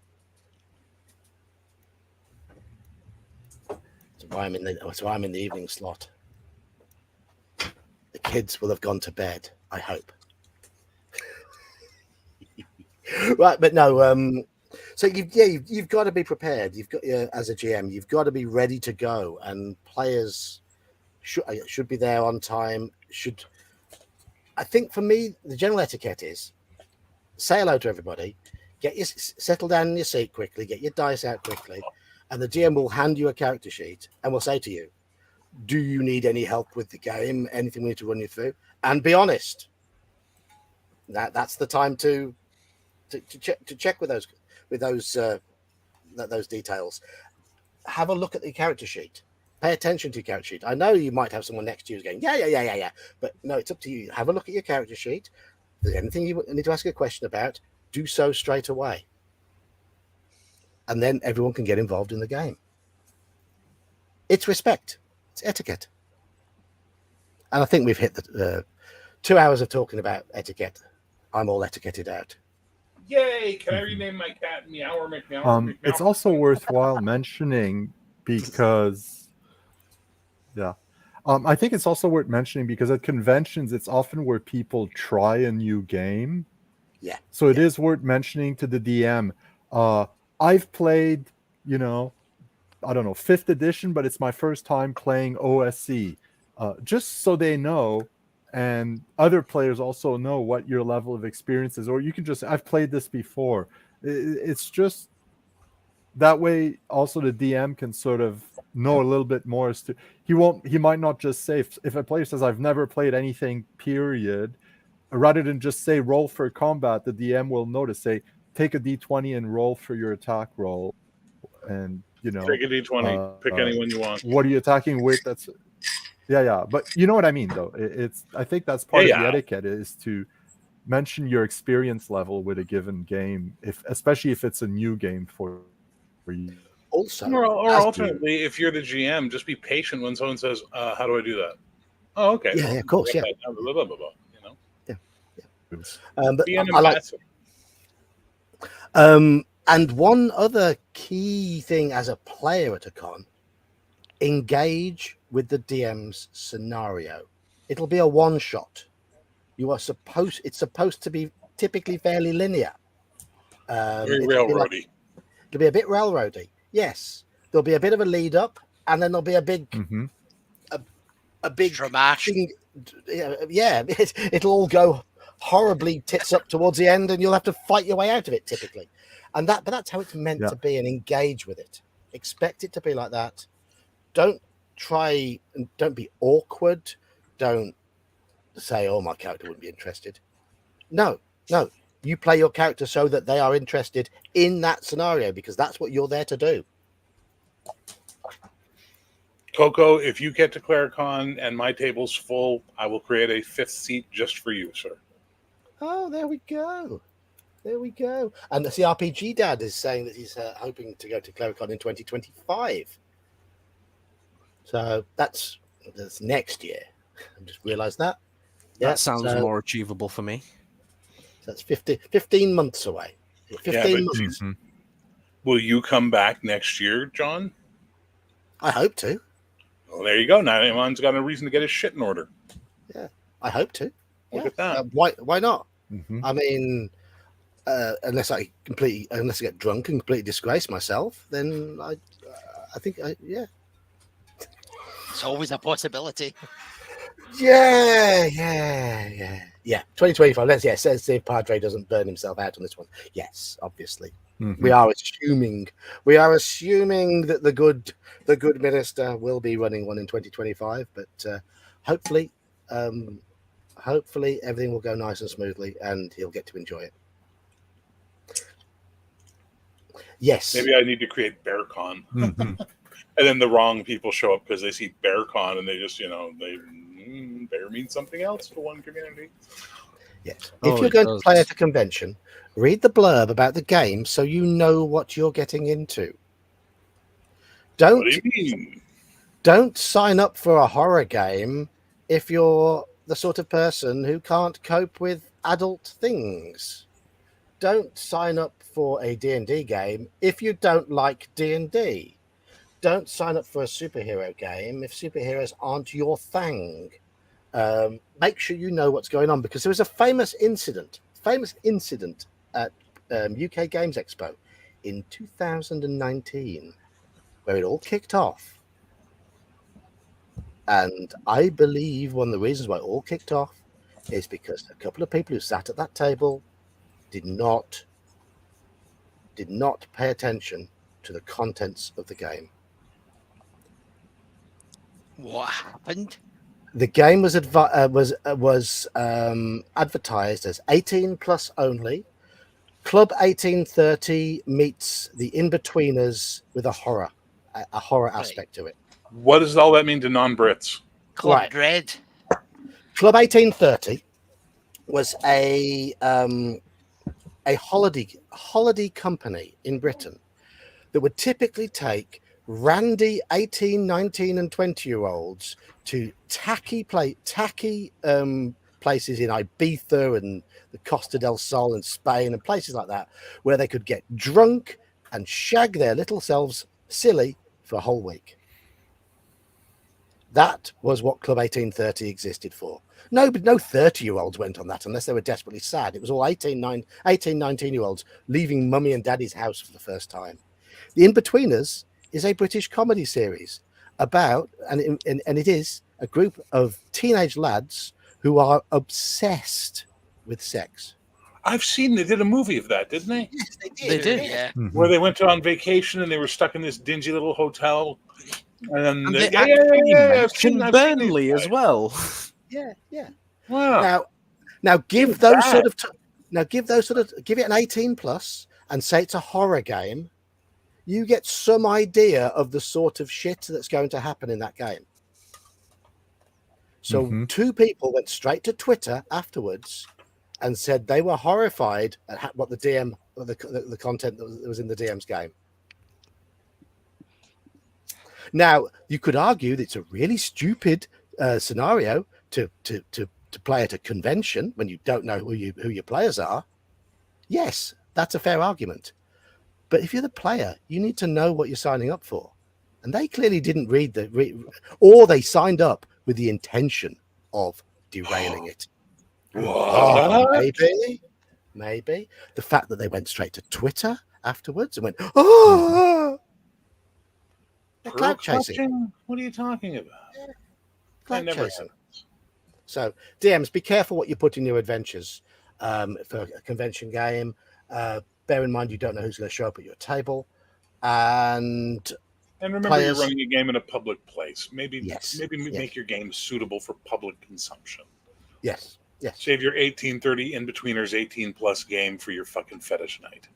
That's why I'm in the evening slot. The kids will have gone to bed, I hope. Right, but no. So you've got to be prepared. You've got as a GM, you've got to be ready to go, and players should be there on time. I think for me, the general etiquette is say hello to everybody, settle down in your seat quickly, get your dice out quickly, and the GM will hand you a character sheet and will say to you, "Do you need any help with the game? Anything we need to run you through?" And be honest. That's the time to check with those details. Have a look at the character sheet. Pay attention to your character sheet. I know you might have someone next to you who's going, yeah. But no, it's up to you. Have a look at your character sheet. If there's anything you need to ask a question about, do so straight away. And then everyone can get involved in the game. It's respect. It's etiquette. And I think we've hit the 2 hours of talking about etiquette. I'm all etiquetted out. Yay! Can I rename my cat Meow or McMeow? It's also worthwhile mentioning because, I think it's also worth mentioning because at conventions, it's often where people try a new game. Yeah. So it is worth mentioning to the DM. I've played, I don't know, 5th edition, but it's my first time playing OSC. Just so they know, and other players also know what your level of experience is, or you can just, I've played this before. It's just that way also the DM can sort of know a little bit more as to, he might not just say, if a player says, I've never played anything, period, rather than just say roll for combat, the DM will notice, say, take a d20 and roll for your attack roll. And, take a d20, pick anyone you want. What are you attacking with? That's... Yeah, but you know what I mean, though. I think that's part of the etiquette is to mention your experience level with a given game, especially if it's a new game for you. Also, or alternately, if you're the GM, just be patient when someone says, "How do I do that?" Oh, okay. Yeah, of course, yeah. Blah, blah, blah, blah, But be an I like. ambassador. And one other key thing as a player at a con, engage with the DM's scenario. It'll be a one shot. It's supposed to be typically fairly linear. Very railroady. It'll be a bit railroady. Yes. There'll be a bit of a lead up, and then there'll be a big a big dramatic. It'll all go horribly tits up towards the end, and you'll have to fight your way out of it typically. But that's how it's meant to be, and engage with it. Expect it to be like that. Don't be awkward. Don't say, "Oh, my character wouldn't be interested." No. You play your character so that they are interested in that scenario, because that's what you're there to do. Coco, if you get to Claricon and my table's full, I will create a 5th seat just for you, sir. Oh, there we go. And the CRPG Dad is saying that he's hoping to go to Claricon in 2025. So that's next year. I just realised that. That sounds more achievable for me. So that's 15 months away. 15 months. Will you come back next year, John? I hope to. Well, there you go. Now anyone's got a reason to get his shit in order. Yeah, I hope to. Look at that. Why not? I mean, unless I get drunk and completely disgrace myself, then I think It's always a possibility. Yeah. 2025. Let's see if Padre doesn't burn himself out on this one. Yes, obviously. We are assuming that the good minister will be running one in 2025, but hopefully everything will go nice and smoothly and he'll get to enjoy it. Yes. Maybe I need to create BearCon. And then the wrong people show up because they see BearCon and they just, bear means something else to one community. Yes. If you're going to play at a convention, read the blurb about the game so you know what you're getting into. What do you mean? Don't sign up for a horror game if you're the sort of person who can't cope with adult things. Don't sign up for a D&D game if you don't like D&D. Don't sign up for a superhero game if superheroes aren't your thing. Make sure you know what's going on, because there was a famous incident at UK Games Expo in 2019 where it all kicked off. And I believe one of the reasons why it all kicked off is because a couple of people who sat at that table did not pay attention to the contents of the game. What happened? The game was advertised as 18 plus only. Club 1830 meets the In-Betweeners with a horror aspect to it. What does all that mean to non-Brits? Club Dread. Club 1830 was a holiday company in Britain that would typically take randy 18, 19 and 20-year-olds to tacky places in Ibiza and the Costa del Sol in Spain and places like that, where they could get drunk and shag their little selves silly for a whole week. That was what Club 1830 existed for. No 30-year-olds went on that unless they were desperately sad. It was all 18, 19-year-olds leaving mummy and daddy's house for the first time. The In-Betweeners is a British comedy series about, and it is a group of teenage lads who are obsessed with sex. I've seen they did a movie of that, didn't they? Yes, they did. They did, yeah. Where they went on vacation and they were stuck in this dingy little hotel. And they mentioned Burnley as well. Yeah. Wow. Now give those sort of give it an 18 plus and say it's a horror game. You get some idea of the sort of shit that's going to happen in that game. So two people went straight to Twitter afterwards and said they were horrified at what the DM, the content that was in the DM's game. Now, you could argue that it's a really stupid scenario to play at a convention when you don't know who your players are. Yes, that's a fair argument. But if you're the player, you need to know what you're signing up for. And they clearly didn't read or they signed up with the intention of derailing it. What? Maybe. The fact that they went straight to Twitter afterwards and went, oh, they're clout chasing. What are you talking about? Clout chasing. So, DMs, be careful what you put in your adventures for a convention game. Bear in mind you don't know who's going to show up at your table. And remember, you're running a game in a public place. Maybe Yes. make your game suitable for public consumption. Yes. Save your 1830 In-Betweeners 18 plus game for your fucking fetish night.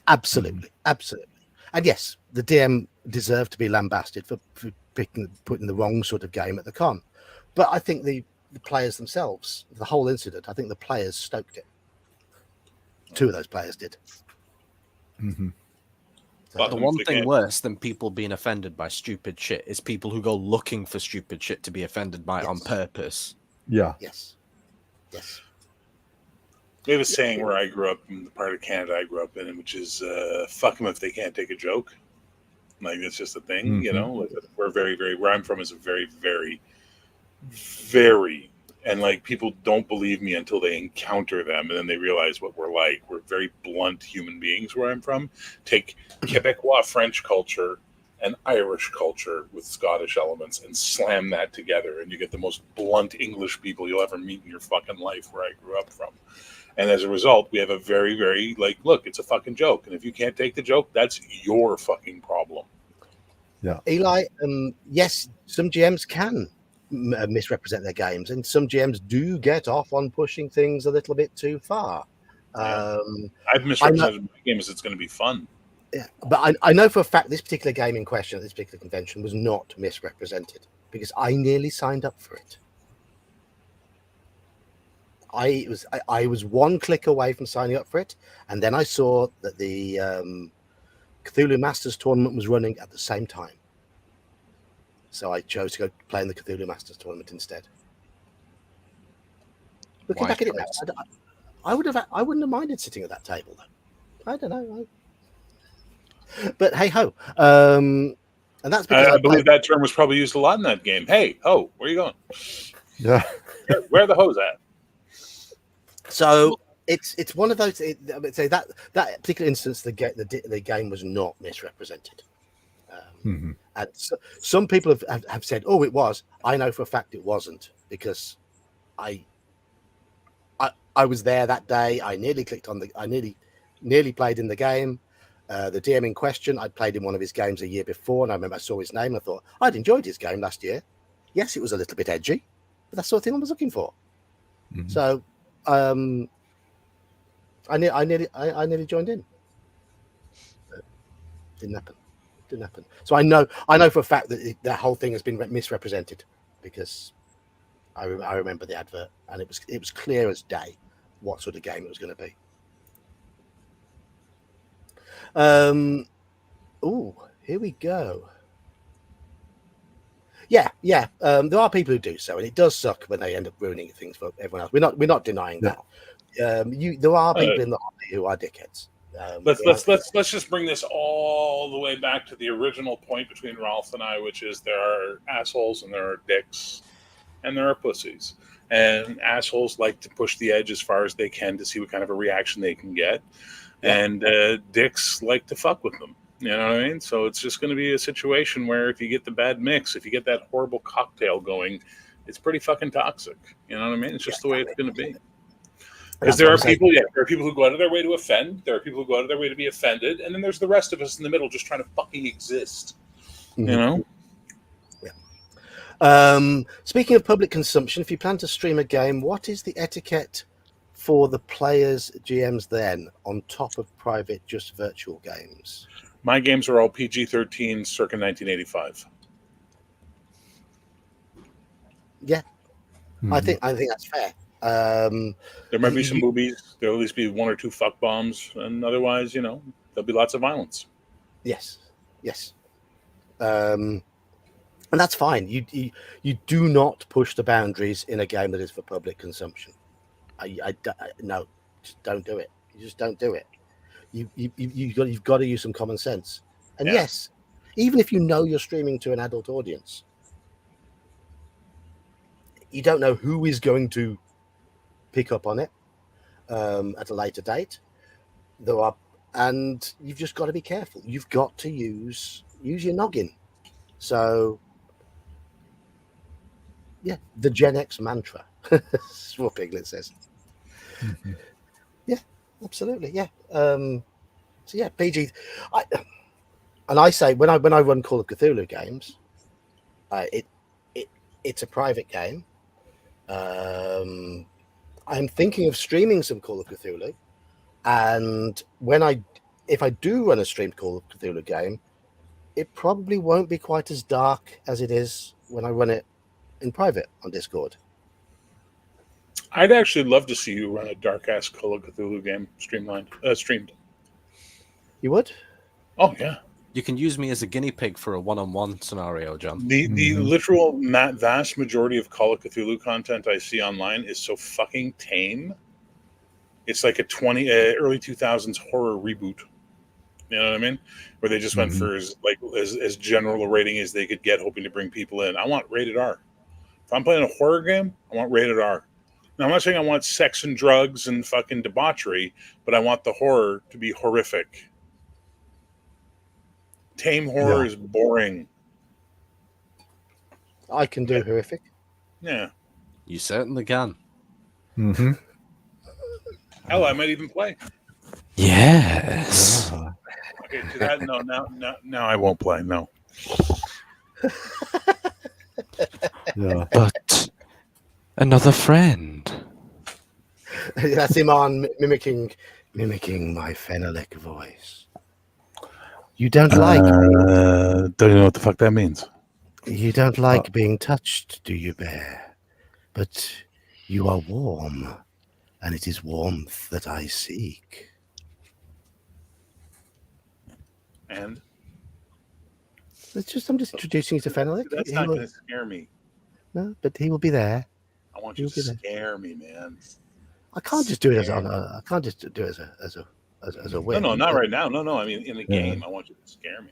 Absolutely. And yes, the DM deserved to be lambasted for putting the wrong sort of game at the con. But I think the players themselves, the whole incident, I think the players stoked it. Two of those players did. The one thing worse than people being offended by stupid shit is people who go looking for stupid shit to be offended by on purpose. Yeah. Yes. We have a saying where I grew up, in the part of Canada I grew up in, which is fuck them if they can't take a joke. Like, it's just a thing, you know? We're very, very, where I'm from is a very, very, very, and like, people don't believe me until they encounter them, and then they realize what we're like. We're very blunt human beings where I'm from. Take Quebecois French culture and Irish culture with Scottish elements and slam that together, and you get the most blunt English people you'll ever meet in your fucking life where I grew up from. And as a result, we have a very, very, like, look, it's a fucking joke. And if you can't take the joke, that's your fucking problem. Yeah. Eli, yes, some GMs can misrepresent their games, and some GMs do get off on pushing things a little bit too far. I've misrepresented my game as it's going to be fun. Yeah, but I know for a fact this particular game in question at this particular convention was not misrepresented because I nearly signed up for it. I was one click away from signing up for it, and then I saw that the Cthulhu Masters tournament was running at the same time, so I chose to go play in the Cthulhu Masters tournament instead. Looking back at it now, I wouldn't have minded sitting at that table though. I don't know. But hey ho, and that's because I believe that term was probably used a lot in that game. Hey ho, where are you going? Yeah. Where are the hoes at? So it's one of those. I would say that particular instance, the game was not misrepresented. And some people have said, "Oh, it was." I know for a fact it wasn't because I was there that day. I nearly clicked on I nearly played in the game. The DM in question, I'd played in one of his games a year before, and I remember I saw his name and I thought, I'd enjoyed his game last year. Yes, it was a little bit edgy, but that's the sort of thing I was looking for. Mm-hmm. So I nearly joined in. But didn't happen. So I know for a fact that that whole thing has been misrepresented because I remember the advert, and it was clear as day what sort of game it was going to be. Here we go. Yeah. There are people who do so, and it does suck when they end up ruining things for everyone else. We're not denying that. There are people in the hobby who are dickheads. Let's just bring this all the way back to the original point between Ralph and I, which is there are assholes and there are dicks and there are pussies. And assholes like to push the edge as far as they can to see what kind of a reaction they can get. And dicks like to fuck with them. You know what I mean? So it's just going to be a situation where if you get the bad mix, if you get that horrible cocktail going, it's pretty fucking toxic. You know what I mean? It's just the way it's going to be. Because there are people who go out of their way to offend. There are people who go out of their way to be offended. And then there's the rest of us in the middle just trying to fucking exist. Mm-hmm. You know? Yeah. Speaking of public consumption, if you plan to stream a game, what is the etiquette for the players, GMs then, on top of private, just virtual games? My games are all PG-13 circa 1985. Yeah. Mm-hmm. I think that's fair. There might be some boobies. There'll at least be one or two fuck bombs, and otherwise, there'll be lots of violence. Yes. And that's fine. You do not push the boundaries in a game that is for public consumption. No, just don't do it. You just don't do it. You've got to use some common sense. And yes, even if you know you're streaming to an adult audience, you don't know who is going to pick up on it at a later date. And you've just got to be careful. You've got to use your noggin. So, the Gen X mantra. That's what Piglet says. Mm-hmm. Yeah, absolutely. Yeah. So PG. I say when I run Call of Cthulhu games, it's a private game. I'm thinking of streaming some Call of Cthulhu, and if I do run a streamed Call of Cthulhu game, it probably won't be quite as dark as it is when I run it in private on Discord. I'd actually love to see you run a dark-ass Call of Cthulhu game streamed. You would? Oh, yeah. You can use me as a guinea pig for a one-on-one scenario, John. The literal vast majority of Call of Cthulhu content I see online is so fucking tame. It's like a early 2000s horror reboot. You know what I mean? Where they just went for as general a rating as they could get, hoping to bring people in. I want rated R. If I'm playing a horror game, I want rated R. Now, I'm not saying I want sex and drugs and fucking debauchery, but I want the horror to be horrific. Tame horror is boring. I can do horrific. Yeah. You certainly can. Mm-hmm. Hell, I might even play. Yes. Okay, to that, no, now I won't play. No. Yeah. But another friend. That's Iman mimicking my Fenelek voice. You don't like Don't you know what the fuck that means? you don't like being touched, do you, Bear? But you are warm, and it is warmth that I seek. And I'm just introducing you to Fenelek. that's not going to scare me. No, but he will be there. I want you He'll to be there. scare me, man. I can't just do it as I can't just do it as a win. No, not right now. No. I mean, in the game, I want you to scare me.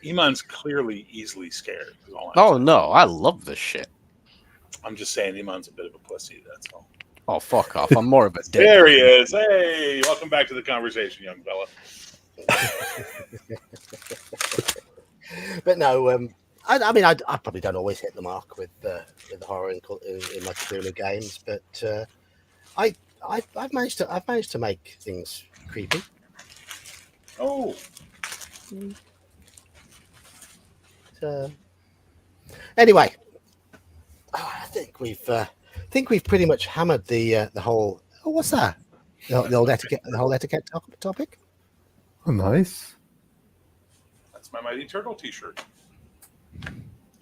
Iman's clearly easily scared. Is all I'm saying. No, I love this shit. I'm just saying Iman's a bit of a pussy. That's all. Oh, fuck off. I'm more of a dick. There he is. Hey, welcome back to the conversation, young fella. But no, I mean, I probably don't always hit the mark with the horror in my Cthulhu games, but I've managed to make things creepy. Oh, Anyway, I think we've pretty much hammered the whole. Oh, what's that? The old etiquette, the whole etiquette topic. Oh, nice. that's my Mighty Turtle T-shirt.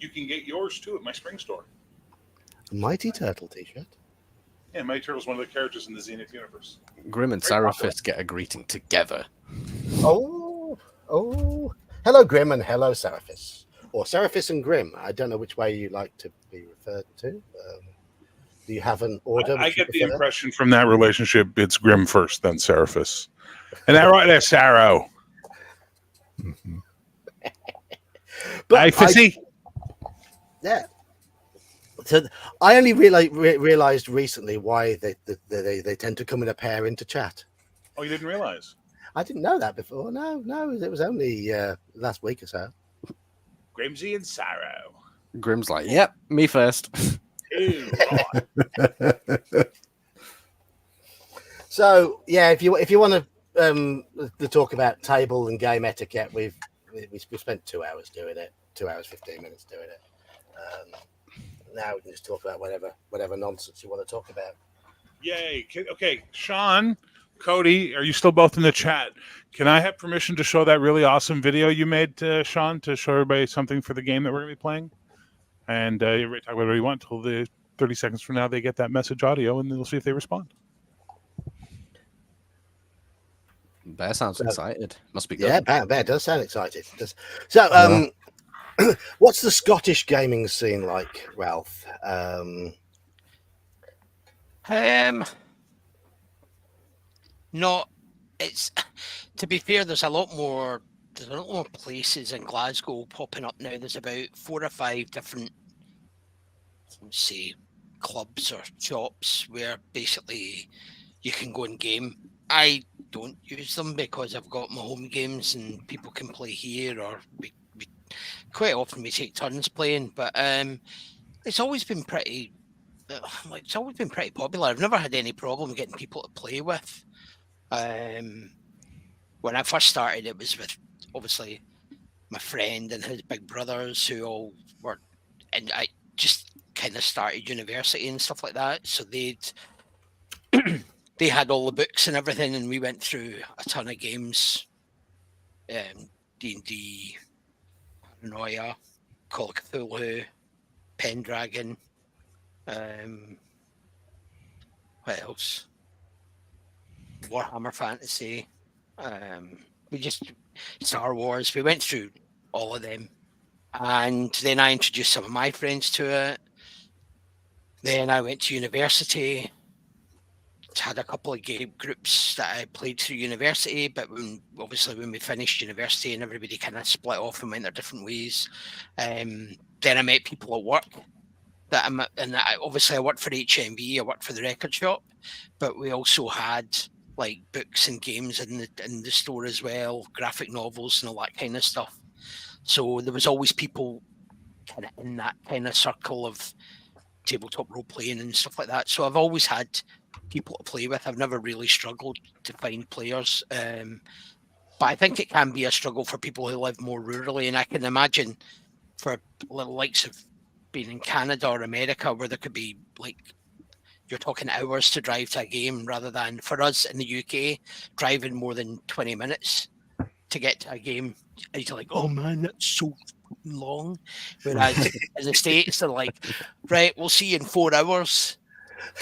You can get yours too at my spring store. Mighty Turtle T-shirt. Yeah, Mighty Turtle's one of the characters in the Zenith universe. Grim and Seraphis get a greeting together. Oh, hello, Grim, and hello, Seraphis, or Seraphis and Grim. I don't know which way you like to be referred to. Do you have an order? I get the impression from that relationship it's Grim first, then Seraphis. And that right there, Sarah. But Hey, Fissy. Yeah. So I only realized recently why they tend to come in a pair into chat. Oh, you didn't realize? I didn't know that before. No, it was only last week or so. Grimsy and Sarah. Grim's like, yep, me first. Ew, So yeah, if you want to talk about table and game etiquette, we spent 2 hours doing it, 2 hours 15 minutes doing it. Now we can just talk about whatever nonsense you want to talk about. Yay. Okay, Sean, Cody, are you still both in the chat? Can I have permission to show that really awesome video you made, Sean, to show everybody something for the game that we're going to be playing? And everybody talk about whatever you want until the 30 seconds from now they get that message audio, and then we'll see if they respond. Bear sounds excited. Must be good. Yeah, Bear does sound excited. So, what's the Scottish gaming scene like, Ralph? Not. It's to be fair. There's a lot more places in Glasgow popping up now. There's about 4 or 5 different, say, clubs or shops where basically you can go and game. I don't use them because I've got my home games and people can play here, or we quite often we take turns playing. But it's always been pretty. It's always been pretty popular. I've never had any problem getting people to play with. When I first started, it was with obviously my friend and his big brothers who all were, and I just kind of started university and stuff like that. So they had all the books and everything, and we went through a ton of games, D&D, Paranoia, Call of Cthulhu, Pendragon. What else? Warhammer Fantasy. We just Star Wars. We went through all of them, and then I introduced some of my friends to it. Then I went to university. Had a couple of game groups that I played through university, but when we finished university and everybody kind of split off and went their different ways, then I met people at work obviously I worked for HMV, I worked for the record shop, but we also had like books and games in the store as well, graphic novels and all that kind of stuff. So there was always people kind of in that kind of circle of tabletop role playing and stuff like that. So I've always had people to play with. I've never really struggled to find players. But I think it can be a struggle for people who live more rurally, and I can imagine for the likes of being in Canada or America, where there could be like you're talking hours to drive to a game, rather than for us in the UK driving more than 20 minutes to get to a game. You're like, oh man, that's so long. Whereas in the States, they're like, right, we'll see you in 4 hours.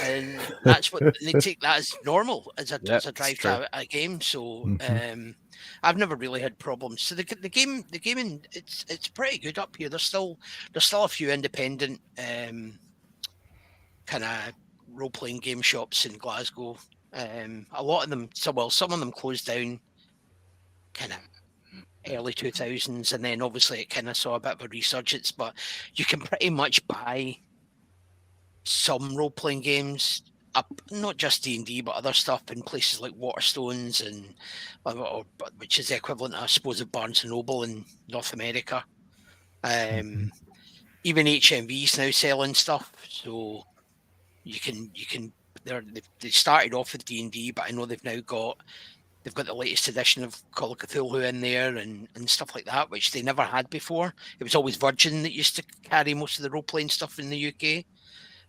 And that's what they take that as normal as a drive to a game. So I've never really had problems. So the gaming it's pretty good up here. There's still a few independent kind of role playing game shops in Glasgow. A lot of them, some of them closed down kind of early 2000s, and then obviously it kind of saw a bit of a resurgence. But you can pretty much buy some role-playing games up, not just D&D but other stuff in places like Waterstones and which is the equivalent, I suppose, of Barnes and Noble in North America. Even HMV's now selling stuff, so you can they started off with D&D, but I know they've got the latest edition of Call of Cthulhu in there and stuff like that, which they never had before. It was always Virgin that used to carry most of the role-playing stuff in the UK.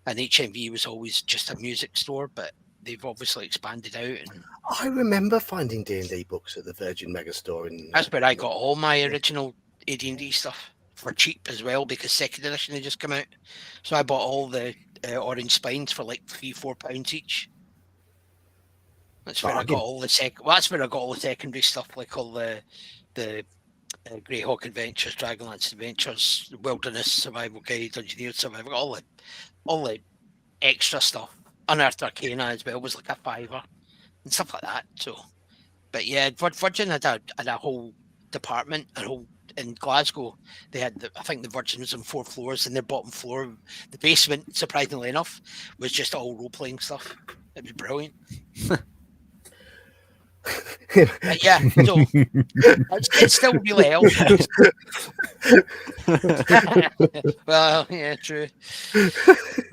And HMV was always just a music store, but they've obviously expanded out. And I remember finding D&D books at the Virgin Megastore. That's where I got all my original AD&D stuff for cheap as well, because second edition had just come out. So I bought all the Orange Spines for like £3-4 each. That's where I got all the that's where I got all the secondary stuff, like all the Greyhawk Adventures, Dragonlance Adventures, Wilderness Survival Guide, Engineered Survival, all the extra stuff. Unearthed Arcana as well was like a £5 and stuff like that. So, but yeah, Virgin had a whole department, in Glasgow. They had I think the Virgin was on 4 floors, and their bottom floor, the basement, surprisingly enough, was just all role playing stuff. It was brilliant. Yeah, so it's still really helpful. Well, yeah, true.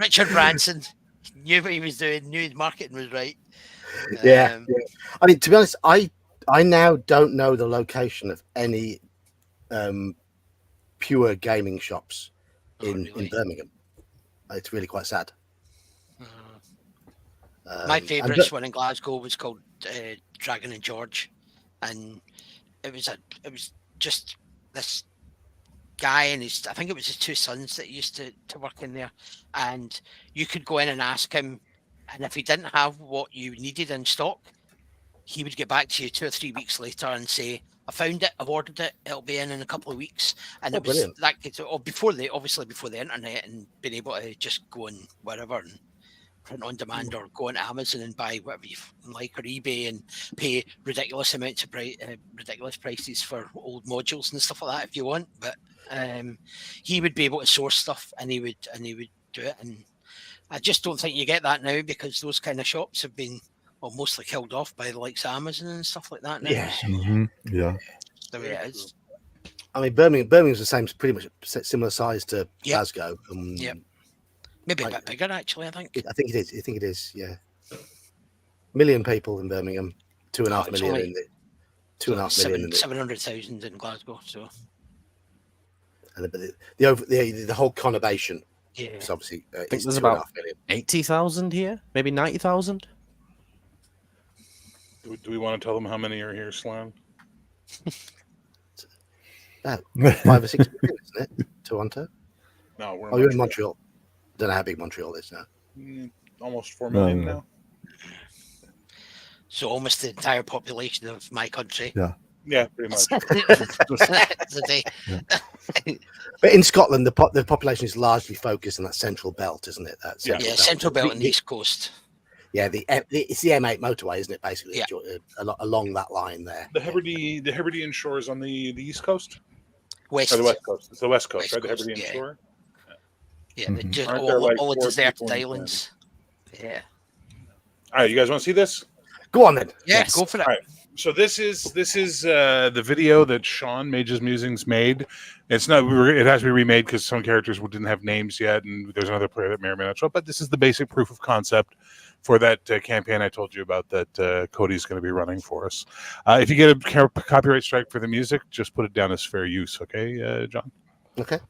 Richard Branson knew what he was doing, knew his marketing was right. Yeah. I mean, to be honest, I now don't know the location of any pure gaming shops in Birmingham. It's really quite sad. My favourite one in Glasgow was called Dragon and George, and it was just this guy and I think it was his 2 sons that used to work in there, and you could go in and ask him, and if he didn't have what you needed in stock, he would get back to you 2 or 3 weeks later and say, I found it, I've ordered it, it'll be in a couple of weeks. And it was brilliant. Before the internet and being able to just go on wherever and print on demand, or go on Amazon and buy whatever you like, or eBay, and pay ridiculous amounts of ridiculous prices for old modules and stuff like that if you want. But he would be able to source stuff, and he would do it. And I just don't think you get that now, because those kind of shops have been mostly killed off by the likes of Amazon and stuff like that now. Yeah, yeah. The way it is. I mean, Birmingham's the same, pretty much similar size to Glasgow. Yeah. Maybe a bit bigger, actually, I think. I think it is, yeah. 1 million people in Birmingham, 2.5 million in the 2.5 million in the 700,000 in Glasgow. So, and the whole conurbation. Yeah, it's obviously I think there's about 80,000 here, maybe 90,000. Do we want to tell them how many are here, Slam? 5 or 6 million, isn't it? Toronto? No, we're you're in Montreal. Don't know how big Montreal is now. Almost 4 million now. So almost the entire population of my country. Yeah, pretty much. But in Scotland, the population is largely focused on that central belt, isn't it? That central belt and the East Coast. Yeah, it's the M8 motorway, isn't it? Basically, along that line there. The Hebridean shore is on the East Coast. West. Or the West Coast. It's the West Coast, right? Coast, the Hebridean shore. Yeah, just all the deserted islands. Yeah. All right, you guys want to see this? Go on then. Yeah, Yes. go for it. All right. So this is the video that Sean Mage's Musings made. It's not. It has to be remade because some characters didn't have names yet, and there's another player that may or may not show up. But this is the basic proof of concept for that campaign I told you about that Cody's going to be running for us. If you get a copyright strike for the music, just put it down as fair use. Okay, John. Okay.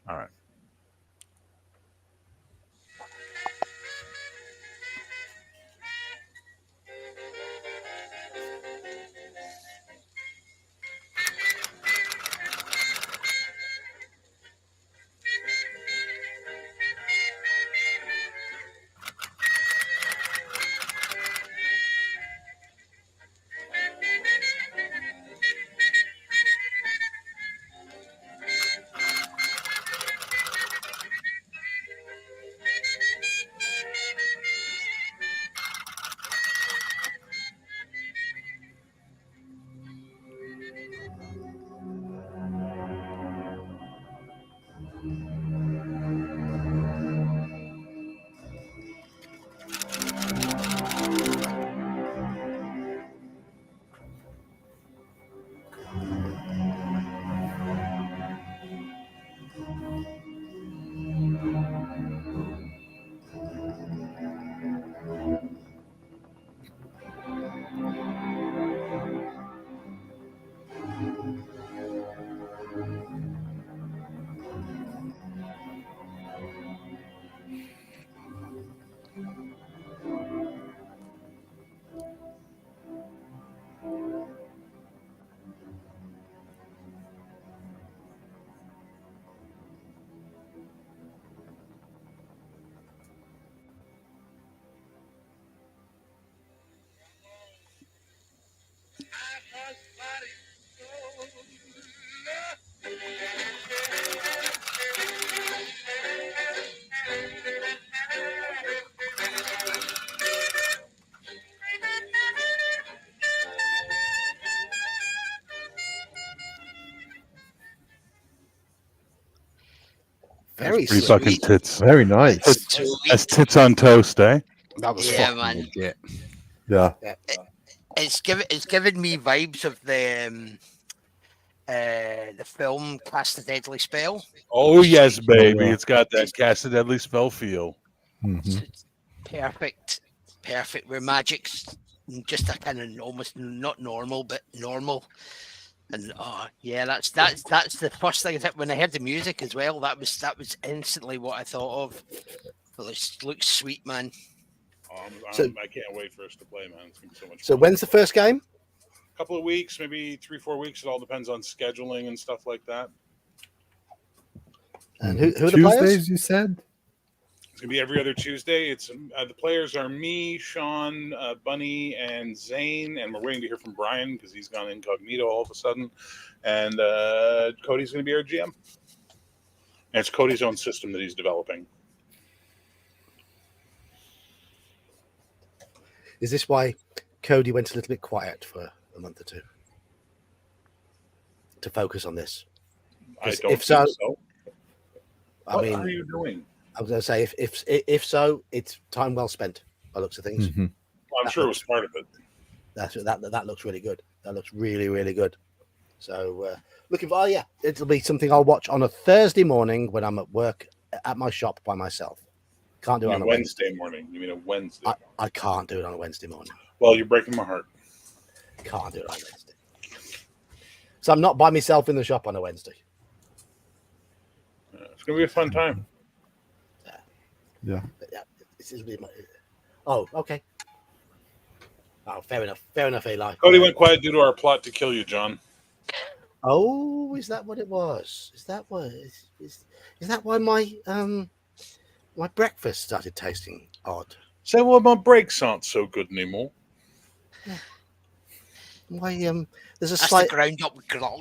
All right. Very Pretty sweet. fucking tits. Very nice. That's tits on toast, eh? That was Yeah, fucking man. legit. Yeah. It's given me vibes of the film Cast the Deadly Spell. Oh yes, baby. yeah. It's got that Cast a Deadly Spell feel. Mhm. It's perfect. Where magic's just a kind of almost not normal, but normal. And that's the first thing I thought when I heard the music as well. That was instantly what I thought of. It looks sweet, man. I can't wait for us to play, man. It's gonna be so much So fun. when's the first game? A couple of weeks, maybe 3-4 weeks. It all depends on scheduling and stuff like that. And who are the players? Tuesdays, you said? It's gonna be every other Tuesday. It's the players are me, Sean, Bunny, and Zane, and we're waiting to hear from Brian because he's gone incognito all of a sudden. And Cody's gonna be our GM. And it's Cody's own system that he's developing. Is this why Cody went a little bit quiet for a month or two to focus on this? I don't if think so, so. I What mean, are you doing? I was going to say if so, it's time well spent by looks of things. Mhm. Well, I'm sure it was part of it. That looks really good. That looks really, really good. So looking for it'll be something I'll watch on a Thursday morning when I'm at work at my shop by myself. Can't do it on a Wednesday. Morning. You mean a Wednesday? I can't do it on a Wednesday morning. Well, you're breaking my heart. Can't do it on Wednesday. So I'm not by myself in the shop on a Wednesday. It's gonna be a fun time. Yeah. This is oh, okay. Oh, fair enough, Eli. Cody went quiet due to our plot to kill you, John. Oh, is that what it was? Is that why my breakfast started tasting odd? Say, well, my breaks aren't so good anymore. Why there's a That's slight the ground up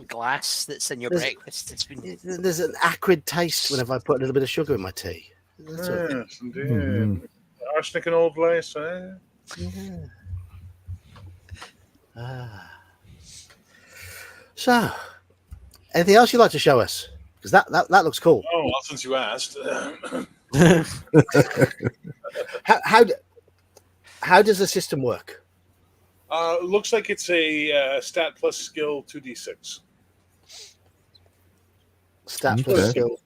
glass that's in your breakfast. It's been there's an acrid taste whenever I put a little bit of sugar in my tea. That's all. Yes, indeed. Mhm. Arsenic and old lace, eh? Yeah. So, anything else you'd like to show us? Because that looks cool. Oh, well, since you asked. How does the system work? Looks like it's a stat plus skill 2d6. Stat Okay. plus skill.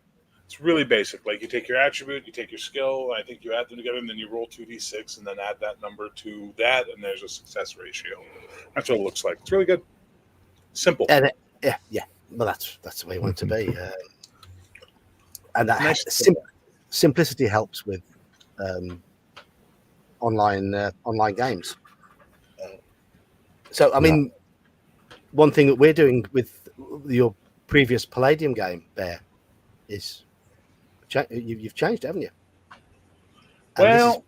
It's really basic. Like you take your attribute, you take your skill, I think you add them together, and then you roll 2d6, and then add that number to that, and there's a success ratio. That's what it looks like. It's really good. Simple. And yeah. Well, that's the way you want it to be. And that Nice. simplicity helps with online games. So, I mean, one thing that we're doing with your previous Palladium game, Bear, is you've changed, haven't you? And Well,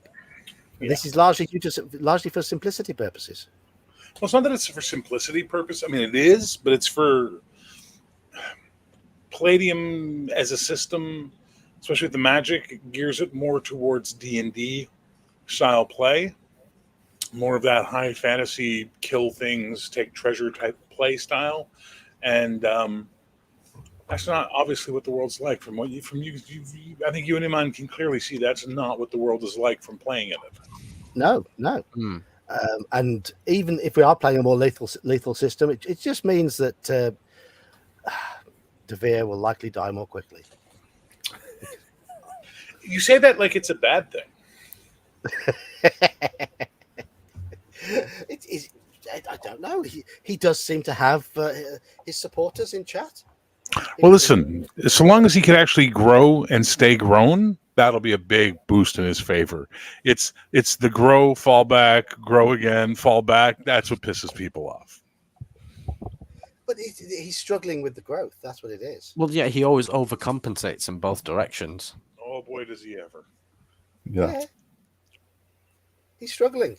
this is largely for simplicity purposes. Well, it's not that it's for simplicity purpose. I mean, it is, but it's for Palladium as a system, especially with the Magic, gears it more towards D&D style play. More of that high fantasy, kill things, take treasure type play style. And that's not obviously what the world's like. From you, I think you and Iman can clearly see that's not what the world is like from playing in it. No. And even if we are playing a more lethal system, it just means that Devere will likely die more quickly. You say that like it's a bad thing. I don't know. He does seem to have his supporters in chat. Well, listen, so long as he can actually grow and stay grown, that'll be a big boost in his favor. It's the grow, fall back, grow again, fall back. That's what pisses people off. But he's struggling with the growth. That's what it is. Well, yeah, he always overcompensates in both directions. Oh boy, does he ever! Yeah. He's struggling.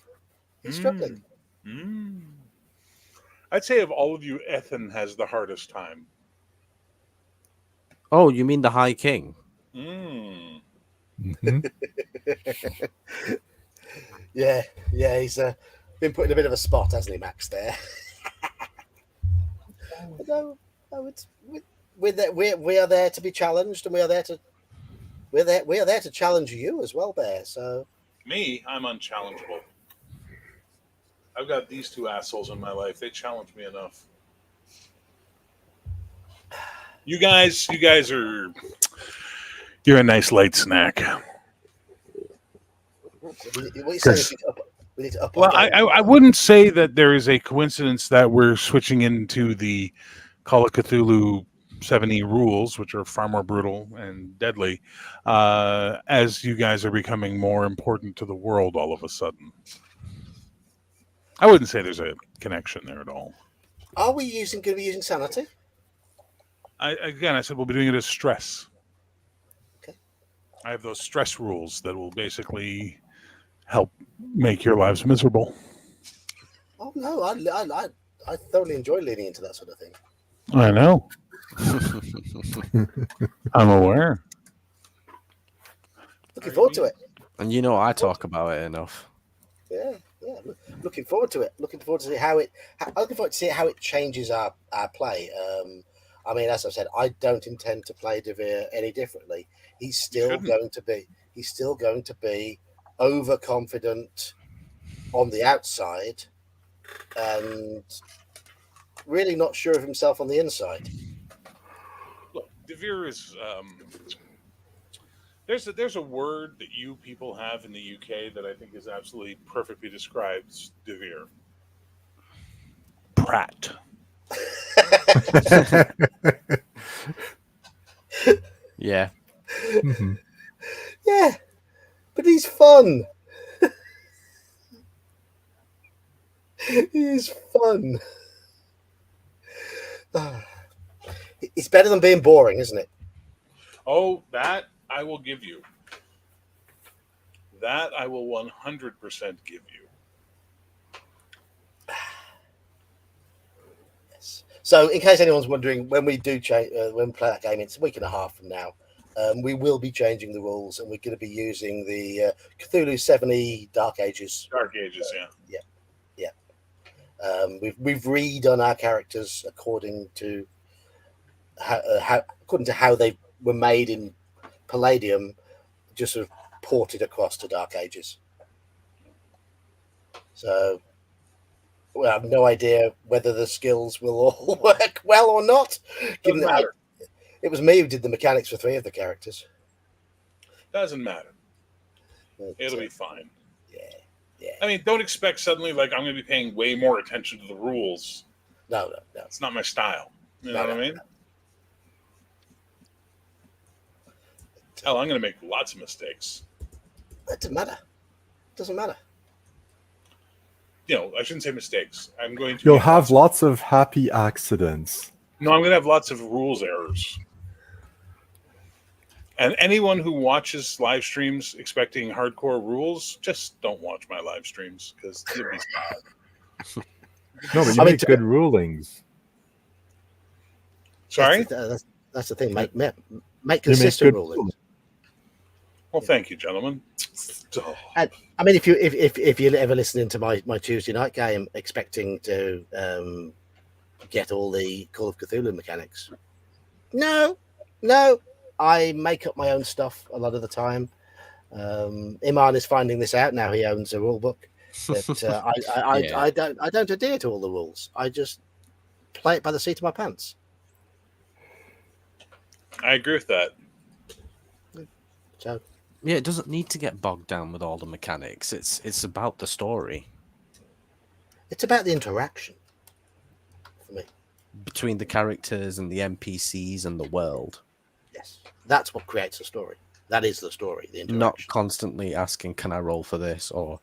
He's struggling. I'd say of all of you, Ethan has the hardest time. Oh, you mean the High King? Mm-hmm. Yeah. He's been put in a bit of a spot, hasn't he, Max? There. No, we are there to be challenged, and we are there to challenge you as well, Bear. So Me, I'm unchallengeable. I've got these two assholes in my life. They challenge me enough. You guys are. You're a nice light snack. what are you saying? We need to up. Well, I wouldn't say that there is a coincidence that we're switching into the Call of Cthulhu 70 rules, which are far more brutal and deadly, as you guys are becoming more important to the world all of a sudden. I wouldn't say there's a connection there at all. Are we going to be using sanity? I said we'll be doing it as stress. Okay. I have those stress rules that will basically help make your lives miserable. Oh no, I thoroughly enjoy leaning into that sort of thing. I know. I'm aware. Looking forward to it. And you know, I talk about it enough. Yeah. Looking forward to it. Looking forward to see how it changes our play. I mean, as I said, I don't intend to play Devere any differently. He's still going to be overconfident on the outside and really not sure of himself on the inside. Look, Devere is there's a word that you people have in the UK that I think is absolutely perfectly describes Devere. Prat. Yeah. Mm-hmm. Yeah, but he's fun. He's fun. It's better than being boring, isn't it? Oh, that I will give you. That I will 100% give you. Yes. So, in case anyone's wondering, when we do change, when we play that game, it's a week and a half from now. We will be changing the rules, and we're going to be using the Cthulhu 70 Dark Ages. Dark Ages, yeah. We've redone our characters according to how they were made in Palladium, just sort of ported across to Dark Ages. So Well, I have no idea whether the skills will all work well or not. Given Doesn't that matter. it was me who did the mechanics for 3 of the characters. Doesn't matter. But, It'll be fine. yeah. I mean, don't expect suddenly like I'm going to be paying way more attention to the rules. No. It's not my style. You know No, what I mean? Hell, I'm going to make lots of mistakes. It doesn't matter. Doesn't matter. You know, I shouldn't say mistakes. I'm going to. You'll make have lots of happy accidents. No, I'm going to have lots of rules errors. And anyone who watches live streams expecting hardcore rules, just don't watch my live streams because you'll be sad. No, but you I mean, make good rulings. Sorry? That's the thing. Make You make consistent good rulings. Well, thank you, gentlemen. Oh, And I mean, if you're ever listening to my Tuesday night game, expecting to get all the Call of Cthulhu mechanics, no, I make up my own stuff a lot of the time. Iman is finding this out now. He owns a rule book, but I don't adhere to all the rules. I just play it by the seat of my pants. I agree with that. So Yeah, it doesn't need to get bogged down with all the mechanics. It's about the story it's about the interaction for me. between the characters and the NPCs and the world. Yes, that's what creates a story. That is the story. The interaction. Not constantly asking, "Can I roll for this?" or,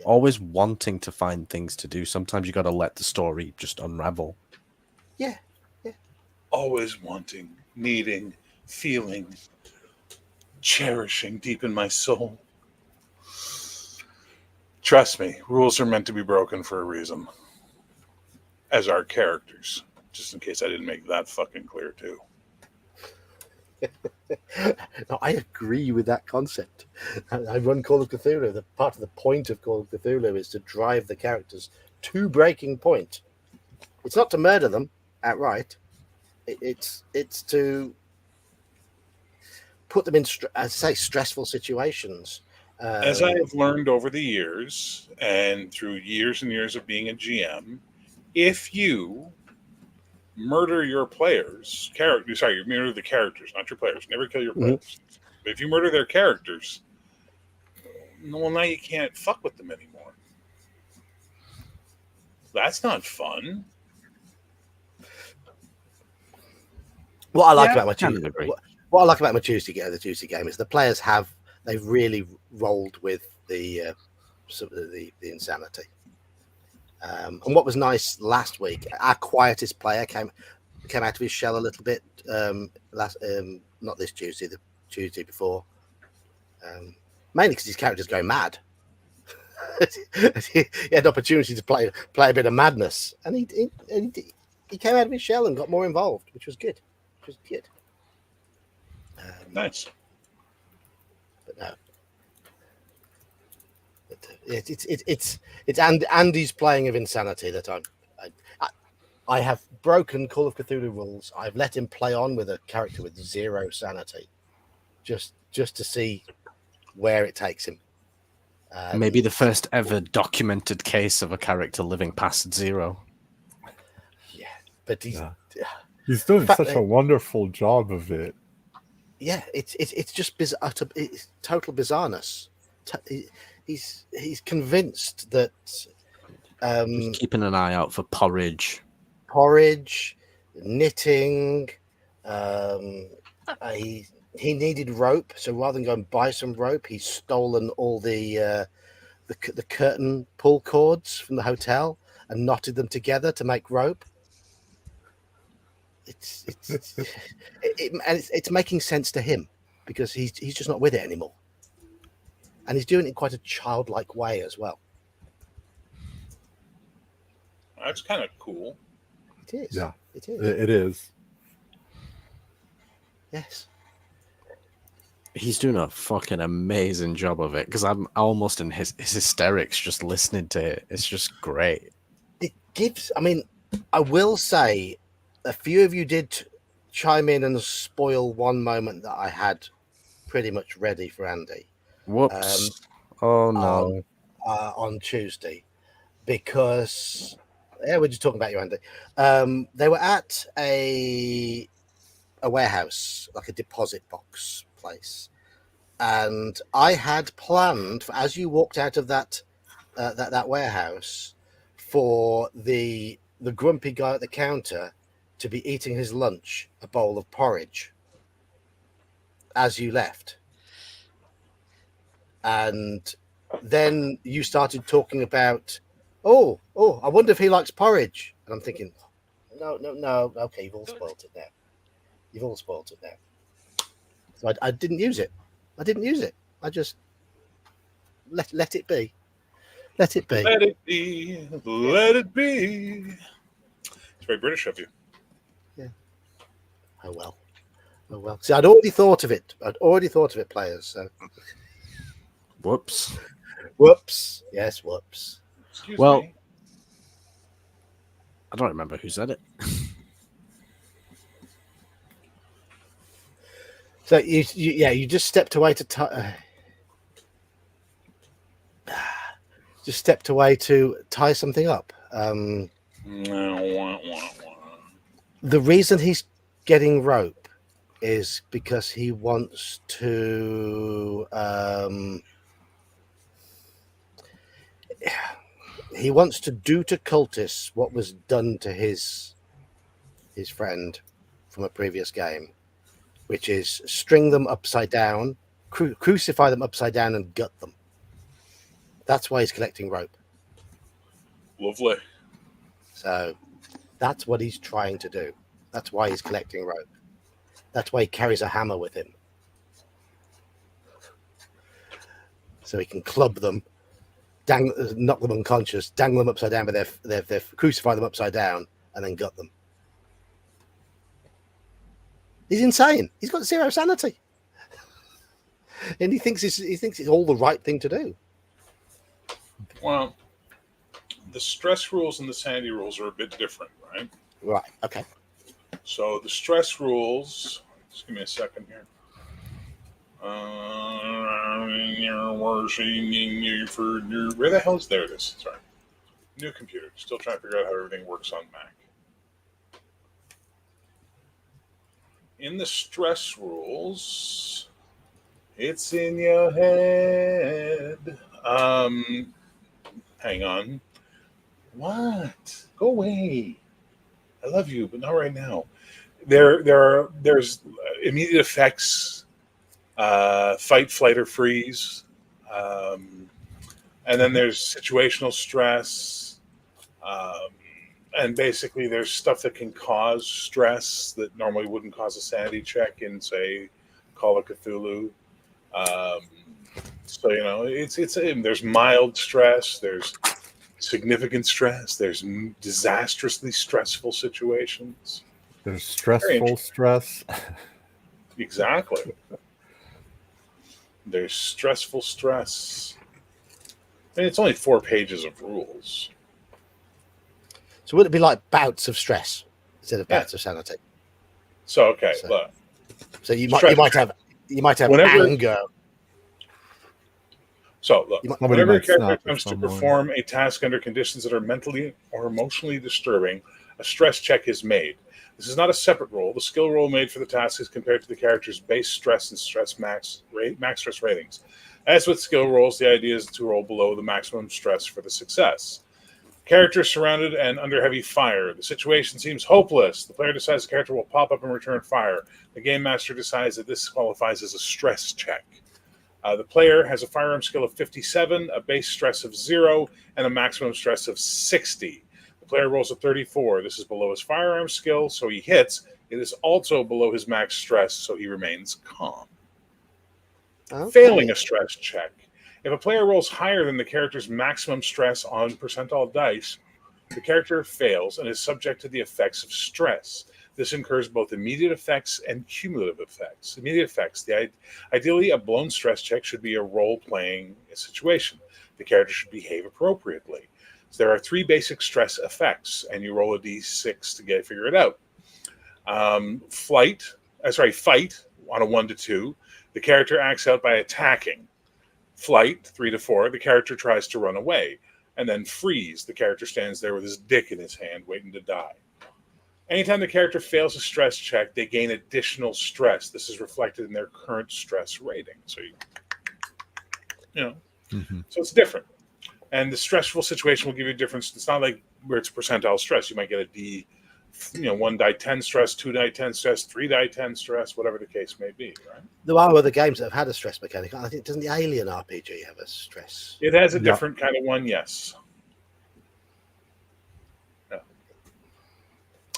always wanting to find things to do. Sometimes you got to let the story just unravel. Yeah. Always wanting, needing, feeling, cherishing deep in my soul. Trust me, rules are meant to be broken for a reason. As are characters. Just in case I didn't make that fucking clear too. No, I agree with that concept. I run Call of Cthulhu. The part of the point of Call of Cthulhu is to drive the characters to breaking point. It's not to murder them outright. It's to put them in, stressful situations. As I have learned over the years, and through years and years of being a GM, if you murder your players, you murder the characters, not your players. Never kill your players. But if you murder their characters, well, now you can't fuck with them anymore. That's not fun. What I like Yeah, about my I kind of Tuesday, agree. what I like about my Tuesday game is the players they've really rolled with the insanity. And what was nice last week, our quietest player came out of his shell a little bit not this Tuesday, the Tuesday before, mainly because his character's going mad. He had opportunity to play a bit of madness, and he came out of his shell and got more involved, which was good. Nice. But no, it's Andy's playing of insanity that I have broken Call of Cthulhu rules. I've let him play on with a character with 0 sanity, just to see where it takes him. Maybe the first ever documented case of a character living past 0. Yeah, but He's doing such a wonderful job of it. Yeah, it's just it's total bizarreness. He's convinced that Just keeping an eye out for porridge, knitting. He needed rope, so rather than go and buy some rope, he's stolen all the curtain pull cords from the hotel and knotted them together to make rope. It's making sense to him because he's just not with it anymore, and he's doing it in quite a childlike way as well. That's kind of cool. It is. Yeah, it is. it is. Yes. he's doing a fucking amazing job of it because I'm almost in his hysterics just listening to it. It's just great. It gives. I mean, I will say, a few of you did chime in and spoil one moment that I had pretty much ready for Andy. Whoops. Oh no. On Tuesday, because we're just talking about you, Andy. They were at a warehouse, like a deposit box place, and I had planned for, as you walked out of that warehouse, for the grumpy guy at the counter to be eating his lunch, a bowl of porridge, as you left. And then you started talking about, oh, I wonder if he likes porridge. And I'm thinking, no. Okay, you've all spoiled it now. So I didn't use it. I just let it be. Let it be. Let it be. Let it be. It's very British of you. Yeah. Oh well. See, I'd already thought of it, players. So. Whoops. Yes, whoops. Excuse Well, me. I don't remember who said it. So you just stepped away to tie something up. The reason he's getting rope is because he wants to do to cultists what was done to his friend from a previous game, which is string them upside down, crucify them upside down, and gut them. That's why he's collecting rope. Lovely. So that's what he's trying to do. That's why he's collecting rope. That's why he carries a hammer with him. So he can club them, knock them unconscious, dangle them upside down with their crucify them upside down, and then gut them. He's insane. He's got zero sanity. And he thinks it's all the right thing to do. Well, the stress rules and the sanity rules are a bit different, right? Right. Okay. So the stress rules. Just give me a second here. Where the hell's there? It is. Sorry. New computer. Still trying to figure out how everything works on Mac. In the stress rules, it's in your head. Hang on. What? Go away. I love you, but not right now. There's immediate effects, fight, flight, or freeze, and then there's situational stress, and basically there's stuff that can cause stress that normally wouldn't cause a sanity check in, say, Call of Cthulhu. So there's mild stress, there's significant stress, there's disastrously stressful situations. There's stressful stress. Exactly. There's stressful stress. And it's only 4 pages of rules. So would it be like bouts of stress instead of bouts of sanity? So okay, look. So you might have anger. So look, Somebody whenever a might character snap at attempts to someone. perform a task under conditions that are mentally or emotionally disturbing, a stress check is made. This is not a separate roll. The skill roll made for the task is compared to the character's base stress and stress max stress ratings. As with skill rolls, the idea is to roll below the maximum stress for the success. Character surrounded and under heavy fire. The situation seems hopeless. The player decides the character will pop up and return fire. The game master decides that this qualifies as a stress check. The player has a firearm skill of 57, a base stress of 0, and a maximum stress of 60. The player rolls a 34. This is below his firearm skill, so he hits. It is also below his max stress, so he remains calm. Okay. Failing a stress check. If a player rolls higher than the character's maximum stress on percentile dice, the character fails and is subject to the effects of stress. This incurs both immediate effects and cumulative effects. Immediate effects. Ideally, a blown stress check should be a role-playing situation. The character should behave appropriately. So there are 3 basic stress effects, and you roll a d6 to figure it out. Fight on a 1 to 2. The character acts out by attacking. Flight, 3 to 4. The character tries to run away. And then freeze. The character stands there with his dick in his hand, waiting to die. Anytime the character fails a stress check, they gain additional stress. This is reflected in their current stress rating. So, so it's different. And the stressful situation will give you a difference. It's not like where it's percentile stress. You might get a D, 1 die 10 stress, 2 die 10 stress, 3 die 10 stress, whatever the case may be, right? There are other games that have had a stress mechanic. I think, doesn't the Alien RPG have a stress? It has a different kind of one, yes. Yeah.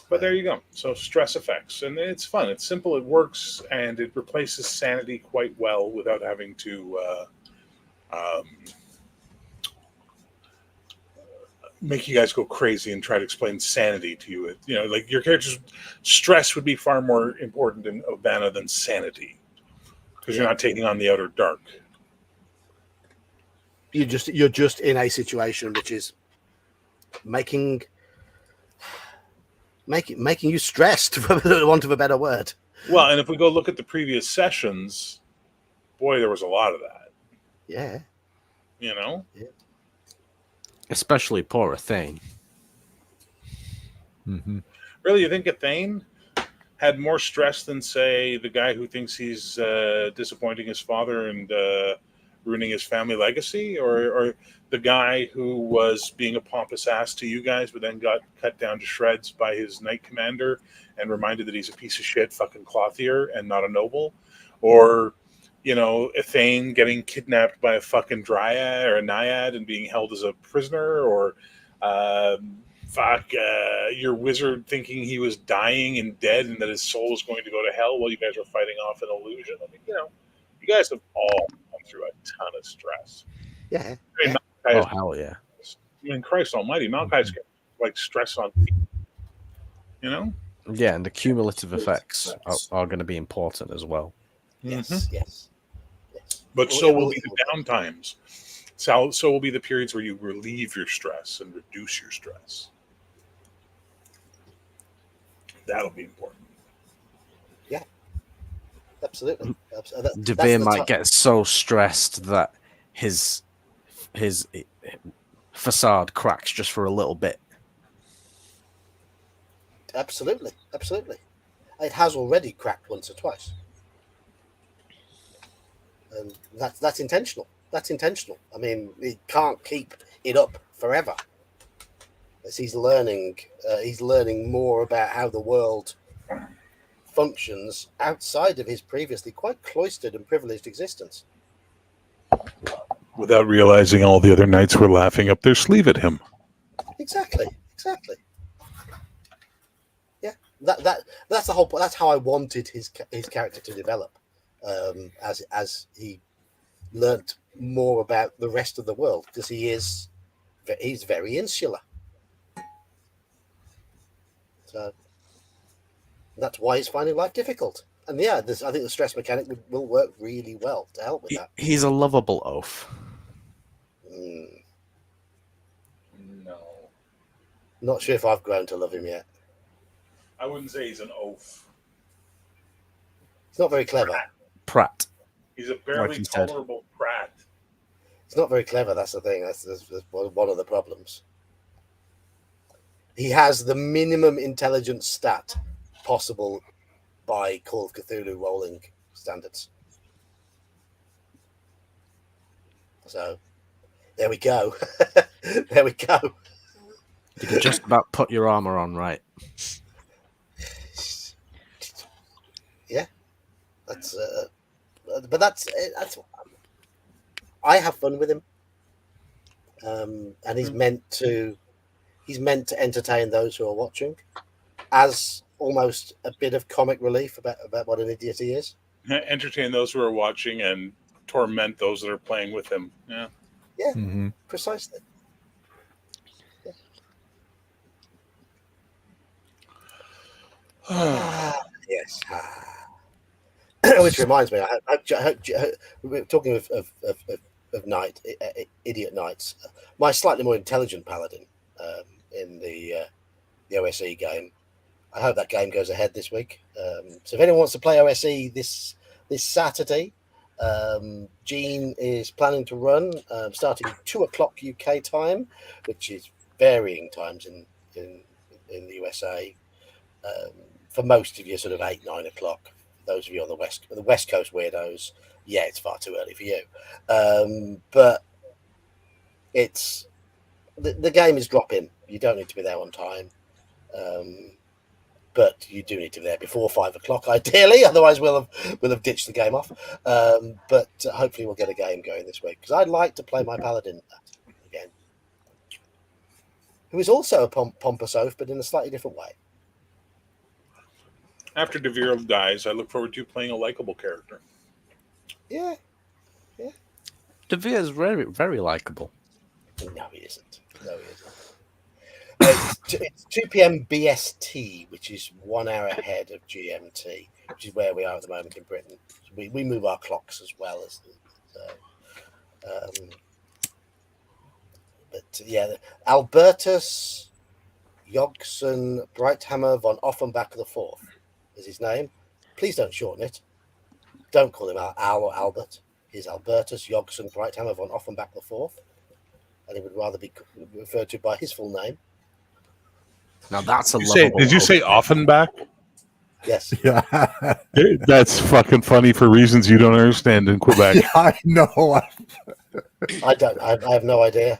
But there you go. So stress effects. And it's fun. It's simple. It works. And it replaces sanity quite well without having to make you guys go crazy and try to explain sanity to you. Like your character's stress would be far more important in Urbana than sanity, because you're not taking on the outer dark. You're just in a situation which is making you stressed, for the want of a better word. Well, and if we go look at the previous sessions, boy, there was a lot of that. Yeah. Yeah. Especially poor Athane. Mm-hmm. Really, you think Athane had more stress than, say, the guy who thinks he's disappointing his father and ruining his family legacy, or the guy who was being a pompous ass to you guys, but then got cut down to shreds by his knight commander and reminded that he's a piece of shit fucking clothier and not a noble, or Athane getting kidnapped by a fucking dryad or a naiad and being held as a prisoner, or your wizard thinking he was dying and dead and that his soul was going to go to hell while you guys were fighting off an illusion. I mean, you guys have all gone through a ton of stress. Yeah. I mean, Hell yeah. I mean, Christ almighty, Malachi's got like stress on people, Yeah, and the cumulative effects are going to be important as well. Yes. Yes. But so will be the downtimes. So will be the periods where you relieve your stress and reduce your stress. That'll be important. Yeah, absolutely. Devere might get so stressed that his facade cracks just for a little bit. Absolutely. It has already cracked once or twice. And that's intentional. That's intentional. I mean, he can't keep it up forever. As he's learning more about how the world functions outside of his previously quite cloistered and privileged existence. Without realizing all the other knights were laughing up their sleeve at him. Exactly. Yeah, that's the whole point. That's how I wanted his character to develop, as he learnt more about the rest of the world, because he's very insular. So that's why he's finding life difficult. And yeah, I think the stress mechanic will work really well to help with that. He's a lovable oaf. No. Not sure if I've grown to love him yet. I wouldn't say he's an oaf. He's not very clever. Prat. He's a barely Like you said. tolerable prat. He's not very clever. That's the thing. That's one of the problems. He has the minimum intelligence stat possible by Call of Cthulhu rolling standards. So there we go. There we go. You can just about put your armor on right. Yeah, but that's I have fun with him, and he's meant to entertain those who are watching, as almost a bit of comic relief about what an idiot he is. Entertain those who are watching and torment those that are playing with him. Yeah. Yeah, Mm-hmm. precisely. Yeah. Yes. Which reminds me, we're talking of idiot knights. My slightly more intelligent paladin in the OSE game. I hope that game goes ahead this week. So if anyone wants to play OSE this Saturday, Gene is planning to run starting 2:00 UK time, which is varying times in the USA. For most of you, sort of 8-9 o'clock. Those of you on the West Coast weirdos, yeah, it's far too early for you. But it's the game is dropping. You don't need to be there on time. But you do need to be there before 5:00, ideally. Otherwise, we'll have ditched the game off. But hopefully, we'll get a game going this week because I'd like to play my paladin again, who is also a pompous oaf, but in a slightly different way. After Devere dies, I look forward to playing a likable character. Yeah. Devere is very, very likable. No, he isn't. It's 2 p.m. BST, which is 1 hour ahead of GMT, which is where we are at the moment in Britain. So we move our clocks as well as but yeah, Albertus Jogson Breithammer von Offenbach IV is his name. Please don't shorten it. Don't call him Al or Albert. He's Albertus Jogson Breithammer von Offenbach IV, and he would rather be referred to by his full name. Now that's a Did you say Offenbach? Yes. Yeah. That's fucking funny for reasons you don't understand in Quebec. Yeah, I know. I don't. I have no idea.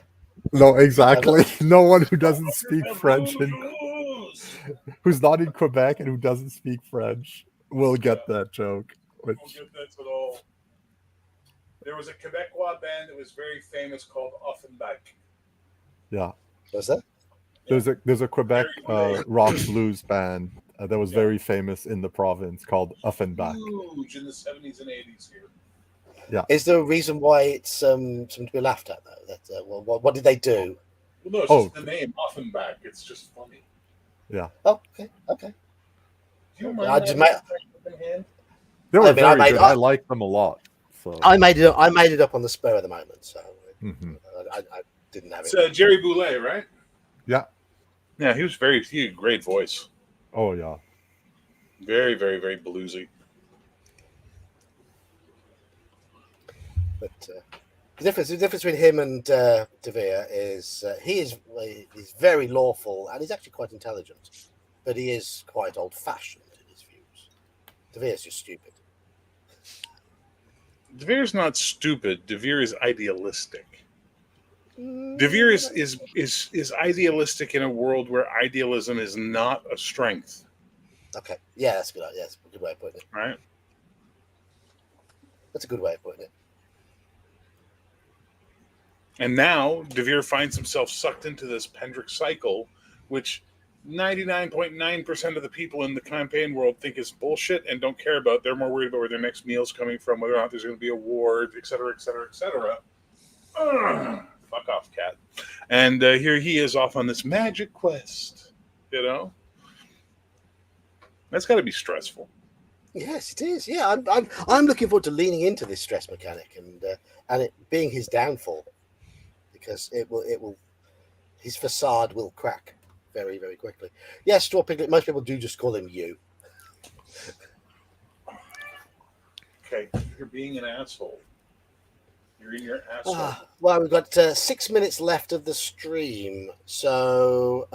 No, exactly. No one who doesn't speak French and who's not in Quebec and who doesn't speak French will get that joke. Which... That's at all. There was a Quebecois band that was very famous called Offenbach. Yeah. Was that? There's a Quebec rock blues band that was very famous in the province called Offenbach. Huge in the 70s and 80s here. Yeah. Is there a reason why it's something to be laughed at though? That what did they do? Well, no, it's just the name Offenbach. It's just funny. Yeah. Oh, okay. Do you mind I just made. They were very I good. I liked them a lot. So I made it up on the spur of the moment, so I didn't have it. It's Jerry Boulet, right? Yeah. Yeah, he had a great voice. Oh yeah. Very, very, very bluesy. But the difference between him and Devere is he's very lawful and he's actually quite intelligent, but he is quite old-fashioned in his views. Devere's just stupid. Devere's not stupid. Devere is idealistic. Devere is idealistic in a world where idealism is not a strength. Okay, yeah, that's good. Yeah, that's a good way of putting it. Right. That's a good way of putting it. And now Devere finds himself sucked into this Pendrick cycle, which 99.9% of the people in the campaign world think is bullshit and don't care about. They're more worried about where their next meal's coming from, whether or not there's going to be a war, et cetera, et cetera, et cetera. Fuck off, cat. And here he is off on this magic quest, you know? That's got to be stressful. Yes, it is. Yeah, I'm looking forward to leaning into this stress mechanic and it being his downfall, because it will his facade will crack very, very quickly. Yes, Straw Piglet. Most people do just call him you. Okay, you're being an asshole. You're in your asshole. Well, we've got 6 minutes left of the stream, so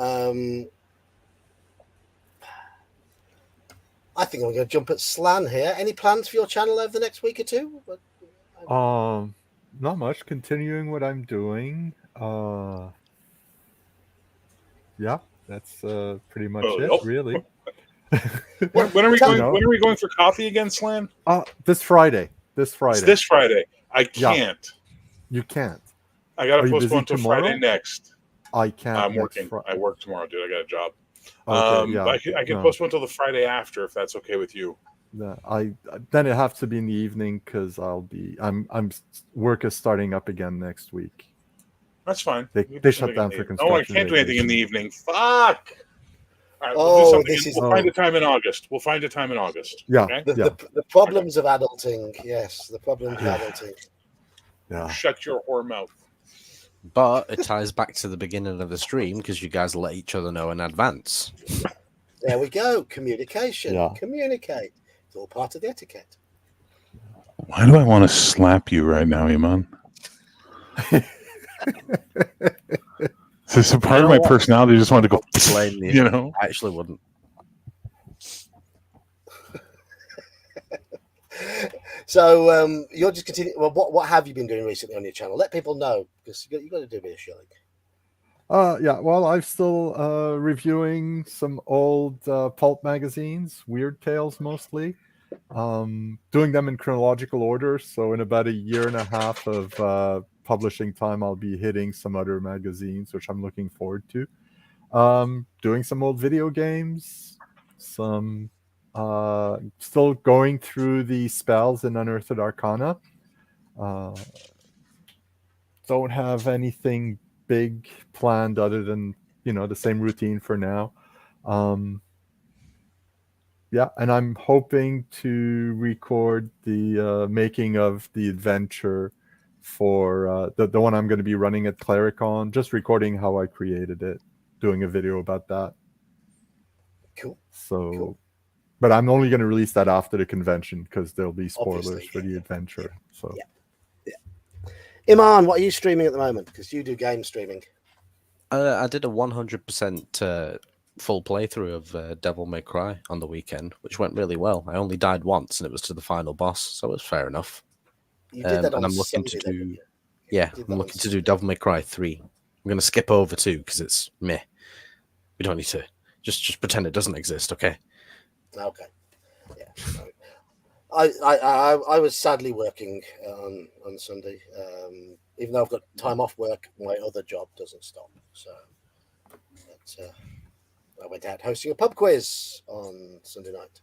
I think I'm going to jump at Slan here. Any plans for your channel over the next week or two? Not much. Continuing what I'm doing. Yeah, that's pretty much it, really. When are we going? When are we going for coffee again, Slan? This Friday. It's this Friday. I can't. Yeah. You can't. I got to postpone until Friday next. I can't. I'm working. I work tomorrow, dude. I got a job. Okay, yeah, I can postpone until the Friday after, if that's okay with you. Then it has to be in the evening because I'm work is starting up again next week. That's fine. They shut down for construction. Oh, I can't do anything in the evening. Fuck. All right, we'll find a time in August. We'll find a time in August. Yeah. Okay? The problems of adulting. Yes, the problems of adulting. Yeah. Shut your whore mouth. But it ties back to the beginning of the stream because you guys let each other know in advance. There we go. Communication. Yeah. Communicate. It's all part of the etiquette. Why do I want to slap you right now, Iman? It's a part of my personality. I just want to go, Blame you. you know? I actually wouldn't. So you're just continuing. Well, what have you been doing recently on your channel? Let people know, because you got to do a bit of shilling. Yeah, well, I'm still reviewing some old pulp magazines, Weird Tales mostly. Doing them in chronological order. So in about a year and a half of publishing time, I'll be hitting some other magazines, which I'm looking forward to. Doing some old video games, some still going through the spells in Unearthed Arcana. Don't have anything big planned other than the same routine for now. Yeah, and I'm hoping to record the making of the adventure for the one I'm going to be running at Clericon, just recording how I created it, doing a video about that. Cool. So, Cool. But I'm only going to release that after the convention because there'll be spoilers Obviously, for the adventure. So, Iman, what are you streaming at the moment? Because you do game streaming. I did a 100% full playthrough of Devil May Cry on the weekend, which went really well. I only died once, and it was to the final boss, so it was fair enough. You did that on and I'm looking Sunday, to didn't do, you? yeah, You did I'm that on looking to do Sunday. Devil May Cry 3. I'm going to skip over 2 because it's meh. We don't need to just pretend it doesn't exist, okay? Okay. Yeah. I was sadly working on Sunday. Even though I've got time off work, my other job doesn't stop. So I went out hosting a pub quiz on Sunday night.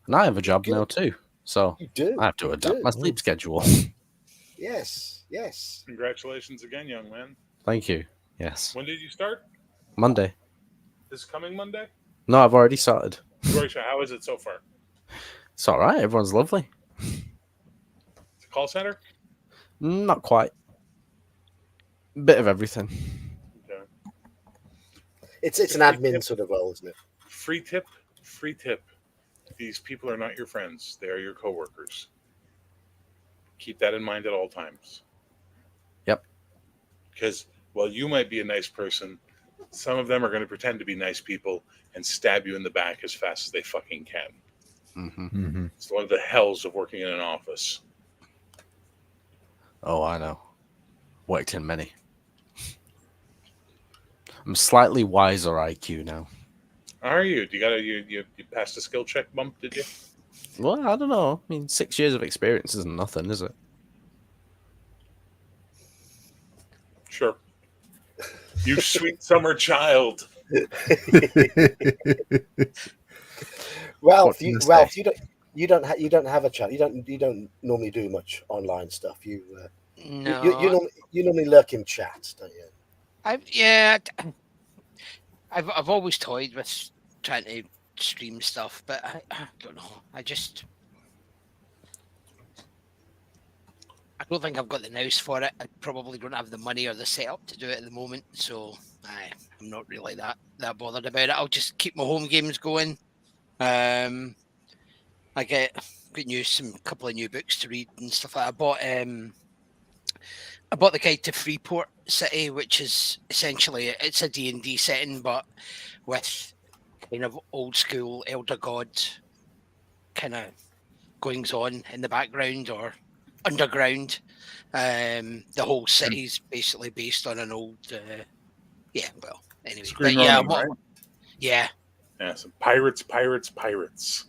And I have a job Good. now too, so You do. I have to You adapt do. my sleep schedule. Yes. Yes. Congratulations again, young man. Thank you. Yes. When did you start? Monday. This coming Monday? No, I've already started. How is it so far? It's all right. Everyone's lovely. The call center? Not quite. Bit of everything. Okay. It's an admin sort of role, isn't it? Free tip. These people are not your friends. They are your coworkers. Keep that in mind at all times. Yep. Because while you might be a nice person, some of them are going to pretend to be nice people and stab you in the back as fast as they fucking can. Mm-hmm. It's one of the hells of working in an office. Oh, I know. Worked in many. I'm slightly wiser IQ now. Are you? You passed a skill check bump, did you? Well, I don't know. I mean, 6 years of experience isn't nothing, is it? Sure. You sweet summer child. Ralph, you don't have a chat. You don't normally do much online stuff. No, you normally lurk in chat, don't you? I've always toyed with trying to stream stuff, but I don't know. I don't think I've got the nous for it. I probably don't have the money or the setup to do it at the moment, so I'm not really that bothered about it. I'll just keep my home games going. I get some couple of new books to read and stuff like that. I bought the guide to Freeport City, which is essentially it's a D&D setting, but with kind of old school Elder God kind of goings on in the background or underground. The whole city's basically based on an old, anyway. Screen But running, right? Yeah. Yeah, some pirates. Pirates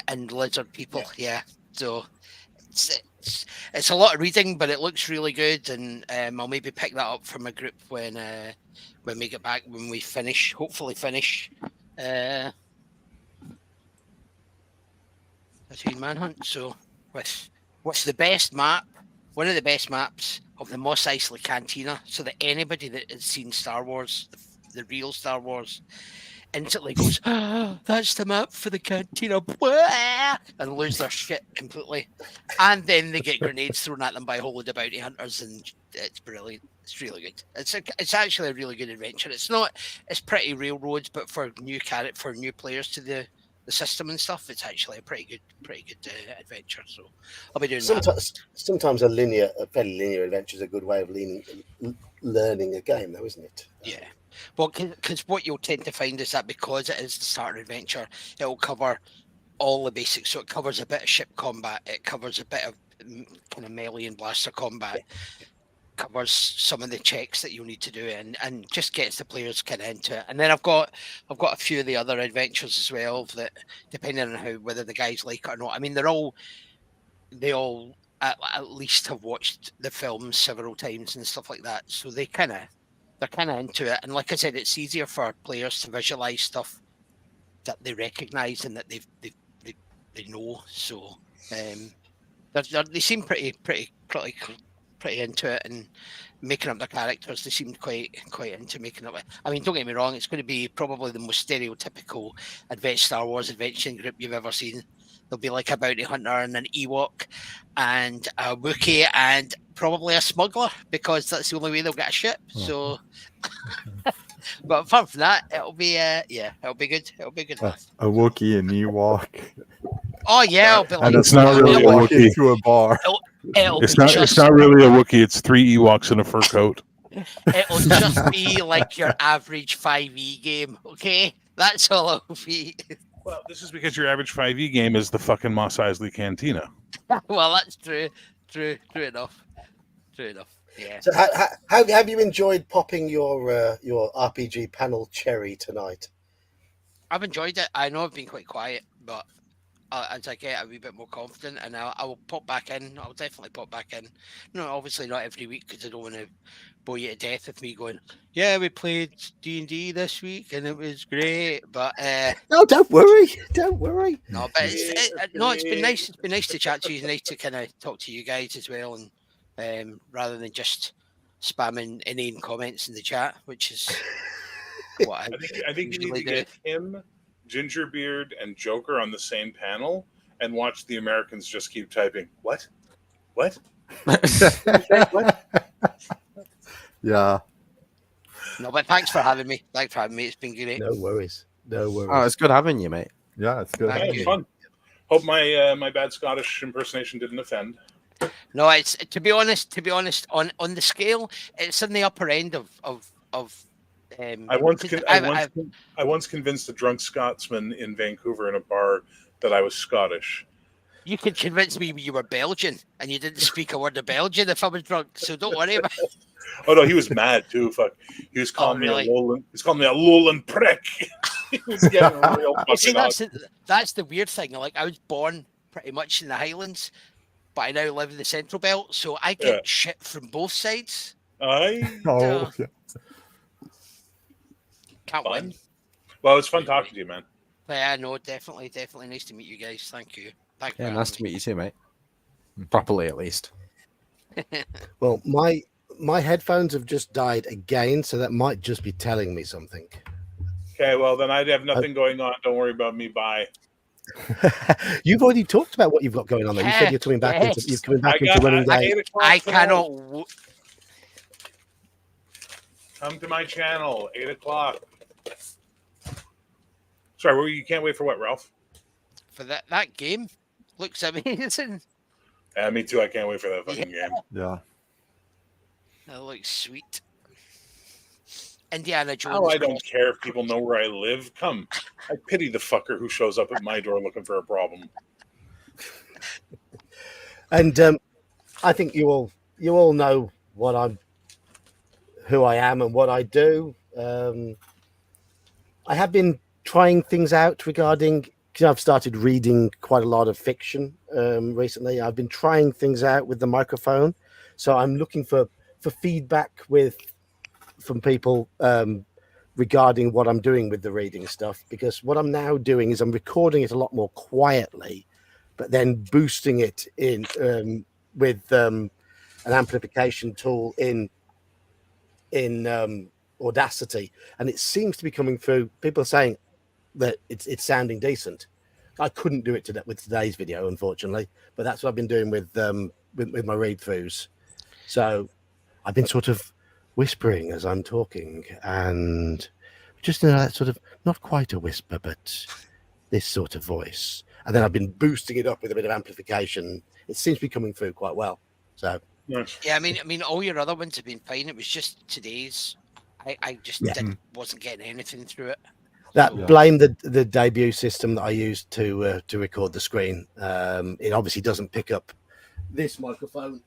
and lizard people. Yeah. So it's a lot of reading, but it looks really good, and I'll maybe pick that up from a group when we get back, when we hopefully finish Between Manhunt. So what's the best map? One of the best maps of the Mos Eisley Cantina, so that anybody that has seen Star Wars, the real Star Wars, instantly goes, that's the map for the cantina, and lose their shit completely. And then they get grenades thrown at them by a whole load of bounty hunters, and it's brilliant. It's really good. It's actually a really good adventure. It's pretty railroads, but for new players to the the system and stuff, it's actually a pretty good adventure. So I'll be doing Sometimes a fairly linear adventure is a good way of learning a game, though, isn't it? Yeah. Well, because what you'll tend to find is that because it is the starter adventure, it will cover all the basics. So it covers a bit of ship combat, it covers a bit of kind of melee and blaster combat, covers some of the checks that you'll need to do, and just gets the players kind of into it. And then I've got a few of the other adventures as well that, depending on whether the guys like it or not. I mean, they all at least have watched the films several times and stuff like that, so they're kind of into it. And like I said, it's easier for players to visualize stuff that they recognize and that they know. So they seem pretty into it and making up their characters. They seemed quite into making up. I mean, don't get me wrong, it's going to be probably the most stereotypical Star Wars adventuring group you've ever seen. There'll be like a bounty hunter and an Ewok and a Wookiee and probably a smuggler, because that's the only way they'll get a ship. So, but apart from that, it'll be good. It'll be good. A Wookiee and Ewok. Oh yeah, it'll be like, and it's not really a Walk Wookiee. into a bar. It's not really a Wookiee. It's 3 Ewoks in a fur coat. It'll just be like your average 5e game. Okay, that's all it'll be. Well, this is because your average 5e game is the fucking Mos Eisley Cantina. Well, that's true. True enough. Yeah. So, how have you enjoyed popping your RPG panel cherry tonight? I've enjoyed it. I know I've been quite quiet, but as I get a wee bit more confident, and I will pop back in. I'll definitely pop back in. No, obviously not every week, because I don't want to bore you to death with me going, yeah, we played D&D this week and it was great. But no, don't worry. No, but it's been nice. It's been nice to chat to you. It's nice to kind of talk to you guys as well, and rather than just spamming inane comments in the chat, which is what I think you need to get him, Gingerbeard, and Joker on the same panel and watch the Americans just keep typing. What? What? Yeah. No, but thanks for having me. It's been great. No worries. Oh, it's good having you, mate. Yeah, it's good. Thank Yeah, you. it's fun. Hope my bad Scottish impersonation didn't offend. No, it's to be honest, on the scale, it's in the upper end of. I once convinced a drunk Scotsman in Vancouver in a bar that I was Scottish. You could convince me you were Belgian and you didn't speak a word of Belgian if I was drunk. So don't worry about it. Oh no, he was mad too. Fuck, he was calling me a Lowland. He's calling me a Lowland prick. He was getting real fucking that's the weird thing. Like, I was born pretty much in the Highlands, but I now live in the Central Belt, so I get shit from both sides. Oh, yeah. Can't win. Well, it's fun talking to you, man. Yeah, no, definitely nice to meet you guys. Thank you. Yeah, nice to meet you too, mate. Properly, at least. Well, my headphones have just died again, so that might just be telling me something. Okay, well then I'd have nothing going on. Don't worry about me. Bye. You've already talked about what you've got going on there. You said you're coming back into running games. I cannot. Come to my channel, 8 o'clock. Sorry, you can't wait for what, Ralph? For that game looks amazing. Yeah, me too. I can't wait for that fucking game. Yeah. That looks sweet. Indiana Jones. Oh, I don't care if people know where I live. Come, I pity the fucker who shows up at my door looking for a problem. And I think you all know who I am and what I do. I have been trying things out regarding. I've started reading quite a lot of fiction recently. I've been trying things out with the microphone, so I'm looking for feedback from people regarding what I'm doing with the reading stuff, because what I'm now doing is I'm recording it a lot more quietly, but then boosting it in with an amplification tool in Audacity, and it seems to be coming through. People are saying that it's sounding decent. I couldn't do it with today's video, unfortunately, but that's what I've been doing with my read throughs. So I've been sort of whispering as I'm talking, and just in that sort of, not quite a whisper, but this sort of voice, and then I've been boosting it up with a bit of amplification. It seems to be coming through quite well. So Nice. Yeah, I mean, all your other ones have been fine. It was just today's. I just Yeah. wasn't getting anything through it. that So, blame the debut system that I used to record the screen. It obviously doesn't pick up this microphone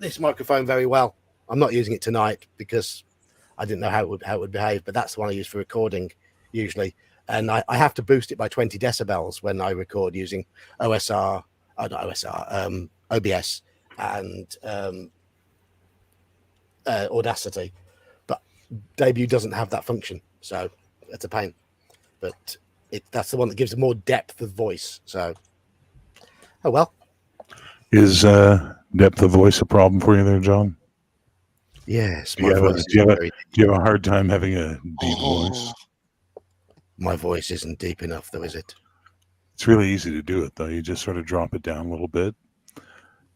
very well. I'm not using it tonight because I didn't know how it would behave, but that's the one I use for recording usually. And I have to boost it by 20 decibels when I record using OBS and Audacity. But Debut doesn't have that function, so it's a pain. But that's the one that gives more depth of voice. So, oh well. Is depth of voice a problem for you there, John? Yes, Do you have a hard time having a deep voice? My voice isn't deep enough, though, is it? It's really easy to do it, though. You just sort of drop it down a little bit.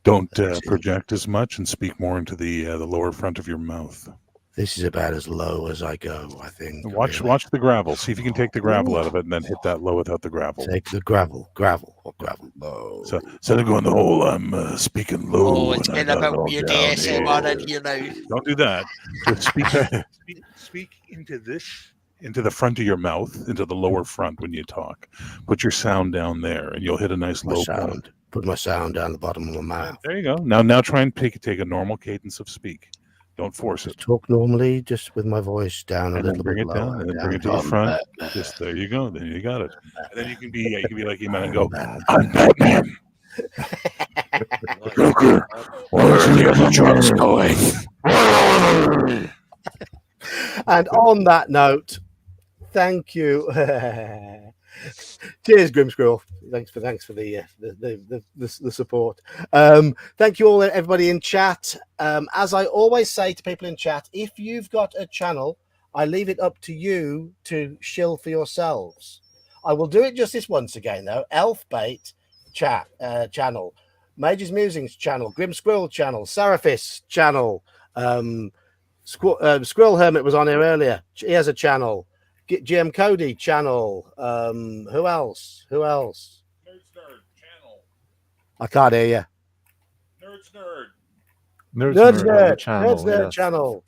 Don't project as much and speak more into the lower front of your mouth. This is about as low as I go, I think. Watch the gravel. See if you can take the gravel out of it and then hit that low without the gravel. Take the gravel. What gravel? Low. So instead of going the whole, I'm speaking low. it's getting a bit weird ASMR in here now. Don't do that. Just speak into the front of your mouth, into the lower front when you talk. Put your sound down there, and you'll hit a nice low point. Put my sound down the bottom of my mouth. There you go. Now try and take a normal cadence of speak. Don't force it. Talk normally, just with my voice down a and little bring bit it down, lower. and then bring it to the front. Just there you go. Then you got it. And then you can be like Eman and go, I'm Batman. Joker. Where's the other drugs going? And on that note, thank you. Cheers, Grim Squirrel. Thanks for the support. Thank you all, everybody in chat. As I always say to people in chat, if you've got a channel, I leave it up to you to shill for yourselves. I will do it just this once again, though. Elfbait channel, Major's Musings channel, Grim Squirrel channel, Seraphis channel. Squirrel Hermit was on here earlier. He has a channel. GM Cody channel. Who else? Nerds Nerd channel. I can't hear you. Nerds Nerd channel.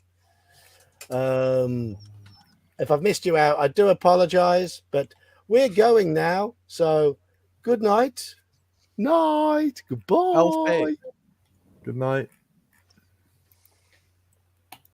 If I've missed you out, I do apologize, but we're going now. So good night. Goodbye. Good night.